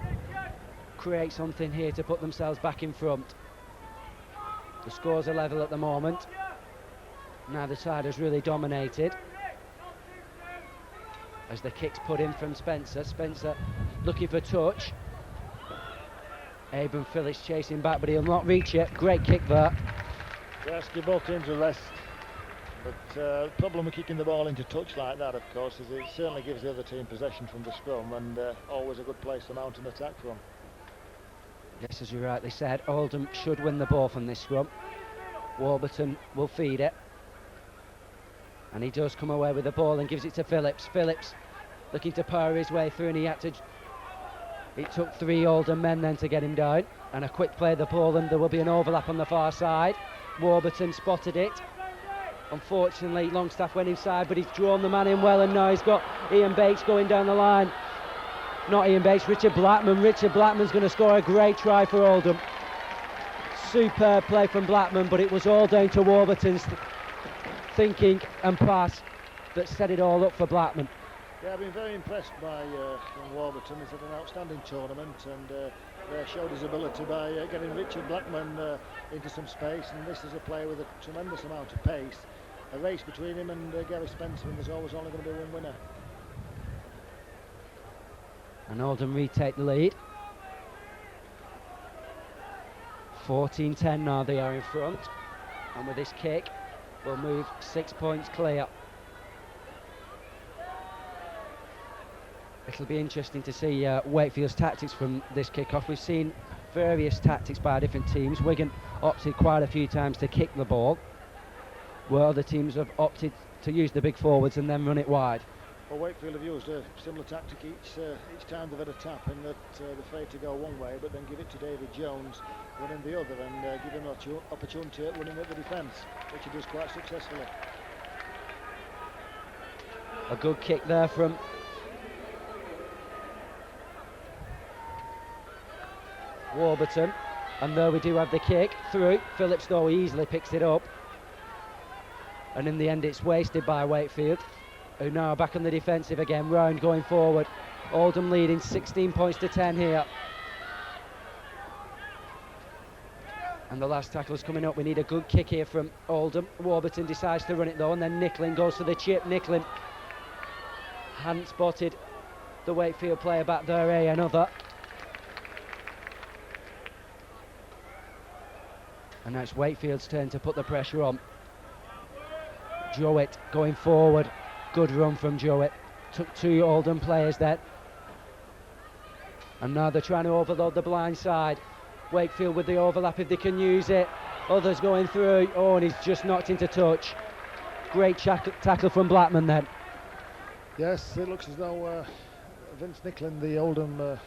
create something here to put themselves back in front. The scores are level at the moment. Neither side has really dominated. as the kick's put in from Spencer. Spencer looking for touch. Abram Phillips chasing back, but he'll not reach it. Great kick there. Yes, give both teams a rest. But the problem with kicking the ball into touch like that, of course, is it certainly gives the other team possession from the scrum, and always a good place to mount an attack from. Yes, as you rightly said, Oldham should win the ball from this scrum. Warburton will feed it. And he does come away with the ball and gives it to Phillips. Phillips looking to power his way through, and he had to... It took 3 Oldham men then to get him down. And a quick play of the ball, and there will be an overlap on the far side. Warburton spotted it. Unfortunately, Longstaff went inside, but he's drawn the man in well, and now he's got Ian Bates going down the line. Not Ian Bates, Richard Blackman. Richard Blackman's going to score a great try for Oldham. Superb play from Blackman, but it was all down to Warburton's thinking and pass that set it all up for Blackman. Yeah, I've been very impressed by young Warburton. He's had an outstanding tournament, and showed his ability by getting Richard Blackman into some space, and this is a player with a tremendous amount of pace. A race between him and Gary Spencer, and there's always only going to be one winner. And Oldham retake the lead. 14-10 now, they are in front, and with this kick we'll move 6 points clear. It'll be interesting to see Wakefield's tactics from this kick-off. We've seen various tactics by different teams. Wigan opted quite a few times to kick the ball, where other teams have opted to use the big forwards and then run it wide. Well, Wakefield have used a similar tactic each time they've had a tap, in that they're afraid to go one way, but then give it to David Jones running the other, and give him an opportunity at running at the defence, which he does quite successfully. A good kick there from Warburton, and though we do have the kick through, Phillips though easily picks it up, and in the end it's wasted by Wakefield, who now are back on the defensive again. Round going forward. Oldham leading 16 points to 10 here, and the last tackle's coming up. We need a good kick here from Oldham. Warburton decides to run it though, and then Nicklin goes for the chip. Nicklin hadn't spotted the Wakefield player back there. Another. And now it's Wakefield's turn to put the pressure on. Jowett going forward. Good run from Jowett. Took 2 Oldham players there. And now they're trying to overload the blind side. Wakefield with the overlap if they can use it. Others going through. Oh, and he's just knocked into touch. Great tackle from Blackman then. Yes, it looks as though Vince Nicklin, the Oldham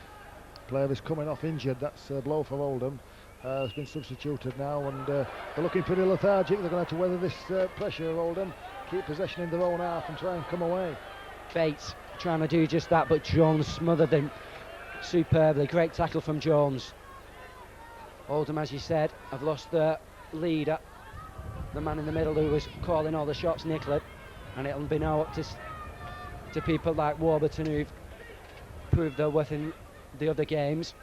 player, is coming off injured. That's a blow for Oldham. Has been substituted now, and they're looking pretty lethargic. They're going to have to weather this pressure of Oldham, keep possession in their own half and try and come away. Bates trying to do just that, but Jones smothered him superbly. Great tackle from Jones. Oldham, as you said, have lost their leader, the man in the middle who was calling all the shots, Nicklin, and it'll be now up to people like Warburton, who've proved their worth in the other games,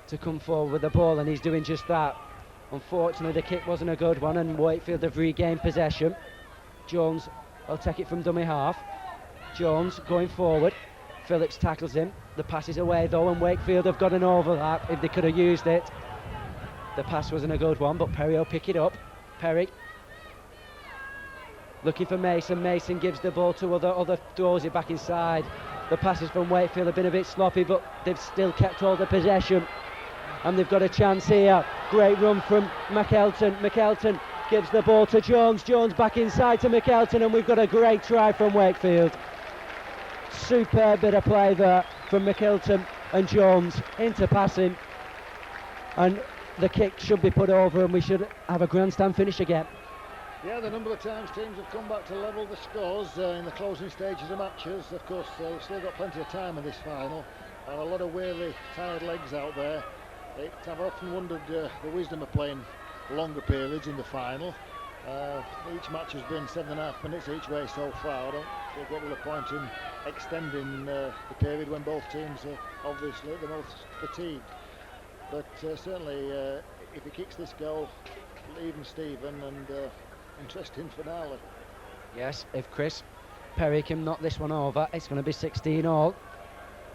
to come forward with the ball, and he's doing just that. Unfortunately, the kick wasn't a good one, and Wakefield have regained possession. Jones will take it from dummy half. Jones going forward. Phillips tackles him. The pass is away though, and Wakefield have got an overlap if they could have used it. The pass wasn't a good one, but Perry will pick it up. Perry looking for Mason. Mason gives the ball to other throws it back inside. The passes from Wakefield have been a bit sloppy, but they've still kept all the possession, and they've got a chance here. Great run from McElton. McElton gives the ball to Jones. Jones back inside to McElton, and we've got a great try from Wakefield. Superb bit of play there from McElton and Jones into passing, and the kick should be put over, and we should have a grandstand finish again. Yeah, the number of times teams have come back to level the scores in the closing stages of matches. Of course, we've still got plenty of time in this final, and a lot of weary, tired legs out there. I've often wondered the wisdom of playing longer periods in the final. Each match has been 7.5 minutes each way so far. I don't see what will the point in extending the period when both teams are obviously the most fatigued. But certainly, if he kicks this goal, even Stephen, and interesting finale. Yes, if Chris Perry can knock this one over. It's going to be 16 all,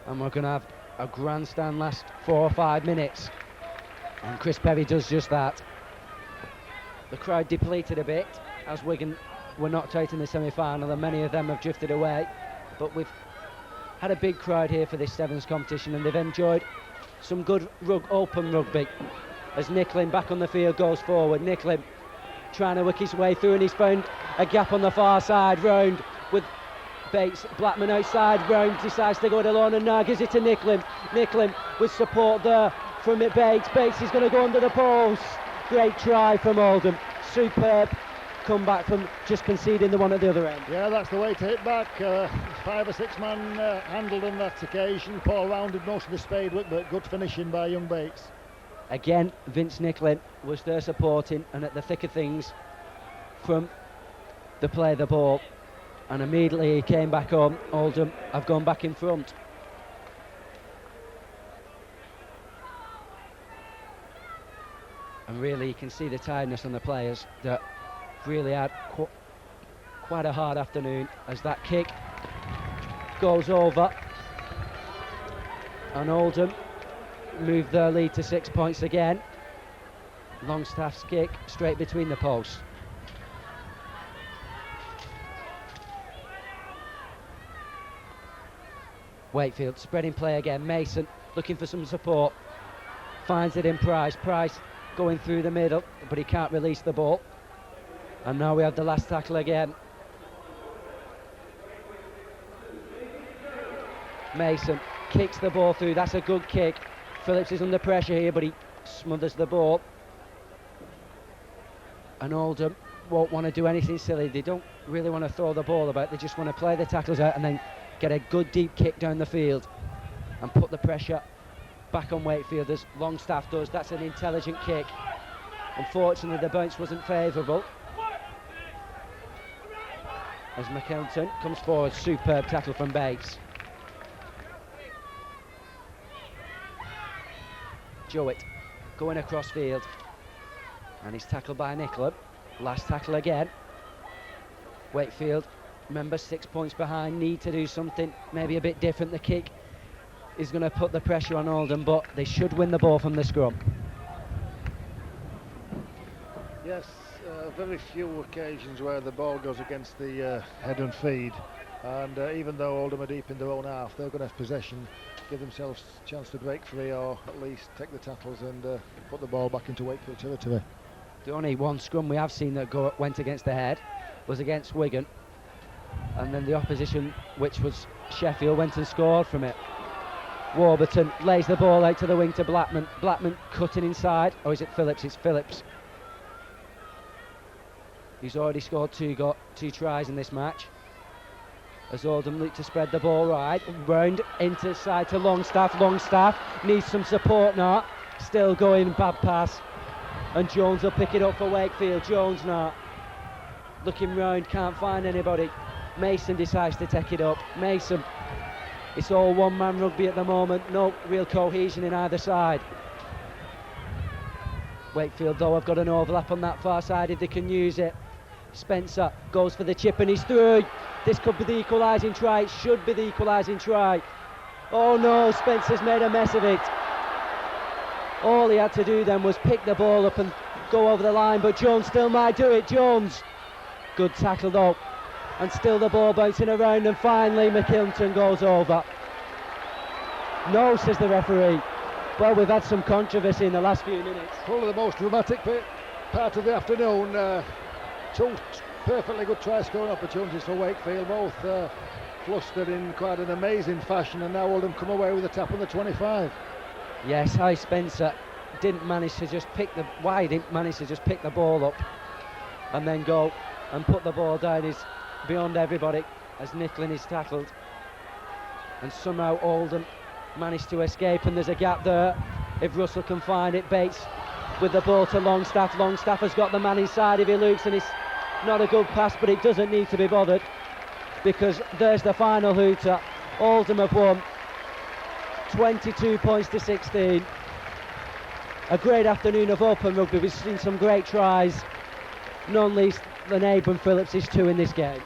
and we're going to have a grandstand last 4 or 5 minutes, and Chris Perry does just that. The crowd depleted a bit as Wigan were knocked out in the semi-final, and many of them have drifted away, but we've had a big crowd here for this sevens competition, and they've enjoyed some good open rugby as Nicklin back on the field goes forward. Nicklin trying to work his way through, and he's found a gap on the far side. Round with Bates, Blackman outside. Round decides to go it alone and now gives it to Nicklin. Nicklin with support there from Bates. Bates is going to go under the post. Great try from Oldham. Superb comeback from just conceding the one at the other end. Yeah, that's the way to hit back. 5 or 6 man handled on that occasion. Paul rounded most of the spade work, but good finishing by young Bates. Again, Vince Nicklin was there supporting and at the thick of things from the play of the ball, and immediately he came back on. Oldham have gone back in front. And really you can see the tiredness on the players that really had quite a hard afternoon as that kick goes over, and Oldham move their lead to 6 points again. Longstaff's kick straight between the posts. Wakefield spreading play again. Mason looking for some support, finds it in Price. Price going through the middle, but he can't release the ball. And now we have the last tackle again. Mason kicks the ball through. That's a good kick. Phillips is under pressure here, but he smothers the ball. And Oldham won't want to do anything silly. They don't really want to throw the ball about. They just want to play the tackles out and then get a good deep kick down the field and put the pressure back on Wakefield as Longstaff does. That's an intelligent kick. Unfortunately, the bounce wasn't favourable. As McKelton comes forward, superb tackle from Bates. Jowett going across field, and he's tackled by Nicklin. Last tackle again. Wakefield, remember, 6 points behind, need to do something maybe a bit different. The kick is going to put the pressure on Oldham, but they should win the ball from the scrum. Yes, very few occasions where the ball goes against the head and feed, and even though Oldham are deep in their own half, they're going to have possession, give themselves a chance to break free or at least take the tackles and put the ball back into Wakefield territory. The only one scrum we have seen that went against the head was against Wigan, and then the opposition, which was Sheffield, went and scored from it. Warburton lays the ball out to the wing to Blackman. Blackman cutting inside, or is it Phillips? It's Phillips. He's already scored two tries in this match. As Oldham look to spread the ball right, round into side to Longstaff. Longstaff needs some support now. Still going, bad pass. And Jones will pick it up for Wakefield. Jones now looking round, can't find anybody. Mason decides to take it up. Mason, it's all one-man rugby at the moment, no real cohesion in either side. Wakefield though have got an overlap on that far side if they can use it. Spencer goes for the chip and he's through. This could be the equalising try, it should be the equalising try. Oh no, Spencer's made a mess of it. All he had to do then was pick the ball up and go over the line, but Jones still might do it. Jones, good tackle though, and still the ball bouncing around, and finally McKilton goes over. No, says the referee. Well, we've had some controversy in the last few minutes. Probably the most dramatic part of the afternoon. Two perfectly good try scoring opportunities for Wakefield, both flustered in quite an amazing fashion, and now Oldham come away with a tap on the 25. Yes, Hy Spencer didn't manage to just pick the ball up and then go and put the ball down. Is beyond everybody as Nicklin is tackled, and somehow Oldham managed to escape, and there's a gap there. If Russell can find it, Bates with the ball to Longstaff. Longstaff has got the man inside if he looks, and it's not a good pass, but it doesn't need to be bothered because there's the final hooter. Oldham have won 22 points to 16. A great afternoon of open rugby. We've seen some great tries, none least than Abram Phillips' 2 in this game.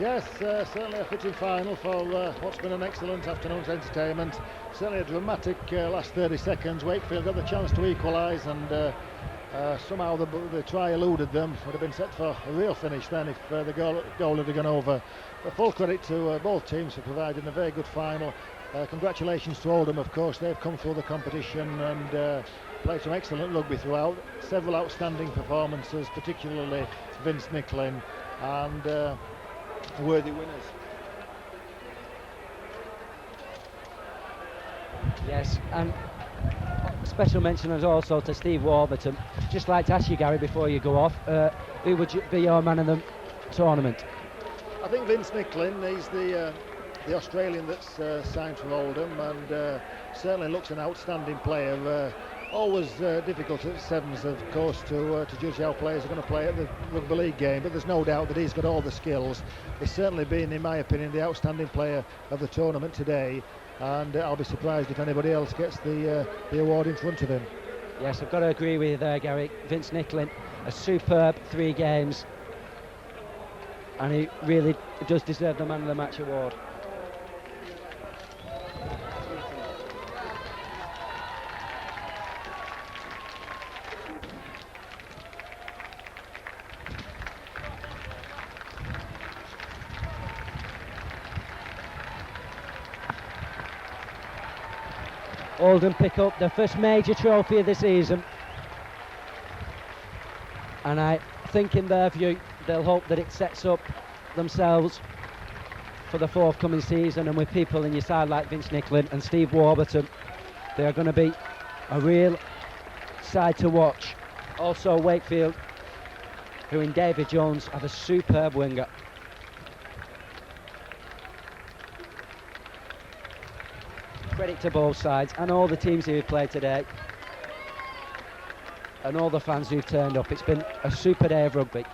Yes, certainly a fitting final for what's been an excellent afternoon's entertainment. Certainly a dramatic last 30 seconds. Wakefield got the chance to equalise, and somehow the try eluded them. Would have been set for a real finish then if the goal had gone over. But full credit to both teams for providing a very good final. Congratulations to Oldham, of course. They've come through the competition and played some excellent rugby throughout. Several outstanding performances, particularly Vince Nicklin, and worthy winners. Yes, and special mention is also to Steve Warburton. Just like to ask you, Gary, before you go off, who would be your man of the tournament? I think Vince Nicklin, he's the Australian that's signed for Oldham, and certainly looks an outstanding player. Always difficult at sevens, of course, to judge how players are going to play at the rugby league game, but there's no doubt that he's got all the skills. He's certainly been, in my opinion, the outstanding player of the tournament today, and I'll be surprised if anybody else gets the award in front of him. Yes, I've got to agree with you there, Gary. Vince Nicklin, a superb 3 games, and he really does deserve the Man of the Match award. Oldham pick up their first major trophy of the season, and I think in their view they'll hope that it sets up themselves for the forthcoming season, and with people in your side like Vince Nicklin and Steve Warburton, they are going to be a real side to watch. Also Wakefield, who in David Jones have a superb winger. Credit to both sides and all the teams who have played today and all the fans who've turned up. It's been a super day of rugby.